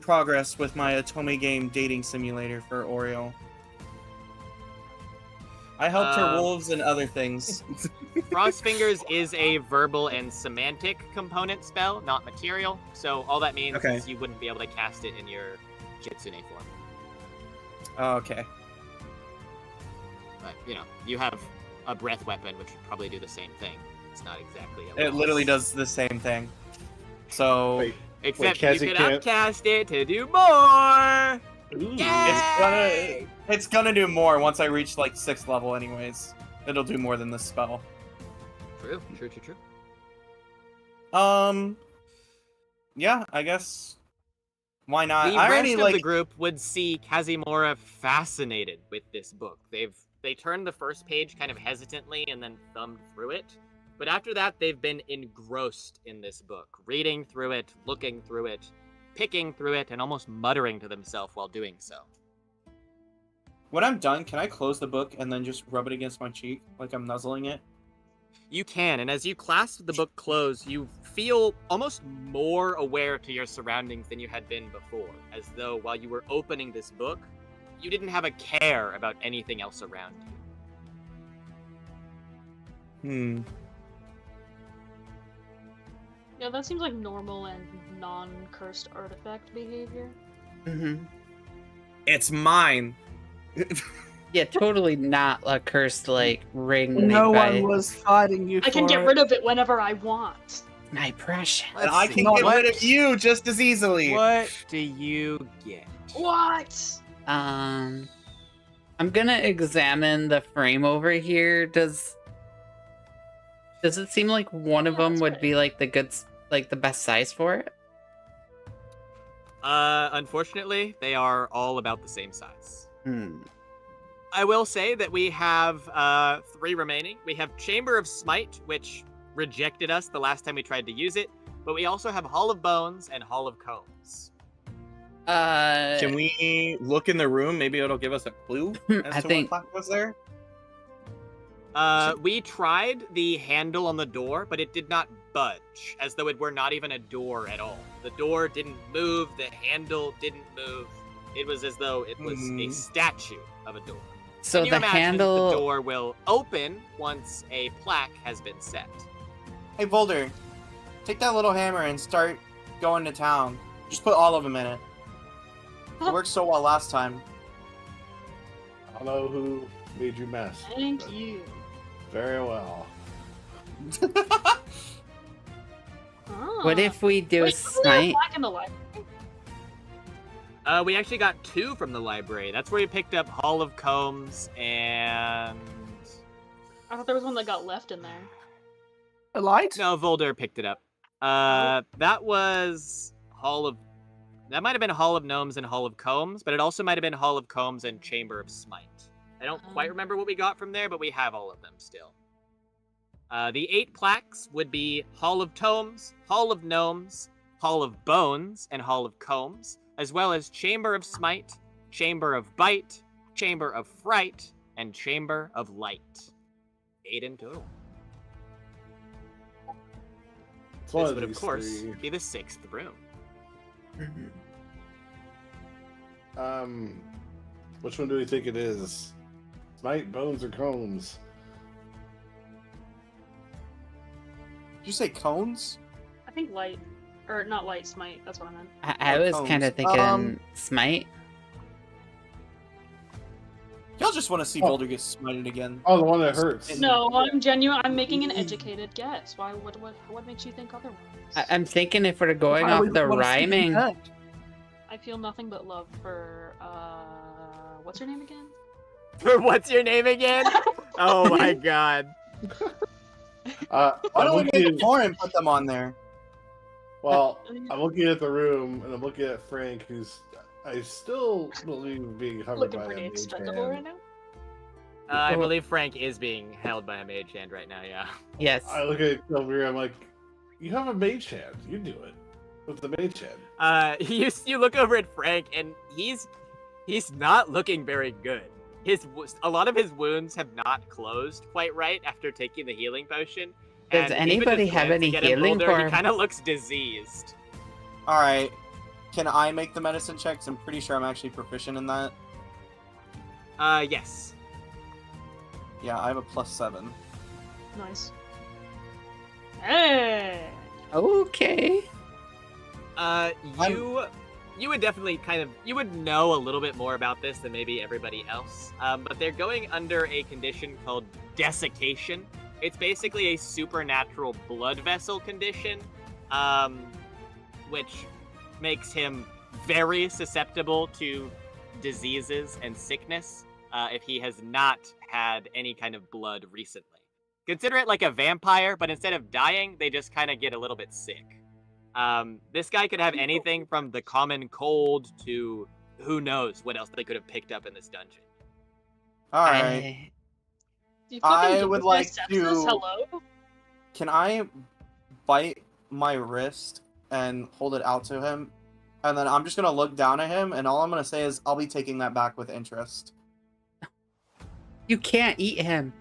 Speaker 5: progress with my Otome game dating simulator for Oriole. I helped her wolves and other things.
Speaker 6: Frost Fingers is a verbal and semantic component spell, not material. So all that means is you wouldn't be able to cast it in your Kitsune form.
Speaker 5: Oh, okay.
Speaker 6: But, you have a breath weapon, which would probably do the same thing. It's not exactly
Speaker 5: It literally does the same thing. So...
Speaker 6: Except you could upcast it to do more!
Speaker 5: It's gonna do more once I reach like 6th level anyways. It'll do more than this spell.
Speaker 6: True.
Speaker 5: Yeah, I guess. Why not?
Speaker 6: The rest of the group would see Kazimora fascinated with this book. They turned the first page kind of hesitantly and then thumbed through it. But after that, they've been engrossed in this book, reading through it, looking through it, picking through it, and almost muttering to themselves while doing so.
Speaker 9: When I'm done, can I close the book and then just rub it against my cheek like I'm nuzzling it?
Speaker 6: You can, and as you clasp the book closed, you feel almost more aware to your surroundings than you had been before, as though while you were opening this book, you didn't have a care about anything else around you.
Speaker 7: Yeah, that seems like normal and non-cursed artifact behavior.
Speaker 4: Mm-hmm.
Speaker 5: It's mine.
Speaker 4: Yeah, totally not a cursed ring.
Speaker 8: No one was fighting you.
Speaker 7: I can get rid of it whenever I want.
Speaker 4: My precious.
Speaker 5: And I can get rid of you just as easily.
Speaker 6: What do you get?
Speaker 7: What?
Speaker 4: I'm gonna examine the frame over here. Does it seem like one of
Speaker 7: Yeah,
Speaker 4: them
Speaker 7: that's
Speaker 4: would
Speaker 7: right.
Speaker 4: be like the best size for it?
Speaker 6: Unfortunately, they are all about the same size.
Speaker 4: Hmm.
Speaker 6: I will say that we have 3 remaining. We have Chamber of Smite, which rejected us the last time we tried to use it, but we also have Hall of Bones and Hall of Combs.
Speaker 5: Can we look in the room? Maybe it'll give us a clue as
Speaker 4: I
Speaker 5: to
Speaker 4: think-
Speaker 5: what plaque was there.
Speaker 6: We tried the handle on the door, but it did not budge, as though it were not even a door at all. The door didn't move, the handle didn't move. It was as though it was a statue of a door.
Speaker 4: So
Speaker 6: Can you
Speaker 4: the
Speaker 6: imagine
Speaker 4: handle.
Speaker 6: the door will open once a plaque has been set.
Speaker 9: Hey, Boulder, take that little hammer and start going to town. Just put all of them in it. It worked so well last time.
Speaker 3: I don't know who made you mess.
Speaker 7: Thank
Speaker 3: but
Speaker 7: you.
Speaker 3: Very well.
Speaker 4: What if we do a
Speaker 7: Wait, wasn't there
Speaker 4: smite?
Speaker 7: plaque in the library?
Speaker 6: We actually got 2 from the library. That's where we picked up Hall of Combs and...
Speaker 7: I thought there was one that got left in there.
Speaker 8: A light?
Speaker 6: No, Volder picked it up. That was Hall of... That might have been Hall of Gnomes and Hall of Combs, but it also might have been Hall of Combs and Chamber of Smite. I don't quite remember what we got from there, but we have all of them still. The 8 plaques would be Hall of Tomes, Hall of Gnomes, Hall of Bones, and Hall of Combs, as well as Chamber of Smite, Chamber of Bite, Chamber of Fright, and Chamber of Light. 8 in total.
Speaker 3: It's one
Speaker 6: This
Speaker 3: of
Speaker 6: would, of
Speaker 3: these
Speaker 6: course,
Speaker 3: 3.
Speaker 6: be the 6th room.
Speaker 3: Which one do we think it is? Smite, Bones, or Combs?
Speaker 9: Did you say cones?
Speaker 7: I think light. Or not light, smite. That's what I meant.
Speaker 4: I was
Speaker 9: Combs.
Speaker 4: kind of thinking smite.
Speaker 9: Y'all just want to see
Speaker 3: Oh.
Speaker 9: Boulder get smited again.
Speaker 3: Oh, the one that hurts.
Speaker 7: No, I'm genuine. I'm making an educated guess. Why? What makes you think otherwise?
Speaker 4: I'm thinking if we're going
Speaker 8: Why
Speaker 4: off
Speaker 8: would
Speaker 4: the
Speaker 8: you wanna see him
Speaker 4: rhyming.
Speaker 8: hurt?
Speaker 7: I feel nothing but love for what's her name again?
Speaker 6: For what's your name again? Oh my god.
Speaker 9: Why
Speaker 3: I'm
Speaker 9: don't we make
Speaker 3: looking,
Speaker 9: more and put them on there?
Speaker 3: well, I'm looking at the room, and I'm looking at Frank, who's I still believe being hovered
Speaker 7: Looking
Speaker 3: by a
Speaker 7: pretty
Speaker 3: mage
Speaker 7: expendable right
Speaker 3: hand.
Speaker 7: now.
Speaker 6: I believe Frank is being held by a mage hand right now, yeah.
Speaker 4: Yes.
Speaker 3: I look at over here, I'm like, you have a mage hand. You do it with the mage hand.
Speaker 6: You look over at Frank, and he's not looking very good. A lot of his wounds have not closed quite right after taking the healing potion.
Speaker 4: Does
Speaker 6: and even
Speaker 4: anybody
Speaker 6: just
Speaker 4: have
Speaker 6: glancing
Speaker 4: any
Speaker 6: at him,
Speaker 4: healing
Speaker 6: Boulder,
Speaker 4: for
Speaker 6: He
Speaker 4: him?
Speaker 6: kind of looks diseased.
Speaker 9: Alright. Can I make the medicine checks? I'm pretty sure I'm actually proficient in that.
Speaker 6: Yes.
Speaker 9: Yeah, I have a +7.
Speaker 7: Nice. Hey.
Speaker 4: Okay.
Speaker 6: You would definitely you would know a little bit more about this than maybe everybody else. But they're going under a condition called desiccation. It's basically a supernatural blood vessel condition, which makes him very susceptible to diseases and sickness if he has not had any kind of blood recently. Consider it like a vampire, but instead of dying, they just kind of get a little bit sick. This guy could have anything from the common cold to who knows what else they could have picked up in this dungeon.
Speaker 9: Alright.
Speaker 7: You
Speaker 9: I
Speaker 7: fucking
Speaker 9: would
Speaker 7: do my
Speaker 9: like
Speaker 7: sepsis?
Speaker 9: to-
Speaker 7: Hello.
Speaker 9: Can I bite my wrist and hold it out to him? And then I'm just gonna look down at him, and all I'm gonna say is, I'll be taking that back with interest.
Speaker 4: You can't eat him.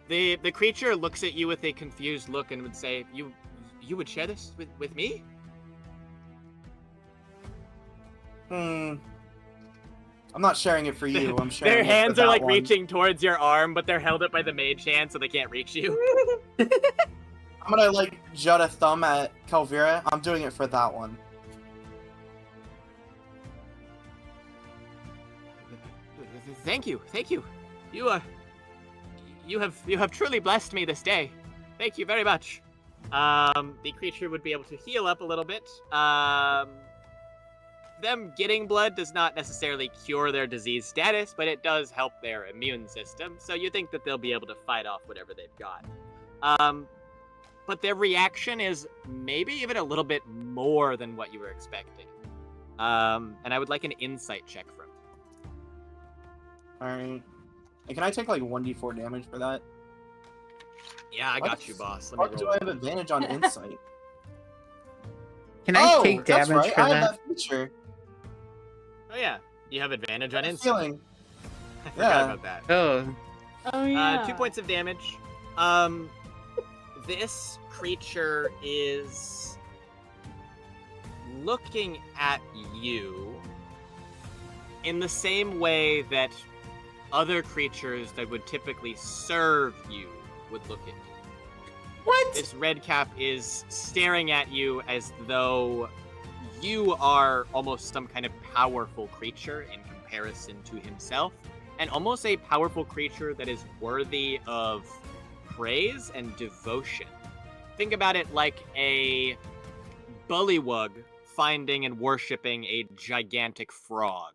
Speaker 6: The creature looks at you with a confused look and would say, "You would share this with me?"
Speaker 9: I'm not sharing it for you. I'm sharing
Speaker 6: Their
Speaker 9: it
Speaker 6: hands
Speaker 9: for
Speaker 6: are
Speaker 9: that
Speaker 6: like
Speaker 9: one.
Speaker 6: reaching towards your arm, but they're held up by the mage hand, so they can't reach you.
Speaker 9: I'm gonna like jut a thumb at Calvira. I'm doing it for that one.
Speaker 6: Thank you. You have truly blessed me this day. Thank you very much. The creature would be able to heal up a little bit. them getting blood does not necessarily cure their disease status, but it does help their immune system. So you think that they'll be able to fight off whatever they've got. But their reaction is maybe even a little bit more than what you were expecting. And I would like an insight check from you.
Speaker 9: Alright. And can I take like 1d4 damage for that?
Speaker 6: Yeah, I
Speaker 9: What
Speaker 6: got
Speaker 9: the
Speaker 6: you, boss. Let
Speaker 9: fuck
Speaker 6: me
Speaker 9: do
Speaker 6: roll.
Speaker 9: I have advantage on insight?
Speaker 4: Can I take
Speaker 9: that's
Speaker 4: damage
Speaker 9: right.
Speaker 4: for
Speaker 9: I
Speaker 4: that?
Speaker 9: have that feature.
Speaker 6: Oh yeah, you have advantage on
Speaker 9: I have a
Speaker 6: insight.
Speaker 9: feeling.
Speaker 6: I forgot
Speaker 9: Yeah.
Speaker 6: about that.
Speaker 4: Oh,
Speaker 7: Oh yeah.
Speaker 6: 2 points of damage. This creature is looking at you in the same way that other creatures that would typically serve you would look at you.
Speaker 4: what?
Speaker 6: This red cap is staring at you as though you are almost some kind of powerful creature in comparison to himself, and almost a powerful creature that is worthy of praise and devotion. Think about it like a bullywug finding and worshipping a gigantic frog.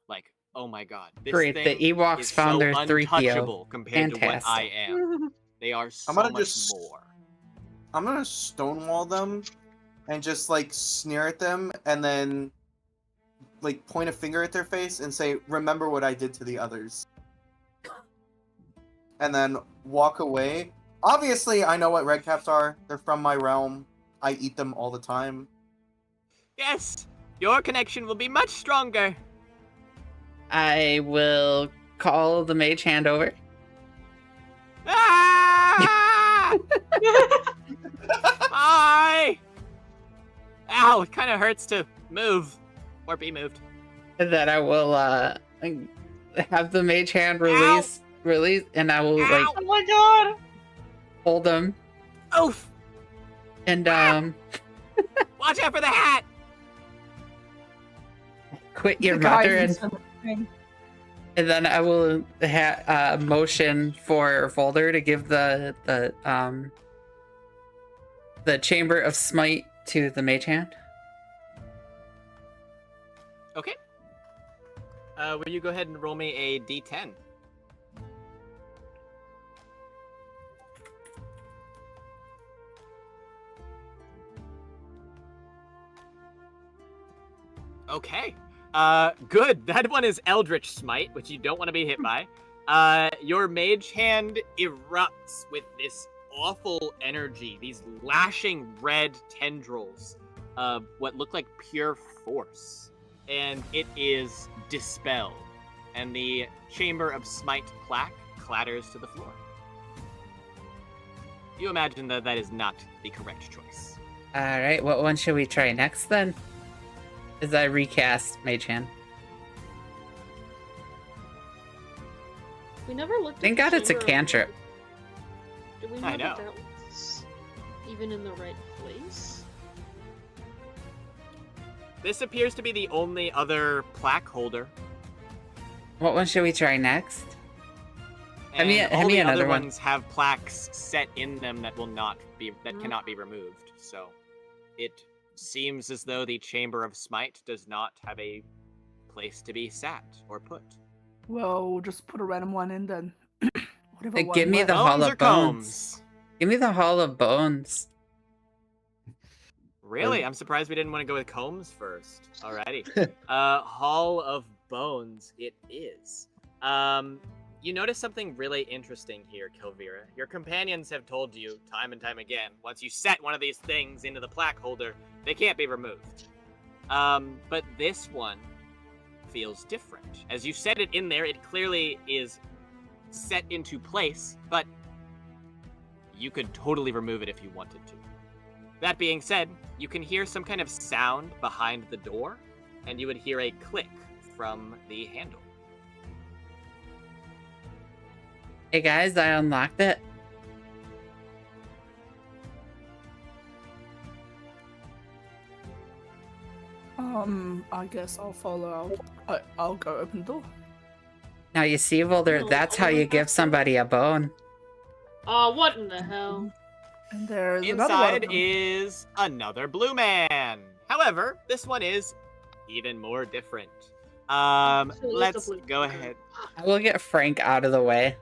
Speaker 6: Like, oh my god, this
Speaker 4: Great,
Speaker 6: thing
Speaker 4: the Ewoks
Speaker 6: is
Speaker 4: found
Speaker 6: so
Speaker 4: their 3PO.
Speaker 6: untouchable compared to what I
Speaker 4: Fantastic.
Speaker 6: am. They are so
Speaker 9: gonna
Speaker 6: much
Speaker 9: just-
Speaker 6: more.
Speaker 9: I'm gonna stonewall them and just like sneer at them and then like point a finger at their face and say, "Remember what I did to the others." And then walk away. Obviously, I know what redcaps are. They're from my realm. I eat them all the time.
Speaker 6: Yes, your connection will be much stronger.
Speaker 4: I will call the mage hand over.
Speaker 6: Ah! Hi! Ow, it kind of hurts to move or be moved.
Speaker 4: And then I will have the mage hand release, and I will
Speaker 6: Ow!
Speaker 4: like
Speaker 7: Oh my god.
Speaker 4: hold them
Speaker 6: Oof!
Speaker 4: and
Speaker 6: Watch out for the hat!
Speaker 4: quit your
Speaker 8: The guy
Speaker 4: mother,
Speaker 8: who's
Speaker 4: and
Speaker 8: listening.
Speaker 4: then I will motion for Volder to give the Chamber of Smite to the mage hand.
Speaker 6: Okay. Will you go ahead and roll me a d10? Okay. Good. That one is Eldritch Smite, which you don't want to be hit by. Your mage hand erupts with this awful energy, these lashing red tendrils of what look like pure force. And it is dispelled. And the Chamber of Smite plaque clatters to the floor. You imagine that that is not the correct choice.
Speaker 4: All right, what one should we try next then? As I recast mage hand.
Speaker 7: We never looked.
Speaker 4: Thank
Speaker 7: at
Speaker 4: God it's a
Speaker 7: Chamber of
Speaker 4: cantrip.
Speaker 7: Blood. Did we know
Speaker 6: I
Speaker 7: that
Speaker 6: know.
Speaker 7: that was even in the right place?
Speaker 6: This appears to be the only other plaque holder.
Speaker 4: What one should we try next?
Speaker 6: And
Speaker 4: Hand
Speaker 6: all
Speaker 4: me
Speaker 6: the
Speaker 4: another
Speaker 6: other
Speaker 4: one.
Speaker 6: ones have plaques set in them that will not be
Speaker 7: Mm-hmm.
Speaker 6: cannot be removed. So it seems as though the Chamber of Smite does not have a place to be sat or put.
Speaker 8: Well, we'll just put a random one in then. Whatever
Speaker 4: Give
Speaker 8: one
Speaker 4: me
Speaker 8: works.
Speaker 4: the Hall
Speaker 6: Bones
Speaker 4: of
Speaker 6: or
Speaker 4: Bones.
Speaker 6: combs?
Speaker 4: Give me the Hall of Bones.
Speaker 6: Really? I'm surprised we didn't want to go with combs first. Alrighty. Hall of Bones it is. You notice something really interesting here, Kilvira. Your companions have told you time and time again, once you set one of these things into the plaque holder, they can't be removed. But this one feels different. As you set it in there, it clearly is set into place, but you could totally remove it if you wanted to. That being said, you can hear some kind of sound behind the door, and you would hear a click from the handle.
Speaker 4: Hey guys, I unlocked it.
Speaker 8: I guess I'll follow. I'll go open the door.
Speaker 4: Now you see, Volder,
Speaker 7: No,
Speaker 4: that's
Speaker 7: I
Speaker 4: how you
Speaker 7: don't
Speaker 4: give
Speaker 7: have to.
Speaker 4: somebody a bone.
Speaker 7: Oh, what in the hell?
Speaker 8: And there's another one of
Speaker 6: Inside
Speaker 8: them.
Speaker 6: is another blue man. However, this one is even more different.
Speaker 7: So it's a
Speaker 6: Let's
Speaker 7: blue
Speaker 6: go
Speaker 7: card.
Speaker 6: ahead.
Speaker 4: I will get Frank out of the way.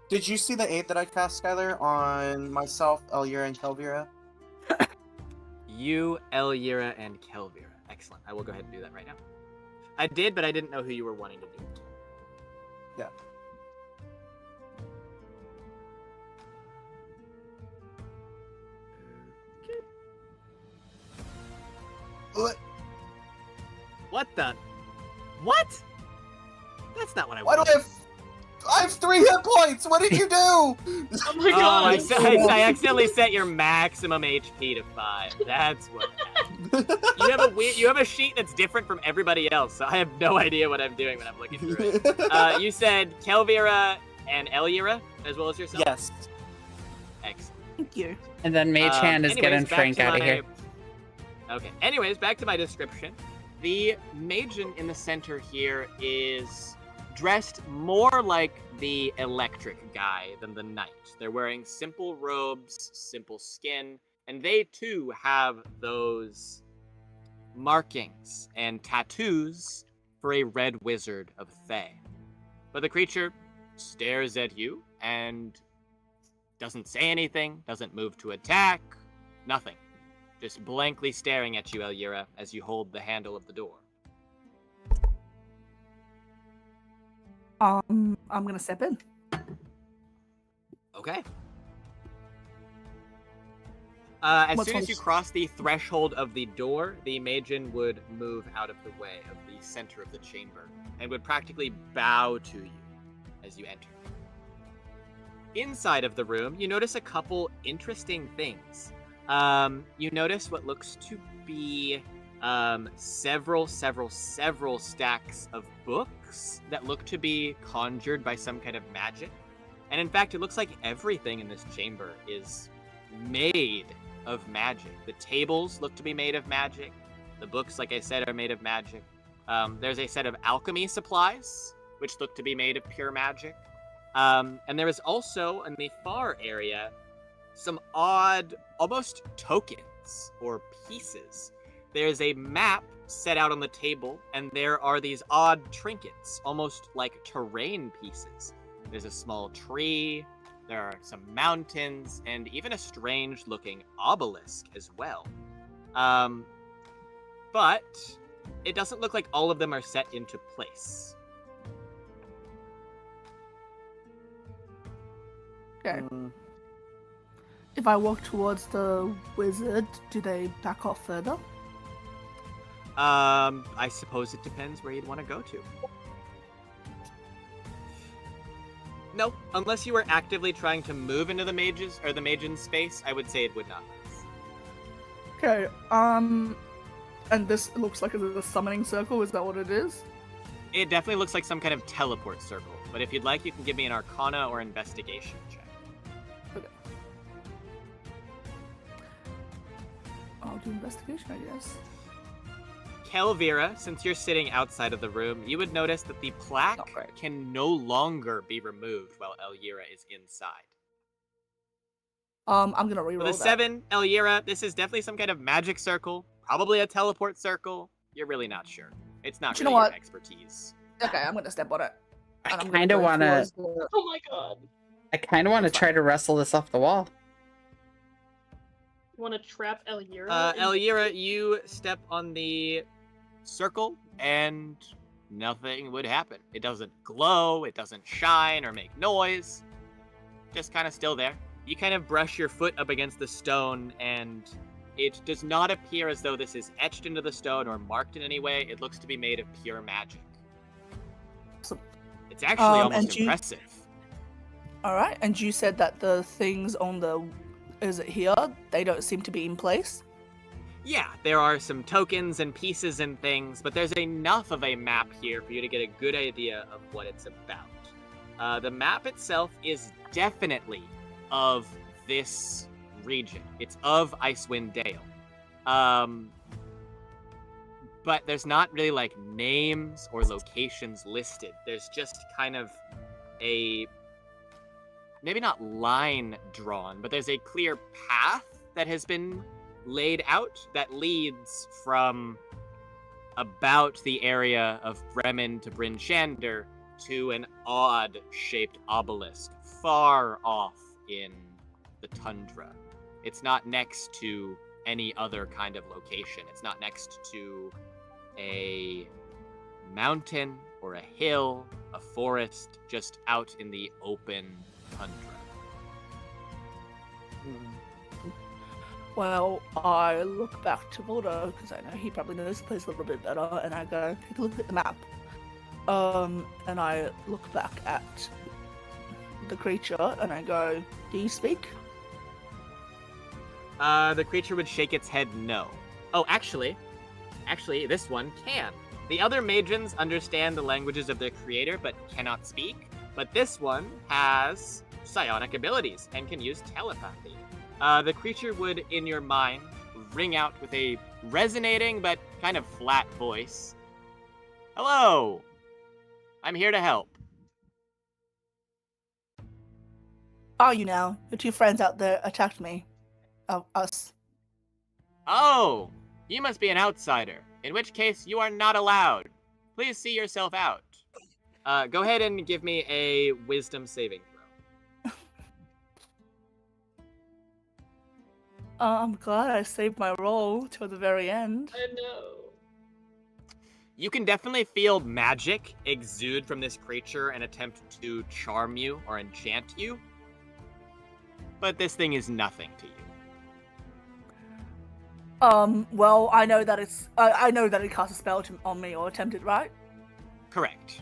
Speaker 9: Did you see the 8 that I cast, Skylar, on myself, Elvira, and Kelvira?
Speaker 6: You, Elvira, and Kelvira. Excellent. I will go ahead and do that right now. I did, but I didn't know who you were wanting to do it to.
Speaker 9: Yeah. What?
Speaker 6: What the? What? That's not what I
Speaker 9: Why do
Speaker 6: wanted.
Speaker 9: I have 3 hit points? What did you do?
Speaker 7: Oh my
Speaker 6: Oh,
Speaker 7: god!
Speaker 6: I accidentally set your maximum HP to 5. That's what happened. You have a sheet that's different from everybody else, so I have no idea what I'm doing when I'm looking through it. You said Kelvira and Elvira, as well as yourself?
Speaker 9: Yes.
Speaker 6: Excellent.
Speaker 8: Thank you.
Speaker 4: And then Mage Hand is
Speaker 6: anyways,
Speaker 4: getting
Speaker 6: back
Speaker 4: Frank
Speaker 6: to
Speaker 4: out of
Speaker 6: my-
Speaker 4: here.
Speaker 6: Okay. Anyways, back to my description. The Magen in the center here is dressed more like the electric guy than the knight. They're wearing simple robes, simple skin, and they too have those markings and tattoos for a red wizard of Thay. But the creature stares at you and doesn't say anything, doesn't move to attack, nothing. Just blankly staring at you, Elvira, as you hold the handle of the door.
Speaker 8: I'm gonna step in.
Speaker 6: Okay. As
Speaker 8: What's
Speaker 6: soon as you
Speaker 8: close?
Speaker 6: cross the threshold of the door, the Magen would move out of the way of the center of the chamber and would practically bow to you as you enter. Inside of the room, you notice a couple interesting things. You notice what looks to be several stacks of books that look to be conjured by some kind of magic. And in fact, it looks like everything in this chamber is made of magic. The tables look to be made of magic. The books, like I said, are made of magic. There's a set of alchemy supplies, which look to be made of pure magic. And there is also, in the far area, some odd, almost tokens or pieces. There's a map set out on the table, and there are these odd trinkets, almost like terrain pieces. There's a small tree, there are some mountains, and even a strange-looking obelisk as well. But it doesn't look like all of them are set into place.
Speaker 8: Okay.
Speaker 9: Mm,
Speaker 8: If I walk towards the wizard, do they back off further?
Speaker 6: I suppose it depends where you'd want to go to. No, unless you were actively trying to move into the mages or the Magen's space, I would say it would not move.
Speaker 8: Okay. And this looks like a summoning circle. Is that what it is?
Speaker 6: It definitely looks like some kind of teleport circle, but if you'd like, you can give me an Arcana or Investigation check.
Speaker 8: Okay. I'll do investigation, I guess.
Speaker 6: Kelvira, since you're sitting outside of the room, you would notice that the plaque
Speaker 8: Not right.
Speaker 6: can no longer be removed while Elvira is inside.
Speaker 8: I'm gonna reroll
Speaker 6: For the
Speaker 8: that.
Speaker 6: 7, Elvira, this is definitely some kind of magic circle, probably a teleport circle. You're really not sure. It's not
Speaker 8: You know
Speaker 6: really your
Speaker 8: what?
Speaker 6: expertise.
Speaker 8: Okay, I'm gonna step on it.
Speaker 4: I
Speaker 8: And I'm gonna
Speaker 4: kind of
Speaker 8: go
Speaker 4: want to.
Speaker 8: towards the-
Speaker 7: Oh my god.
Speaker 4: I kind of want to try to wrestle this off the wall.
Speaker 7: You want to trap Elvira?
Speaker 6: Elvira, you step on the circle and nothing would happen. It doesn't glow, it doesn't shine or make noise. Just kind of still there. You kind of brush your foot up against the stone and it does not appear as though this is etched into the stone or marked in any way. It looks to be made of pure magic.
Speaker 8: Awesome.
Speaker 6: It's actually
Speaker 8: and
Speaker 6: almost
Speaker 8: you-
Speaker 6: impressive.
Speaker 8: All right, and you said that the things on the is it here? They don't seem to be in place.
Speaker 6: Yeah, there are some tokens and pieces and things, but there's enough of a map here for you to get a good idea of what it's about. The map itself is definitely of this region. It's of Icewind Dale. But there's not really like names or locations listed. There's just kind of a maybe not line drawn, but there's a clear path that has been laid out that leads from about the area of Bremen to Bryn Shander to an odd-shaped obelisk far off in the tundra. It's not next to any other kind of location. It's not next to a mountain or a hill, a forest, just out in the open tundra.
Speaker 8: Well, I look back to Voldo, because I know he probably knows the place a little bit better, and I go, take a look at the map. And I look back at the creature, and I go, do you speak?
Speaker 6: The creature would shake its head no. Oh, actually, this one can. The other Matrons understand the languages of their creator, but cannot speak. But this one has psionic abilities and can use telepathy. The creature would, in your mind, ring out with a resonating but kind of flat voice. Hello! I'm here to help.
Speaker 8: Are you now? Your two friends out there attacked me. Us.
Speaker 6: Oh! You must be an outsider, in which case you are not allowed. Please see yourself out. Go ahead and give me a wisdom saving throw.
Speaker 8: I'm glad I saved my roll till the very end.
Speaker 7: I know.
Speaker 6: You can definitely feel magic exude from this creature and attempt to charm you or enchant you. But this thing is nothing to you.
Speaker 8: Well, I know that I know that it cast a spell on me or attempted, right?
Speaker 6: Correct.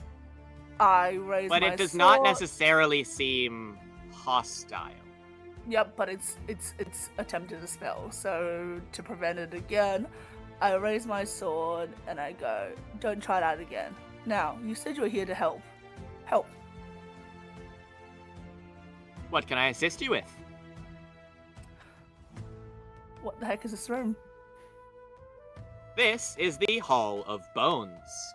Speaker 8: I raise my
Speaker 6: But it does
Speaker 8: sword.
Speaker 6: not necessarily seem hostile.
Speaker 8: Yep, but it's attempted a spell. So to prevent it again, I raise my sword and I go, "Don't try that again." Now, you said you were here to help. Help.
Speaker 6: What can I assist you with?
Speaker 8: What the heck is this room?
Speaker 6: This is the Hall of Bones.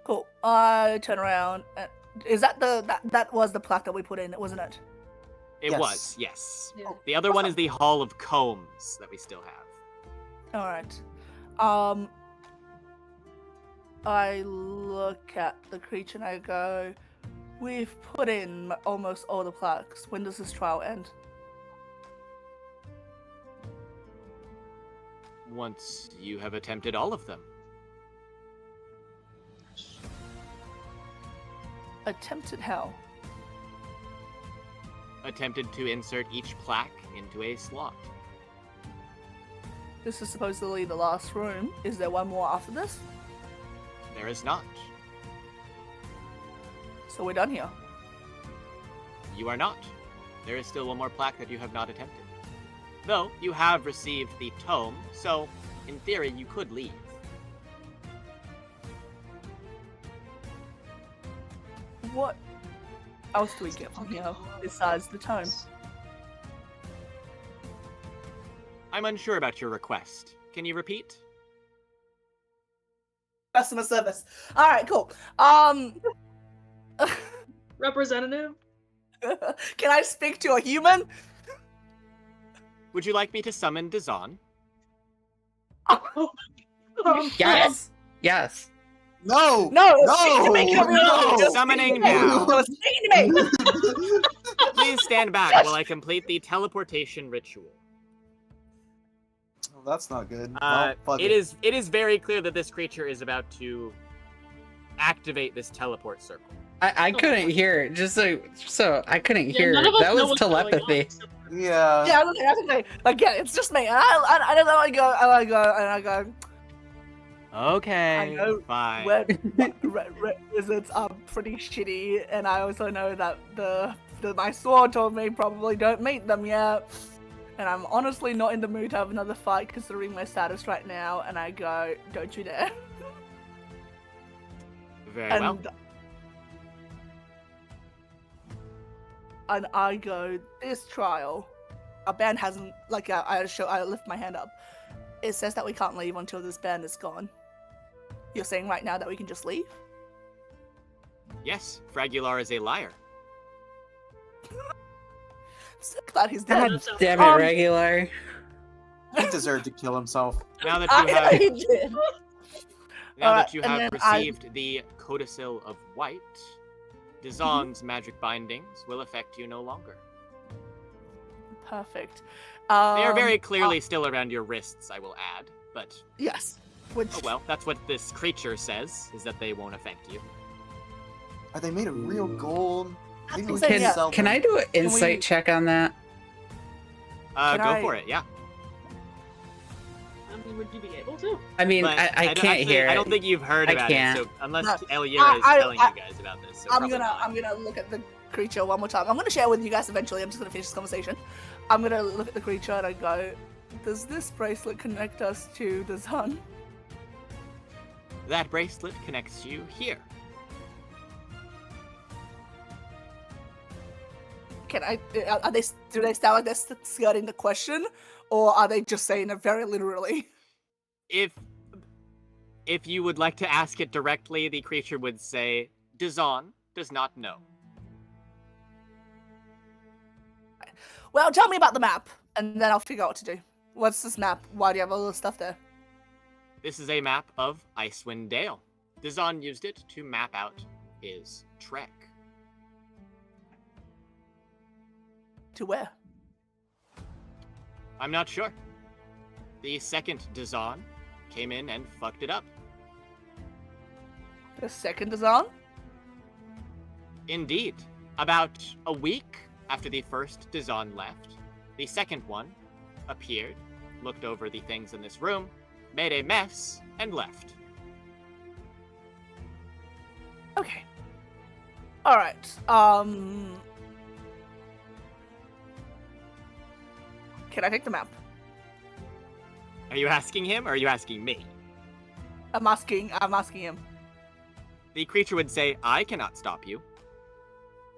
Speaker 8: Cool. I turn around. And, is that that was the plaque that we put in, wasn't it?
Speaker 6: It
Speaker 9: Yes.
Speaker 6: was, yes.
Speaker 7: Yeah.
Speaker 6: The other one is the Hall of Combs that we still have.
Speaker 8: All right. I look at the creature and I go, "We've put in almost all the plaques. When does this trial end?"
Speaker 6: Once you have attempted all of them.
Speaker 8: Attempted how?
Speaker 6: Attempted to insert each plaque into a slot.
Speaker 8: This is supposedly the last room. Is there one more after this?
Speaker 6: There is not.
Speaker 8: So we're done here.
Speaker 6: You are not. There is still one more plaque that you have not attempted. Though, you have received the tome, so, in theory, you could leave.
Speaker 8: What else do we get from here besides the tome?
Speaker 6: I'm unsure about your request. Can you repeat?
Speaker 8: Customer service. All right, cool.
Speaker 7: Representative?
Speaker 8: Can I speak to a human?
Speaker 6: Would you like me to summon Dazan?
Speaker 4: Yes. Yes.
Speaker 9: No!
Speaker 8: No,
Speaker 9: No!
Speaker 8: speak to me, come here.
Speaker 9: No!
Speaker 8: Just
Speaker 6: Summoning
Speaker 8: speak to me.
Speaker 6: now.
Speaker 8: Just speak to me.
Speaker 6: Please stand back while I complete the teleportation ritual.
Speaker 9: Oh, that's not good. Well, fuck
Speaker 6: It is very clear that this creature is about to activate this teleport circle.
Speaker 4: I couldn't hear. Just so I couldn't
Speaker 7: Yeah,
Speaker 4: hear.
Speaker 7: none of us
Speaker 4: That
Speaker 7: know
Speaker 4: was
Speaker 7: what's going on
Speaker 4: telepathy.
Speaker 7: except for-
Speaker 9: Yeah.
Speaker 8: Yeah, that's okay. Again, it's just me. And I don't know. I go.
Speaker 6: Okay,
Speaker 8: I know
Speaker 6: fine.
Speaker 8: Red wizards are pretty shitty, and I also know that my sword told me probably don't meet them yet. And I'm honestly not in the mood to have another fight considering my status right now. And I go, "Don't you dare!"
Speaker 6: Very
Speaker 8: and
Speaker 6: well.
Speaker 8: and I go, "This trial, our band hasn't like I lift my hand up. It says that we can't leave until this band is gone. You're saying right now that we can just leave?"
Speaker 6: Yes, Fragular is a liar.
Speaker 8: I'm so glad he's dead.
Speaker 4: God damn it, regular.
Speaker 9: He deserved to kill himself.
Speaker 6: Now that you have,
Speaker 8: He did.
Speaker 6: now
Speaker 8: Alright,
Speaker 6: that you
Speaker 8: and
Speaker 6: have
Speaker 8: then I-
Speaker 6: received the Codicil of White, Dazon's magic bindings will affect you no longer.
Speaker 8: Perfect.
Speaker 6: They are very
Speaker 8: Um,
Speaker 6: clearly still around your wrists, I will add. But,
Speaker 8: Yes. Which
Speaker 6: oh well, that's what this creature says, is that they won't affect you.
Speaker 9: Are they made of real gold? Maybe we
Speaker 8: Can-
Speaker 9: can sell
Speaker 4: Can
Speaker 9: them.
Speaker 4: I do an
Speaker 8: we-
Speaker 4: insight check on that?
Speaker 8: Can
Speaker 6: Go
Speaker 8: I-
Speaker 6: for it, yeah.
Speaker 7: I mean, would you be able to?
Speaker 4: I mean,
Speaker 6: But
Speaker 4: I
Speaker 6: don't-
Speaker 4: can't
Speaker 6: actually,
Speaker 4: hear
Speaker 6: I
Speaker 4: it.
Speaker 6: don't think you've heard
Speaker 4: I
Speaker 6: about
Speaker 4: can't.
Speaker 6: it, so unless
Speaker 8: No,
Speaker 6: Elira is
Speaker 8: I-
Speaker 6: telling you guys about this, so
Speaker 8: I'm
Speaker 6: probably not.
Speaker 8: gonna look at the creature one more time. I'm gonna share with you guys eventually. I'm just gonna finish this conversation. I'm gonna look at the creature and I go, does this bracelet connect us to the sun?
Speaker 6: That bracelet connects you here.
Speaker 8: Can I? Are they? Do they sound like they're skirting the question, or are they just saying it very literally?
Speaker 6: If you would like to ask it directly, the creature would say, Dazon does not know.
Speaker 8: Well, tell me about the map, and then I'll figure out what to do. What's this map? Why do you have all this stuff there?
Speaker 6: This is a map of Icewind Dale. Dazon used it to map out his trek.
Speaker 8: To where?
Speaker 6: I'm not sure. The second Dazon came in and fucked it up.
Speaker 8: The second is on.
Speaker 6: Indeed. About a week after the first Dazon left, the second one appeared, looked over the things in this room, made a mess, and left.
Speaker 8: Okay. All right. Can I take the map?
Speaker 6: Are you asking him or are you asking me?
Speaker 8: I'm asking him.
Speaker 6: The creature would say, I cannot stop you.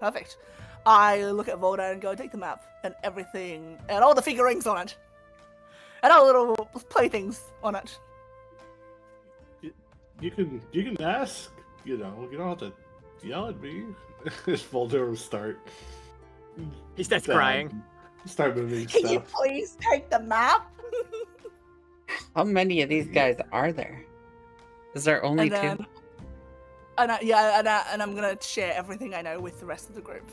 Speaker 8: Perfect. I look at Volda and go, take the map and everything, and all the figurines on it, and all the little playthings on it.
Speaker 3: You can ask. You know, you don't have to yell at me. It's Volder will start.
Speaker 6: He starts crying.
Speaker 3: Start moving
Speaker 8: Can you
Speaker 3: stuff.
Speaker 8: please take the map?
Speaker 4: How many of these guys are there? Is there only
Speaker 8: And then,
Speaker 4: two?
Speaker 8: and I'm gonna share everything I know with the rest of the group.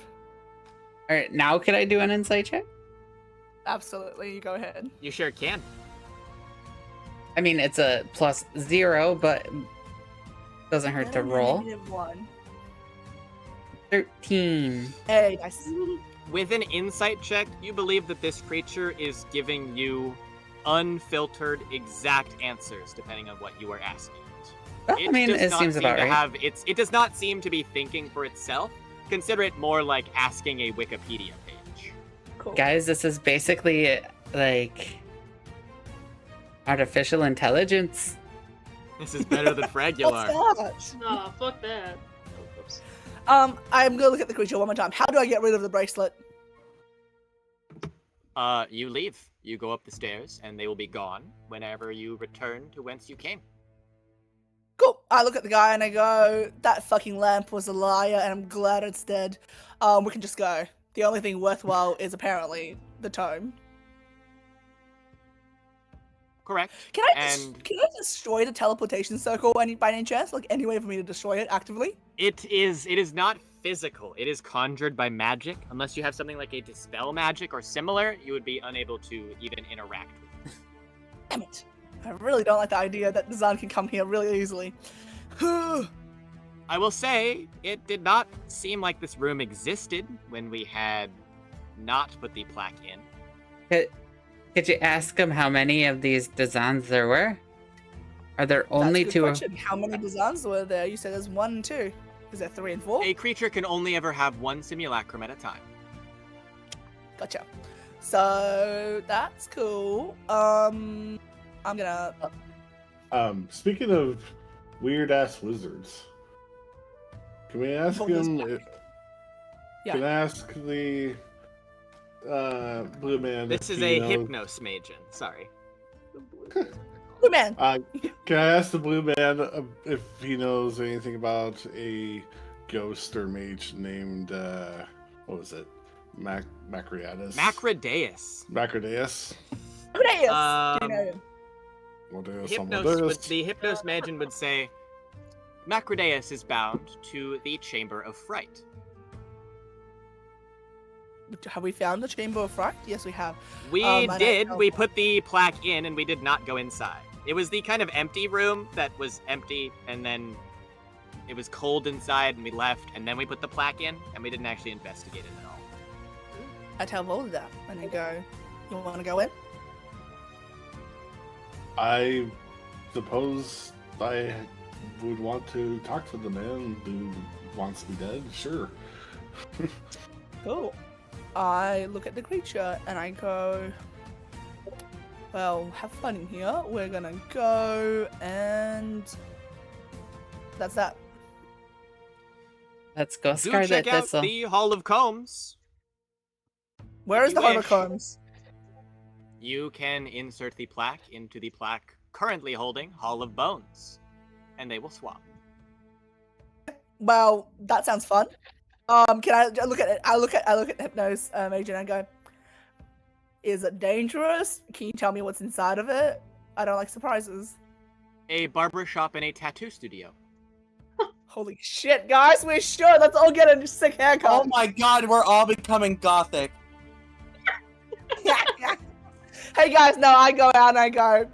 Speaker 4: All right, now can I do an insight check?
Speaker 8: Absolutely, you go ahead.
Speaker 6: You sure can.
Speaker 4: I mean, it's a +0, but doesn't hurt to roll.
Speaker 8: -1.
Speaker 4: 13.
Speaker 8: Hey, nice.
Speaker 6: With an insight check, you believe that this creature is giving you unfiltered, exact answers depending on what you are asking it.
Speaker 4: Well, I mean,
Speaker 6: does
Speaker 4: it
Speaker 6: not
Speaker 4: seems
Speaker 6: seem
Speaker 4: about
Speaker 6: to
Speaker 4: right.
Speaker 6: have it does not seem to be thinking for itself. Consider it more like asking a Wikipedia page.
Speaker 8: Cool.
Speaker 4: Guys, this is basically like artificial intelligence.
Speaker 6: This is better than Fragular.
Speaker 8: What's that?
Speaker 7: Nah, fuck that. Oh, oops.
Speaker 8: I'm gonna look at the creature one more time. How do I get rid of the bracelet?
Speaker 6: You leave. You go up the stairs, and they will be gone whenever you return to whence you came.
Speaker 8: Cool. I look at the guy and I go, that fucking lamp was a liar and I'm glad it's dead. We can just go. The only thing worthwhile is apparently the tome.
Speaker 6: Correct.
Speaker 8: Can I destroy the teleportation circle by any chance? Like any way for me to destroy it actively?
Speaker 6: It is not physical. It is conjured by magic. Unless you have something like a dispel magic or similar, you would be unable to even interact with it.
Speaker 8: Damn it. I really don't like the idea that Zan can come here really easily.
Speaker 6: I will say, it did not seem like this room existed when we had not put the plaque in.
Speaker 4: Could you ask him how many of these Dazans there were? Are there only
Speaker 8: That's a good
Speaker 4: two?
Speaker 8: question. How many Dazans were there? You said there's 1 and 2. Is there 3 and 4?
Speaker 6: A creature can only ever have one simulacrum at a time.
Speaker 8: Gotcha. So that's cool. I'm gonna.
Speaker 3: Speaking of weird ass wizards, can we ask
Speaker 8: What was
Speaker 3: him?
Speaker 8: that? Yeah.
Speaker 3: Can I ask the blue man?
Speaker 6: This
Speaker 3: if
Speaker 6: is
Speaker 3: he
Speaker 6: a
Speaker 3: knows-
Speaker 6: hypnosmagen. Sorry.
Speaker 8: Blue man.
Speaker 3: Can I ask the blue man if he knows anything about a ghost or mage named what was it? Macrodeus.
Speaker 6: Macrodeus.
Speaker 3: Macrodeus.
Speaker 8: Amadeus! Do you know him?
Speaker 6: The Hypnos Magician would say, Macrodeus is bound to the Chamber of Fright.
Speaker 8: Have we found the Chamber of Fright? Yes, we have.
Speaker 6: We
Speaker 8: I don't
Speaker 6: did.
Speaker 8: know.
Speaker 6: We put the plaque in, and we did not go inside. It was the kind of empty room that was empty, and then it was cold inside, and we left, and then we put the plaque in, and we didn't actually investigate it at all.
Speaker 8: I tell Volder that, and I go, you want to go in?
Speaker 3: I suppose I would want to talk to the man who wants me dead. Sure.
Speaker 8: Cool. I look at the creature and I go, well, have fun in here. We're gonna go, and that's that.
Speaker 4: Let's go
Speaker 6: Do
Speaker 4: Scarlet
Speaker 6: check out
Speaker 4: Thistle.
Speaker 6: the Hall of Combs.
Speaker 8: Where is
Speaker 6: you
Speaker 8: the Hall of
Speaker 6: wish.
Speaker 8: Combs?
Speaker 6: You can insert the plaque into the plaque currently holding Hall of Bones, and they will swap.
Speaker 8: Well, that sounds fun. Can I look at it? I look at Hypnos agent and I go, is it dangerous? Can you tell me what's inside of it? I don't like surprises.
Speaker 6: A barber shop and a tattoo studio.
Speaker 8: Holy shit, guys, we should. Let's all get a sick haircut.
Speaker 9: Oh my god, we're all becoming gothic.
Speaker 8: Hey guys, no, I go out and I go,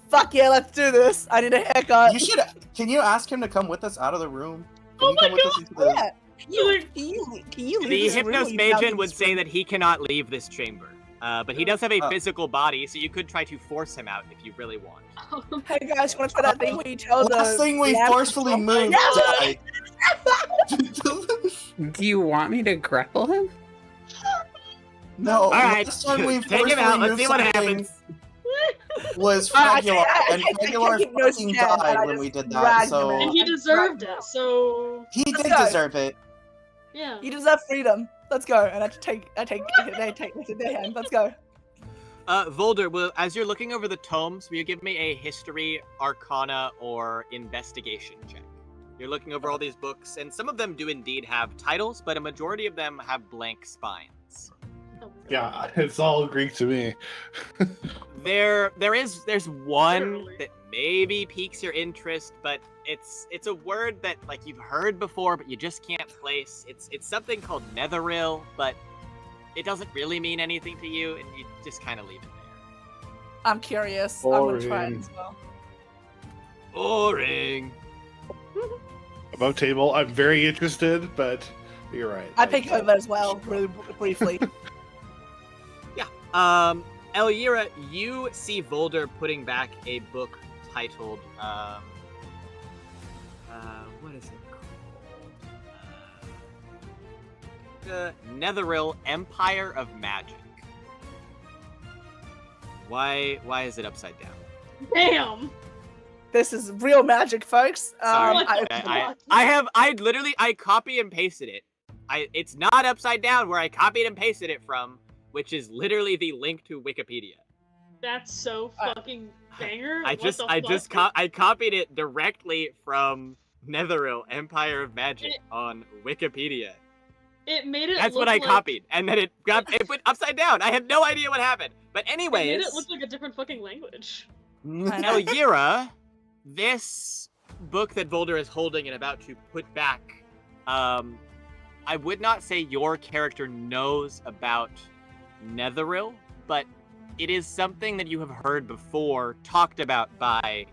Speaker 8: fuck yeah, let's do this. I need a haircut.
Speaker 9: You should. Can you ask him to come with us out of the room? Can
Speaker 7: Oh
Speaker 9: you
Speaker 7: my
Speaker 9: come with us into the...
Speaker 8: Yeah. Can you leave
Speaker 6: The
Speaker 8: this room
Speaker 6: Hypnos
Speaker 8: without
Speaker 6: Magian
Speaker 8: this
Speaker 6: would say
Speaker 8: room?
Speaker 6: that he cannot leave this chamber. But he does have a
Speaker 9: Oh.
Speaker 6: physical body, so you could try to force him out if you really want.
Speaker 8: Hey guys, you want to try that thing where you tell the
Speaker 9: Last thing we
Speaker 8: lamp-
Speaker 9: forcefully moved
Speaker 8: Yeah.
Speaker 9: died.
Speaker 4: Do you want me to grapple him?
Speaker 9: No,
Speaker 6: All right,
Speaker 9: last time we
Speaker 6: take him out.
Speaker 9: forcefully
Speaker 6: Let's
Speaker 9: moved
Speaker 6: see what
Speaker 9: something
Speaker 6: happens.
Speaker 9: was
Speaker 8: I
Speaker 9: Fragular, and
Speaker 8: take
Speaker 9: Fragular
Speaker 8: Hypnos
Speaker 9: fucking
Speaker 8: down, and I
Speaker 9: died when
Speaker 8: just
Speaker 9: we did
Speaker 8: drag
Speaker 9: that,
Speaker 8: him
Speaker 9: so...
Speaker 8: in.
Speaker 7: And he deserved it, so
Speaker 9: He
Speaker 8: Let's
Speaker 9: did
Speaker 8: go.
Speaker 9: deserve it.
Speaker 7: yeah.
Speaker 8: You deserve freedom. Let's go. And I take their hand. Let's go.
Speaker 6: Volder, as you're looking over the tomes, will you give me a history, arcana, or investigation check? You're looking over all these books, and some of them do indeed have titles, but a majority of them have blank spines.
Speaker 3: Yeah, it's all Greek to me.
Speaker 6: There's one
Speaker 7: Literally.
Speaker 6: that maybe piques your interest, but it's a word that like you've heard before, but you just can't place. It's something called Netheril, but it doesn't really mean anything to you, and you just kind of leave it there.
Speaker 8: I'm curious. I'm gonna try it
Speaker 3: Boring.
Speaker 8: as well.
Speaker 6: Boring.
Speaker 3: Above table, I'm very interested, but you're right.
Speaker 8: I pick over as well, really briefly.
Speaker 6: Elira, you see Volder putting back a book titled, what is it called? The Netheril Empire of Magic. Why is it upside down?
Speaker 7: Damn.
Speaker 8: This is real magic, folks.
Speaker 6: Sorry,
Speaker 8: I
Speaker 6: I copy and pasted it. It's not upside down where I copied and pasted it from, which is literally the link to Wikipedia.
Speaker 7: That's so fucking banger.
Speaker 6: I copied it directly from Netheril Empire of Magic on Wikipedia.
Speaker 7: It made it.
Speaker 6: That's
Speaker 7: look
Speaker 6: what I
Speaker 7: like,
Speaker 6: copied, and then it went upside down. I have no idea what happened. But
Speaker 7: It made
Speaker 6: anyways,
Speaker 7: it look like a different fucking language.
Speaker 6: Elira, this book that Volder is holding and about to put back, I would not say your character knows about Netheril, but it is something that you have heard before talked about by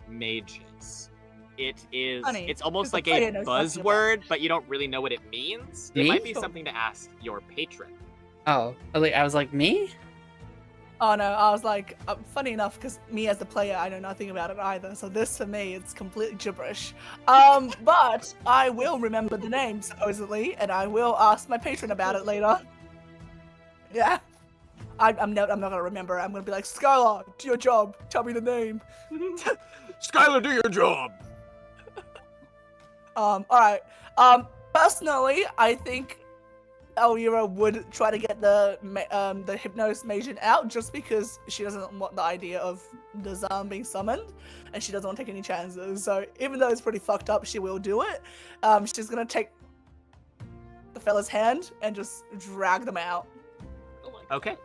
Speaker 6: mages. It is,
Speaker 8: Funny,
Speaker 6: it's almost
Speaker 8: 'cause the
Speaker 6: like
Speaker 8: player
Speaker 6: a
Speaker 8: knows nothing about
Speaker 6: buzzword, but you don't really know what it means. It
Speaker 4: Me?
Speaker 6: might be something to ask your patron.
Speaker 4: Oh, I was like, me?
Speaker 8: Oh no, I was like, funny enough, because me as the player, I know nothing about it either. So this for me, it's completely gibberish. But I will remember the name supposedly, and I will ask my patron about it later. Yeah, I'm not gonna remember. I'm gonna be like, Skylar, do your job. Tell me the name.
Speaker 6: Skylar, do your job!
Speaker 8: All right. Personally, I think Elira would try to get the Hypnos Magian out just because she doesn't want the idea of the Zam being summoned, and she doesn't want to take any chances. So even though it's pretty fucked up, she will do it. She's gonna take the fella's hand and just drag them out.
Speaker 7: Oh my God.
Speaker 6: Okay.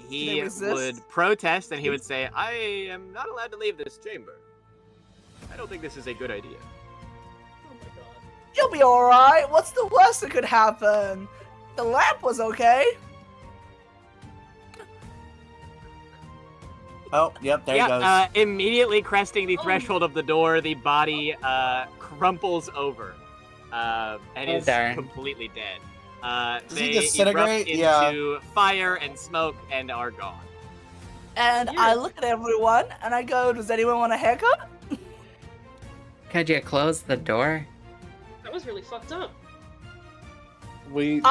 Speaker 6: he
Speaker 8: They resist?
Speaker 6: would protest and he would say, "I am not allowed to leave this chamber. I don't think this is a good idea."
Speaker 7: Oh my god.
Speaker 8: You'll be alright. What's the worst that could happen? The lamp was okay.
Speaker 9: Oh, yep, there he goes.
Speaker 6: Immediately cresting the
Speaker 7: Oh.
Speaker 6: threshold of the door, the body crumples over and
Speaker 4: Oh,
Speaker 6: is
Speaker 4: darn.
Speaker 6: completely dead.
Speaker 9: Does he
Speaker 6: They
Speaker 9: disintegrate?
Speaker 6: erupt
Speaker 9: Yeah.
Speaker 6: into fire and smoke and are gone.
Speaker 8: And
Speaker 7: Weird.
Speaker 8: I look at everyone and I go, does anyone want a haircut?
Speaker 4: Could you close the door?
Speaker 7: That was really fucked up.
Speaker 3: We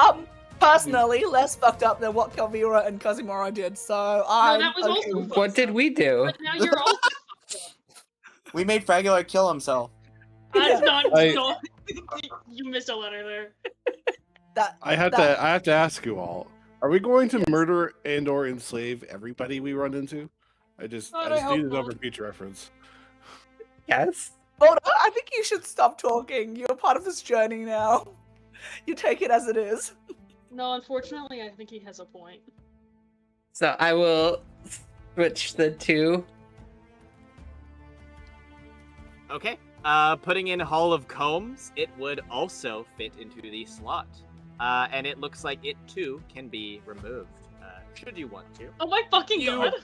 Speaker 8: Personally, less fucked up than what Kalvira and Kazimura did, so I.
Speaker 7: that was also fucked
Speaker 4: What did
Speaker 7: up.
Speaker 4: we do?
Speaker 7: But now you're also
Speaker 9: We made Fragular kill himself.
Speaker 7: That's not.
Speaker 3: I-
Speaker 7: don't- you missed a letter there.
Speaker 3: I have to ask you all: are we going to murder and/or enslave everybody we run into? I just
Speaker 7: God, I hope
Speaker 3: need it
Speaker 7: not.
Speaker 3: over future reference.
Speaker 4: Yes.
Speaker 8: Boda, I think you should stop talking. You're part of this journey now. You take it as it is.
Speaker 7: No, unfortunately, I think he has a point.
Speaker 4: So I will switch the two.
Speaker 6: Okay. Putting in Hall of Combs, it would also fit into the slot. And it looks like it too can be removed. Should you want to.
Speaker 7: Oh my fucking
Speaker 6: You-
Speaker 7: god!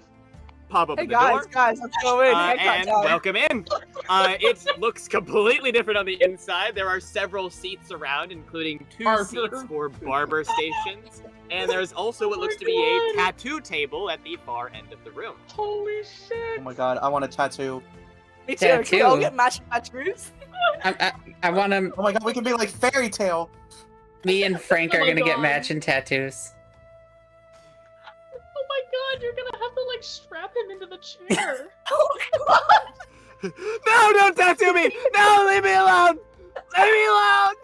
Speaker 6: Pop open
Speaker 8: Hey
Speaker 6: the
Speaker 8: guys,
Speaker 6: door.
Speaker 8: let's go in. Haircut
Speaker 6: And
Speaker 8: time.
Speaker 6: welcome in. It looks completely different on the inside. There are several seats around, including two
Speaker 3: Barber.
Speaker 6: seats for barber stations. And there's also what
Speaker 7: Oh
Speaker 6: looks
Speaker 7: my
Speaker 6: to be a
Speaker 7: God.
Speaker 6: tattoo table at the far end of the room.
Speaker 7: Holy shit!
Speaker 9: Oh my god, I want a tattoo.
Speaker 8: Me too. Can we all
Speaker 4: Tattoo.
Speaker 8: get matching tattoos?
Speaker 4: I want to.
Speaker 9: Oh my god, we can be like Fairy Tale.
Speaker 4: Me and Frank
Speaker 7: Oh
Speaker 4: are
Speaker 7: my
Speaker 4: gonna get
Speaker 7: God.
Speaker 4: matching tattoos.
Speaker 7: Oh my god, you're gonna have to like strap him into the chair.
Speaker 8: Oh god!
Speaker 6: No, don't tattoo me! No, leave me alone! Leave me alone!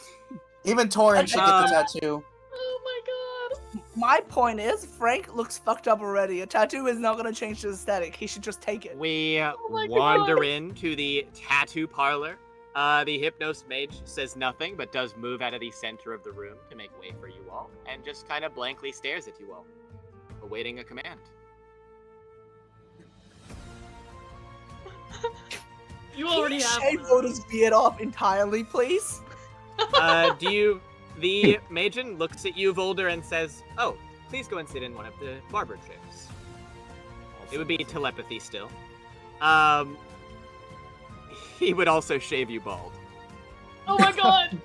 Speaker 9: Even Torin should get the tattoo.
Speaker 7: Oh my god!
Speaker 8: My point is, Frank looks fucked up already. A tattoo is not gonna change his aesthetic. He should just take it.
Speaker 6: We
Speaker 7: my
Speaker 6: wander
Speaker 7: God.
Speaker 6: into the tattoo parlor. The Hypnos Mage says nothing, but does move out of the center of the room to make way for you all, and just kind of blankly stares at you all, awaiting a command.
Speaker 7: You already
Speaker 8: Can
Speaker 7: have.
Speaker 8: you shave Oda's beard off entirely, please?
Speaker 6: The Magen looks at you, Volder, and says, "Oh, please go and sit in one of the barber chairs." It would be telepathy still. He would also shave you bald.
Speaker 7: Oh my god!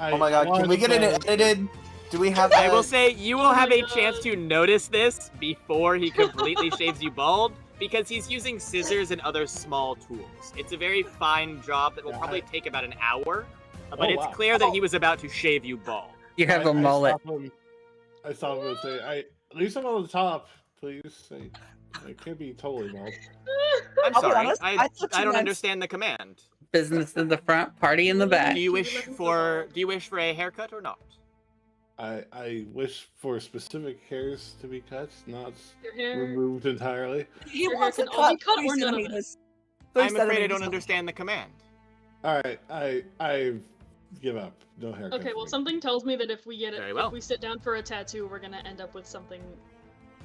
Speaker 9: Oh my god, can we get it edited? Do we have
Speaker 6: I
Speaker 9: that?
Speaker 6: will say you will
Speaker 7: Oh
Speaker 6: have
Speaker 7: my
Speaker 6: a
Speaker 7: God.
Speaker 6: chance to notice this before he completely shaves you bald, because he's using scissors and other small tools. It's a very fine job that will
Speaker 3: Yeah,
Speaker 6: probably take about an hour, but
Speaker 3: Oh,
Speaker 6: it's
Speaker 3: wow.
Speaker 6: clear that he was about to shave you bald.
Speaker 4: You have a mullet.
Speaker 3: I saw him and say, leave some on the top, please. It can't be totally bald.
Speaker 6: I'm
Speaker 8: I'll be
Speaker 6: sorry,
Speaker 8: honest, I
Speaker 6: I
Speaker 8: thought you
Speaker 6: don't
Speaker 8: meant-
Speaker 6: understand the command.
Speaker 4: Business in the front, party in the back.
Speaker 6: Do you wish for a haircut or not?
Speaker 3: I wish for specific hairs to be cut, not
Speaker 7: Your hair.
Speaker 3: removed entirely.
Speaker 8: He
Speaker 7: Your hair
Speaker 8: wants to
Speaker 7: can all be
Speaker 8: cut
Speaker 7: cut
Speaker 8: 3
Speaker 7: or none of it.
Speaker 8: centimeters.
Speaker 6: I'm afraid I don't understand the command.
Speaker 3: All right, I give up. No haircut.
Speaker 7: Okay,
Speaker 3: for
Speaker 7: well,
Speaker 3: me.
Speaker 7: something tells me that if we get it,
Speaker 6: Very well.
Speaker 7: if we sit down for a tattoo, we're gonna end up with something.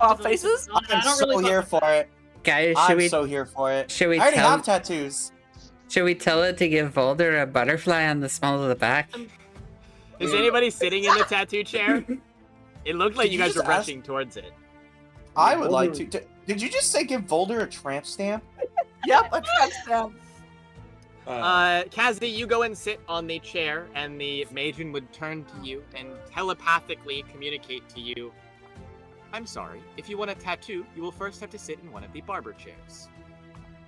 Speaker 8: Our
Speaker 7: totally
Speaker 8: faces?
Speaker 7: different. I
Speaker 9: I'm
Speaker 7: don't
Speaker 9: so
Speaker 7: really
Speaker 9: here
Speaker 7: fuck with
Speaker 9: for it.
Speaker 4: Guys, should
Speaker 9: I'm
Speaker 4: we
Speaker 9: so here for it.
Speaker 4: should we
Speaker 9: I already
Speaker 4: tell
Speaker 9: have tattoos.
Speaker 4: should we tell it to give Volder a butterfly on the small of the back?
Speaker 6: Is anybody sitting in the tattoo chair? It looked like
Speaker 9: Did
Speaker 6: you
Speaker 9: you
Speaker 6: guys were
Speaker 9: just ask-
Speaker 6: rushing towards it.
Speaker 9: I would like
Speaker 3: Volder-
Speaker 9: to. Did you just say give Volder a tramp stamp?
Speaker 8: Yep, a tramp stamp.
Speaker 6: Kazi, you go and sit on the chair, and the Magen would turn to you and telepathically communicate to you. I'm sorry, if you want a tattoo, you will first have to sit in one of the barber chairs.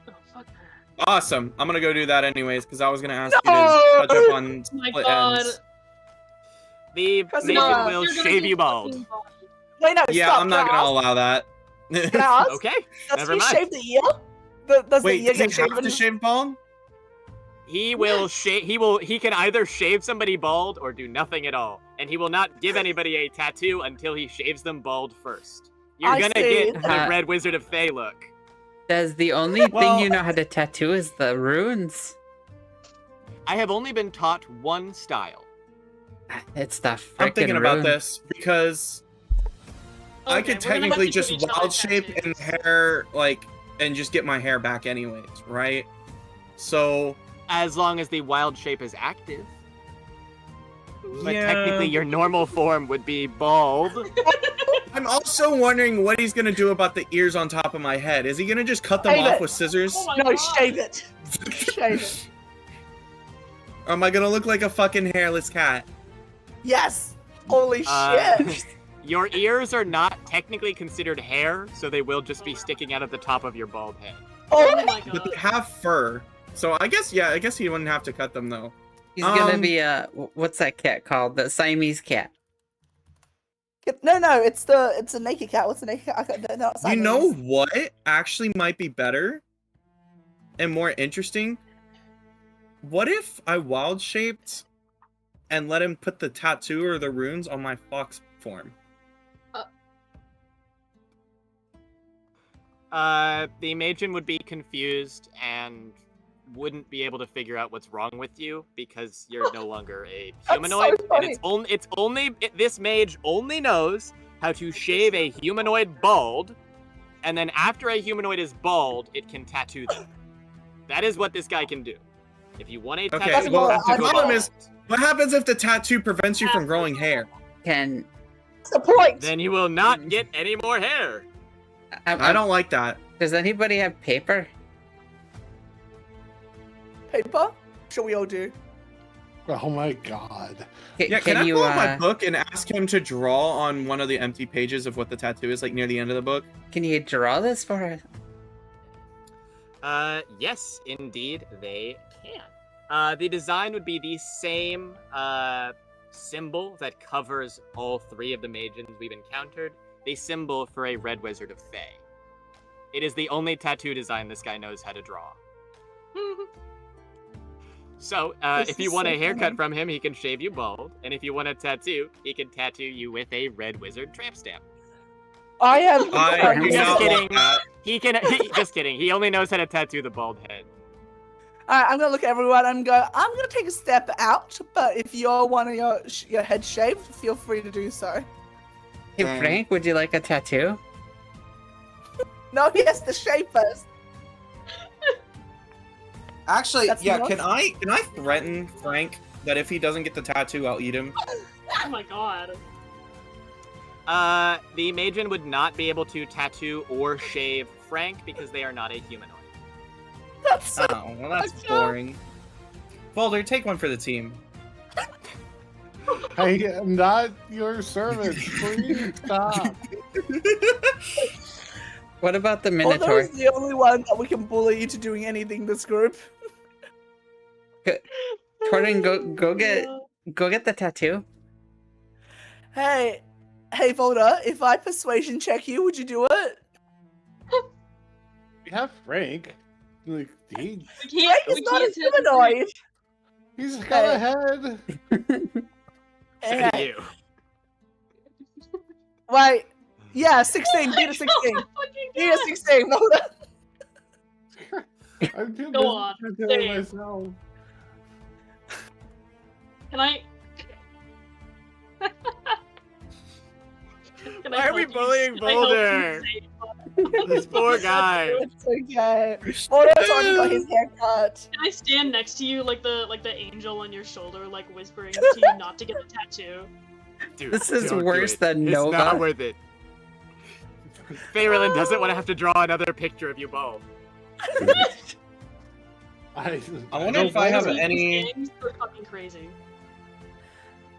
Speaker 7: Oh fuck.
Speaker 5: Awesome. I'm gonna go do that anyways because I was gonna ask
Speaker 8: No!
Speaker 5: you to touch up on
Speaker 7: Oh my
Speaker 5: split
Speaker 7: God.
Speaker 5: ends.
Speaker 6: The
Speaker 8: Because
Speaker 6: Magen
Speaker 8: you're
Speaker 6: will
Speaker 7: You're gonna
Speaker 6: shave
Speaker 7: get
Speaker 6: you bald.
Speaker 7: fucking bald.
Speaker 8: Wait, no,
Speaker 5: Yeah,
Speaker 8: stop.
Speaker 5: I'm not
Speaker 8: can I
Speaker 5: gonna
Speaker 8: ask?
Speaker 5: allow that.
Speaker 8: Can I ask?
Speaker 6: Okay,
Speaker 8: Does
Speaker 6: never
Speaker 8: he
Speaker 6: mind.
Speaker 8: shave the ear? Does
Speaker 5: Wait,
Speaker 8: the ear
Speaker 5: does
Speaker 8: get
Speaker 5: he have
Speaker 8: shaven?
Speaker 5: to shave bald?
Speaker 6: He will shave. He can either shave somebody bald or do nothing at all, and he will not give anybody a tattoo until he shaves them bald first. You're
Speaker 8: I
Speaker 6: gonna
Speaker 8: see.
Speaker 6: get the Red Wizard of Fey look.
Speaker 4: Does the only
Speaker 5: Well-
Speaker 4: thing you know how to tattoo is the runes?
Speaker 6: I have only been taught one style.
Speaker 4: It's the freaking
Speaker 5: I'm thinking about
Speaker 4: rune.
Speaker 5: this because I
Speaker 7: Okay,
Speaker 5: could
Speaker 7: we're gonna have
Speaker 5: technically
Speaker 7: to
Speaker 5: just
Speaker 7: give each other
Speaker 5: wild shape and
Speaker 7: tattoos.
Speaker 5: hair, like, and just get my hair back anyways, right? So,
Speaker 6: As long as the wild shape is active. But
Speaker 5: yeah.
Speaker 6: technically, your normal form would be bald.
Speaker 5: I'm also wondering what he's gonna do about the ears on top of my head. Is he gonna just cut them
Speaker 8: Shave
Speaker 5: off
Speaker 8: it.
Speaker 5: with scissors?
Speaker 7: Oh my
Speaker 8: No,
Speaker 7: God.
Speaker 8: shave it. Shave it.
Speaker 5: Or am I gonna look like a fucking hairless cat?
Speaker 8: Yes. Holy
Speaker 6: Uh,
Speaker 8: shit.
Speaker 6: Your ears are not technically considered hair, so they will just be sticking out at the top of your bald head.
Speaker 7: Oh my
Speaker 5: But
Speaker 7: god.
Speaker 5: they have fur. So I guess he wouldn't have to cut them though.
Speaker 4: He's gonna
Speaker 5: Um,
Speaker 4: be what's that cat called? The Siamese cat.
Speaker 8: No, it's a naked cat. What's a naked cat? No, it's
Speaker 5: You know
Speaker 8: Siamese.
Speaker 5: what actually might be better and more interesting? What if I wild shaped and let him put the tattoo or the runes on my fox form?
Speaker 6: The Magian would be confused and wouldn't be able to figure out what's wrong with you because you're no longer a
Speaker 8: so
Speaker 6: humanoid.
Speaker 8: funny.
Speaker 6: And this mage only knows how to shave a humanoid bald, and then after a humanoid is bald, it can tattoo them. That is what this guy can do. If you want a
Speaker 5: Okay,
Speaker 6: tattoo,
Speaker 8: well,
Speaker 6: you have to
Speaker 8: I
Speaker 6: go
Speaker 8: know.
Speaker 5: problem is-
Speaker 6: bald.
Speaker 5: What happens if the tattoo prevents you from growing hair?
Speaker 4: Can
Speaker 8: What's the point?
Speaker 6: Then you will not get any more hair.
Speaker 5: I don't like that.
Speaker 4: Does anybody have paper?
Speaker 8: Paper? Sure, we all do.
Speaker 3: Oh my god.
Speaker 5: Yeah, can I pull out my book and ask him to draw on one of the empty pages of what the tattoo is, like near the end of the book?
Speaker 4: Can you draw this for us?
Speaker 6: Yes, indeed, they can. The design would be the same symbol that covers all three of the Magians we've encountered. The symbol for a red wizard of Thay. It is the only tattoo design this guy knows how to draw. So,
Speaker 8: This
Speaker 6: if you
Speaker 8: is
Speaker 6: want
Speaker 8: so
Speaker 6: a haircut
Speaker 8: funny.
Speaker 6: from him, he can shave you bald. And if you want a tattoo, he can tattoo you with a red wizard tramp stamp.
Speaker 8: I am.
Speaker 5: I do
Speaker 6: Just
Speaker 5: not
Speaker 6: kidding.
Speaker 5: want that.
Speaker 6: Just kidding. He only knows how to tattoo the bald head.
Speaker 8: I'm gonna look at everyone and go. I'm gonna take a step out, but if you're wanting your head shaved, feel free to do so.
Speaker 4: Hey
Speaker 5: Dang.
Speaker 4: Frank, would you like a tattoo?
Speaker 8: No, he has to shave first.
Speaker 9: Actually,
Speaker 8: That's
Speaker 9: yeah,
Speaker 8: not-
Speaker 5: Can I threaten Frank that if he doesn't get the tattoo, I'll eat him?
Speaker 7: Oh my god.
Speaker 6: The Magian would not be able to tattoo or shave Frank because they are not a humanoid.
Speaker 8: That's so
Speaker 5: Oh, well that's
Speaker 8: fucked up.
Speaker 5: boring. Boulder, take one for the team.
Speaker 3: I am not your servant. Please stop.
Speaker 4: What about the
Speaker 8: Although
Speaker 4: Minotaur?
Speaker 8: he's the only one that we can bully into doing anything in this group.
Speaker 4: Corin, go get the tattoo.
Speaker 8: Hey, Volda, if I persuasion check you, would you do it?
Speaker 3: We have Frank. Like
Speaker 7: We
Speaker 8: Frank
Speaker 7: can't.
Speaker 8: is
Speaker 7: We
Speaker 8: not a
Speaker 7: can't tattoo
Speaker 8: humanoid.
Speaker 3: he's got a head.
Speaker 6: So
Speaker 8: Hey,
Speaker 6: do you.
Speaker 8: wait. Yeah, 16. Beat a 16.
Speaker 7: Fucking
Speaker 8: Beat a 16, Volda.
Speaker 3: I'm too
Speaker 7: Go
Speaker 3: busy
Speaker 7: on,
Speaker 3: tattooing
Speaker 7: say it.
Speaker 3: myself.
Speaker 7: Can I? Can I
Speaker 6: Why are we
Speaker 7: help you-
Speaker 6: bullying
Speaker 7: can I help you
Speaker 6: Boulder?
Speaker 7: say-
Speaker 6: This poor guy.
Speaker 8: It's okay. Volda's already got his haircut.
Speaker 7: Can I stand next to you like the angel on your shoulder, like whispering to you not to get a tattoo?
Speaker 6: Dude,
Speaker 4: This is
Speaker 6: don't do
Speaker 4: worse
Speaker 6: it.
Speaker 4: than
Speaker 6: It's
Speaker 4: Nova.
Speaker 6: not worth it. Faerlin doesn't want to have to draw another picture of you bald.
Speaker 5: I
Speaker 3: I
Speaker 5: wonder
Speaker 3: don't
Speaker 5: if I have
Speaker 3: blame
Speaker 7: These
Speaker 5: any.
Speaker 7: games are fucking crazy.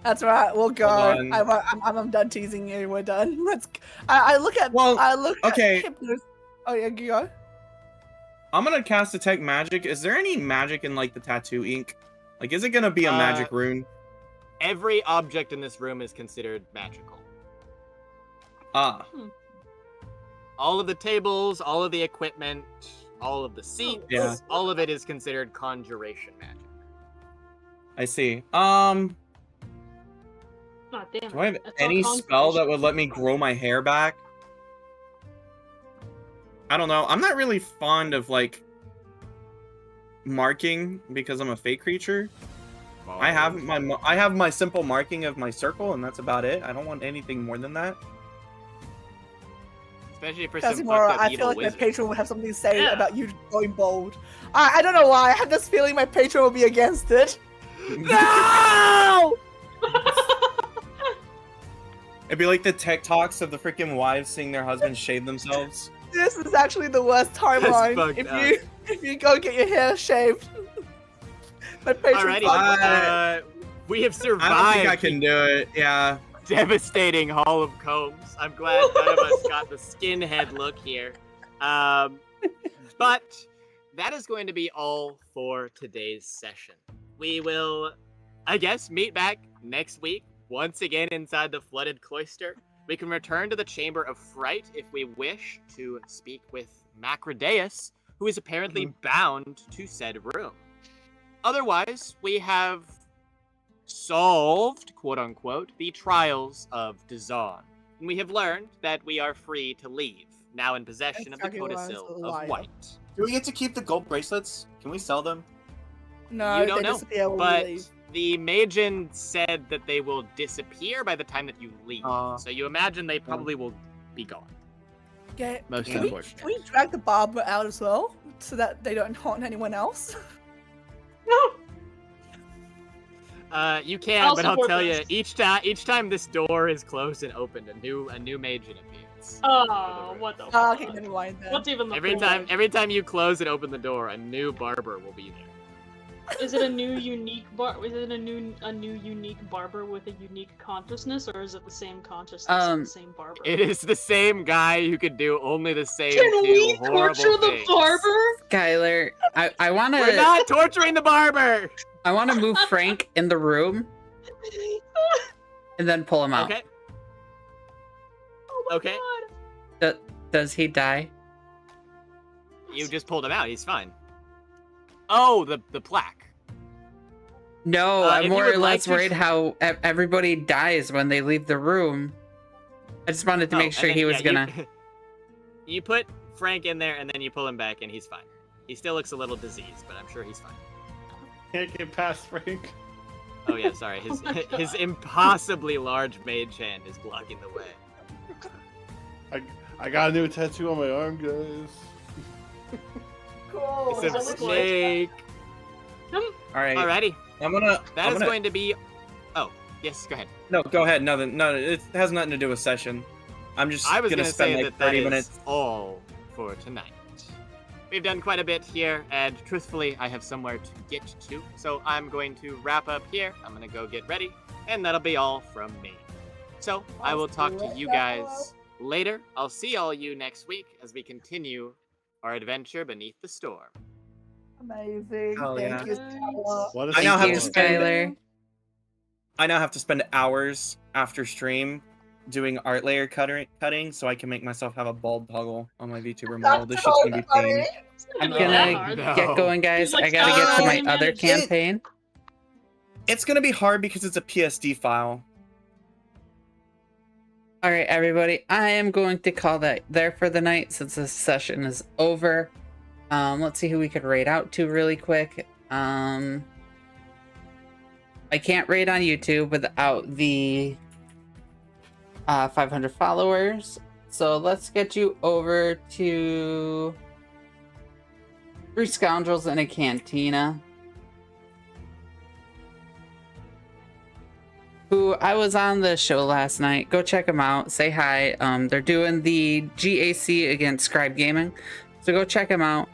Speaker 8: That's right. We'll go.
Speaker 5: Hold on.
Speaker 8: I'm done teasing you. We're done. Let's. I look at.
Speaker 5: Well,
Speaker 8: I look.
Speaker 5: okay.
Speaker 8: At Hypnos. Oh yeah, you go.
Speaker 5: I'm gonna cast detect magic. Is there any magic in like the tattoo ink? Like, is it gonna be a magic rune?
Speaker 6: Every object in this room is considered magical.
Speaker 5: Ah,
Speaker 6: All of the tables, all of the equipment, all of the seats,
Speaker 5: Yeah.
Speaker 6: all of it is considered conjuration magic.
Speaker 5: I see.
Speaker 7: God damn it.
Speaker 5: Do I have
Speaker 7: That's all
Speaker 5: any spell
Speaker 7: conjuration.
Speaker 5: that would let me grow my hair back? I don't know. I'm not really fond of like marking because I'm a fey creature. I have my simple marking of my circle, and that's about it. I don't want anything more than that.
Speaker 6: Especially for some
Speaker 8: Casimora,
Speaker 6: fucked up
Speaker 8: I feel
Speaker 6: evil
Speaker 8: like
Speaker 6: wizard.
Speaker 8: my patron will have something to say
Speaker 7: Yeah.
Speaker 8: about you going bold. I don't know why. I have this feeling my patron will be against it.
Speaker 6: No!
Speaker 5: It'd be like the TikToks of the freaking wives seeing their husbands shave themselves.
Speaker 8: This is actually the worst timeline.
Speaker 6: fucked
Speaker 8: If you go get your hair shaved. My patron
Speaker 6: Alrighty, we have survived.
Speaker 5: I don't think I can do it. Yeah.
Speaker 6: Devastating Hall of Combs. I'm glad none of us got the skinhead look here. But that is going to be all for today's session. We will, I guess, meet back next week, once again inside the flooded cloister. We can return to the Chamber of Fright if we wish to speak with Macrodeus, who is apparently bound to said room. Otherwise, we have solved, quote-unquote, the trials of Dazan. And we have learned that we are free to leave, now in possession of the
Speaker 8: Exactly what I was
Speaker 6: Codicil
Speaker 8: lying.
Speaker 6: of White.
Speaker 9: Do we get to keep the gold bracelets? Can we sell them?
Speaker 8: No,
Speaker 6: You don't
Speaker 8: they
Speaker 6: know,
Speaker 8: disappear when
Speaker 6: but
Speaker 8: we leave.
Speaker 6: the Magen said that they will disappear by the time that you leave.
Speaker 9: Aw.
Speaker 6: So you imagine they probably will be gone.
Speaker 8: Okay,
Speaker 6: Most
Speaker 8: can we
Speaker 6: unfortunate.
Speaker 8: drag the barber out as well? So that they don't haunt anyone else?
Speaker 6: You can,
Speaker 7: I'll
Speaker 6: but I'll
Speaker 7: support
Speaker 6: tell
Speaker 7: this.
Speaker 6: you, each time this door is closed and opened, a new Magen appears.
Speaker 7: Oh, what the
Speaker 8: Oh, okay,
Speaker 7: fuck?
Speaker 8: never mind then.
Speaker 7: What's even the
Speaker 6: Every time you close and open the door, a new barber will be there.
Speaker 7: Is it a new unique is it a new unique barber with a unique consciousness, or is it the same consciousness of the same barber?
Speaker 6: It is the same guy who could do only the same
Speaker 7: Can
Speaker 6: two
Speaker 7: we
Speaker 6: horrible
Speaker 7: torture the
Speaker 6: things.
Speaker 7: barber?
Speaker 4: Skylar, I want
Speaker 6: We're
Speaker 4: to.
Speaker 6: not torturing the barber.
Speaker 4: I want to move Frank in the room and then pull him out.
Speaker 6: Okay.
Speaker 7: Oh my
Speaker 6: Okay.
Speaker 7: God.
Speaker 4: Does he die?
Speaker 6: You just pulled him out. He's fine. Oh, the plaque.
Speaker 4: No,
Speaker 6: if
Speaker 4: I'm
Speaker 6: you
Speaker 4: more
Speaker 6: would
Speaker 4: or
Speaker 6: like
Speaker 4: less
Speaker 6: to-
Speaker 4: worried how everybody dies when they leave the room. I just wanted to
Speaker 6: Oh,
Speaker 4: make
Speaker 6: and
Speaker 4: sure
Speaker 6: then,
Speaker 4: he was
Speaker 6: yeah,
Speaker 4: gonna.
Speaker 6: You put Frank in there, and then you pull him back, and he's fine. He still looks a little diseased, but I'm sure he's fine.
Speaker 3: Can't get past Frank.
Speaker 6: Oh yeah, sorry. His
Speaker 7: Oh my
Speaker 6: his
Speaker 7: God.
Speaker 6: impossibly large mage hand is blocking the way.
Speaker 3: I got a new tattoo on my arm, guys.
Speaker 8: Cool.
Speaker 6: It's a
Speaker 7: looks like-
Speaker 6: snake.
Speaker 5: All right.
Speaker 6: Alrighty,
Speaker 5: I'm gonna.
Speaker 6: that
Speaker 5: I'm
Speaker 6: is
Speaker 5: gonna-
Speaker 6: going to be. Oh yes, go ahead.
Speaker 5: No, go ahead. No, it has nothing to do with session. I'm just
Speaker 6: I was
Speaker 5: gonna
Speaker 6: going to
Speaker 5: spend
Speaker 6: say
Speaker 5: like
Speaker 6: that
Speaker 5: 30
Speaker 6: is
Speaker 5: minutes.
Speaker 6: all for tonight. We've done quite a bit here, and truthfully, I have somewhere to get to, so I'm going to wrap up here. I'm going to go get ready, and that'll be all from me. So I will talk to you guys later. I'll see all you next week as we continue our adventure beneath the storm.
Speaker 8: Amazing.
Speaker 5: Oh,
Speaker 8: Thank
Speaker 5: yeah.
Speaker 8: you, Skylar.
Speaker 3: What a
Speaker 5: I now
Speaker 4: Thank
Speaker 5: have
Speaker 4: you,
Speaker 5: to spend-
Speaker 4: Skylar.
Speaker 5: I now have to spend hours after stream doing art layer cutting so I can make myself have a bald toggle on my VTuber model. This shit's gonna be pain.
Speaker 4: I'm
Speaker 7: Not that
Speaker 4: gonna
Speaker 7: hard.
Speaker 6: No.
Speaker 4: get going, guys.
Speaker 7: He's like,
Speaker 4: I gotta get to
Speaker 7: "Oh,
Speaker 4: my
Speaker 7: you
Speaker 4: other
Speaker 7: managed it."
Speaker 4: campaign.
Speaker 5: It's gonna be hard because it's a PSD file.
Speaker 4: All right, everybody. I am going to call that there for the night since this session is over. Let's see who we could raid out to really quick. I can't raid on YouTube without the 500 followers. So let's get you over to Three Scoundrels in a Cantina, who I was on the show last night. Go check them out. Say hi. They're doing the GAC against Scribe Gaming, so go check them out.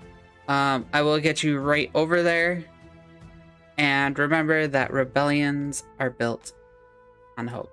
Speaker 4: I will get you right over there. And remember that rebellions are built on hope.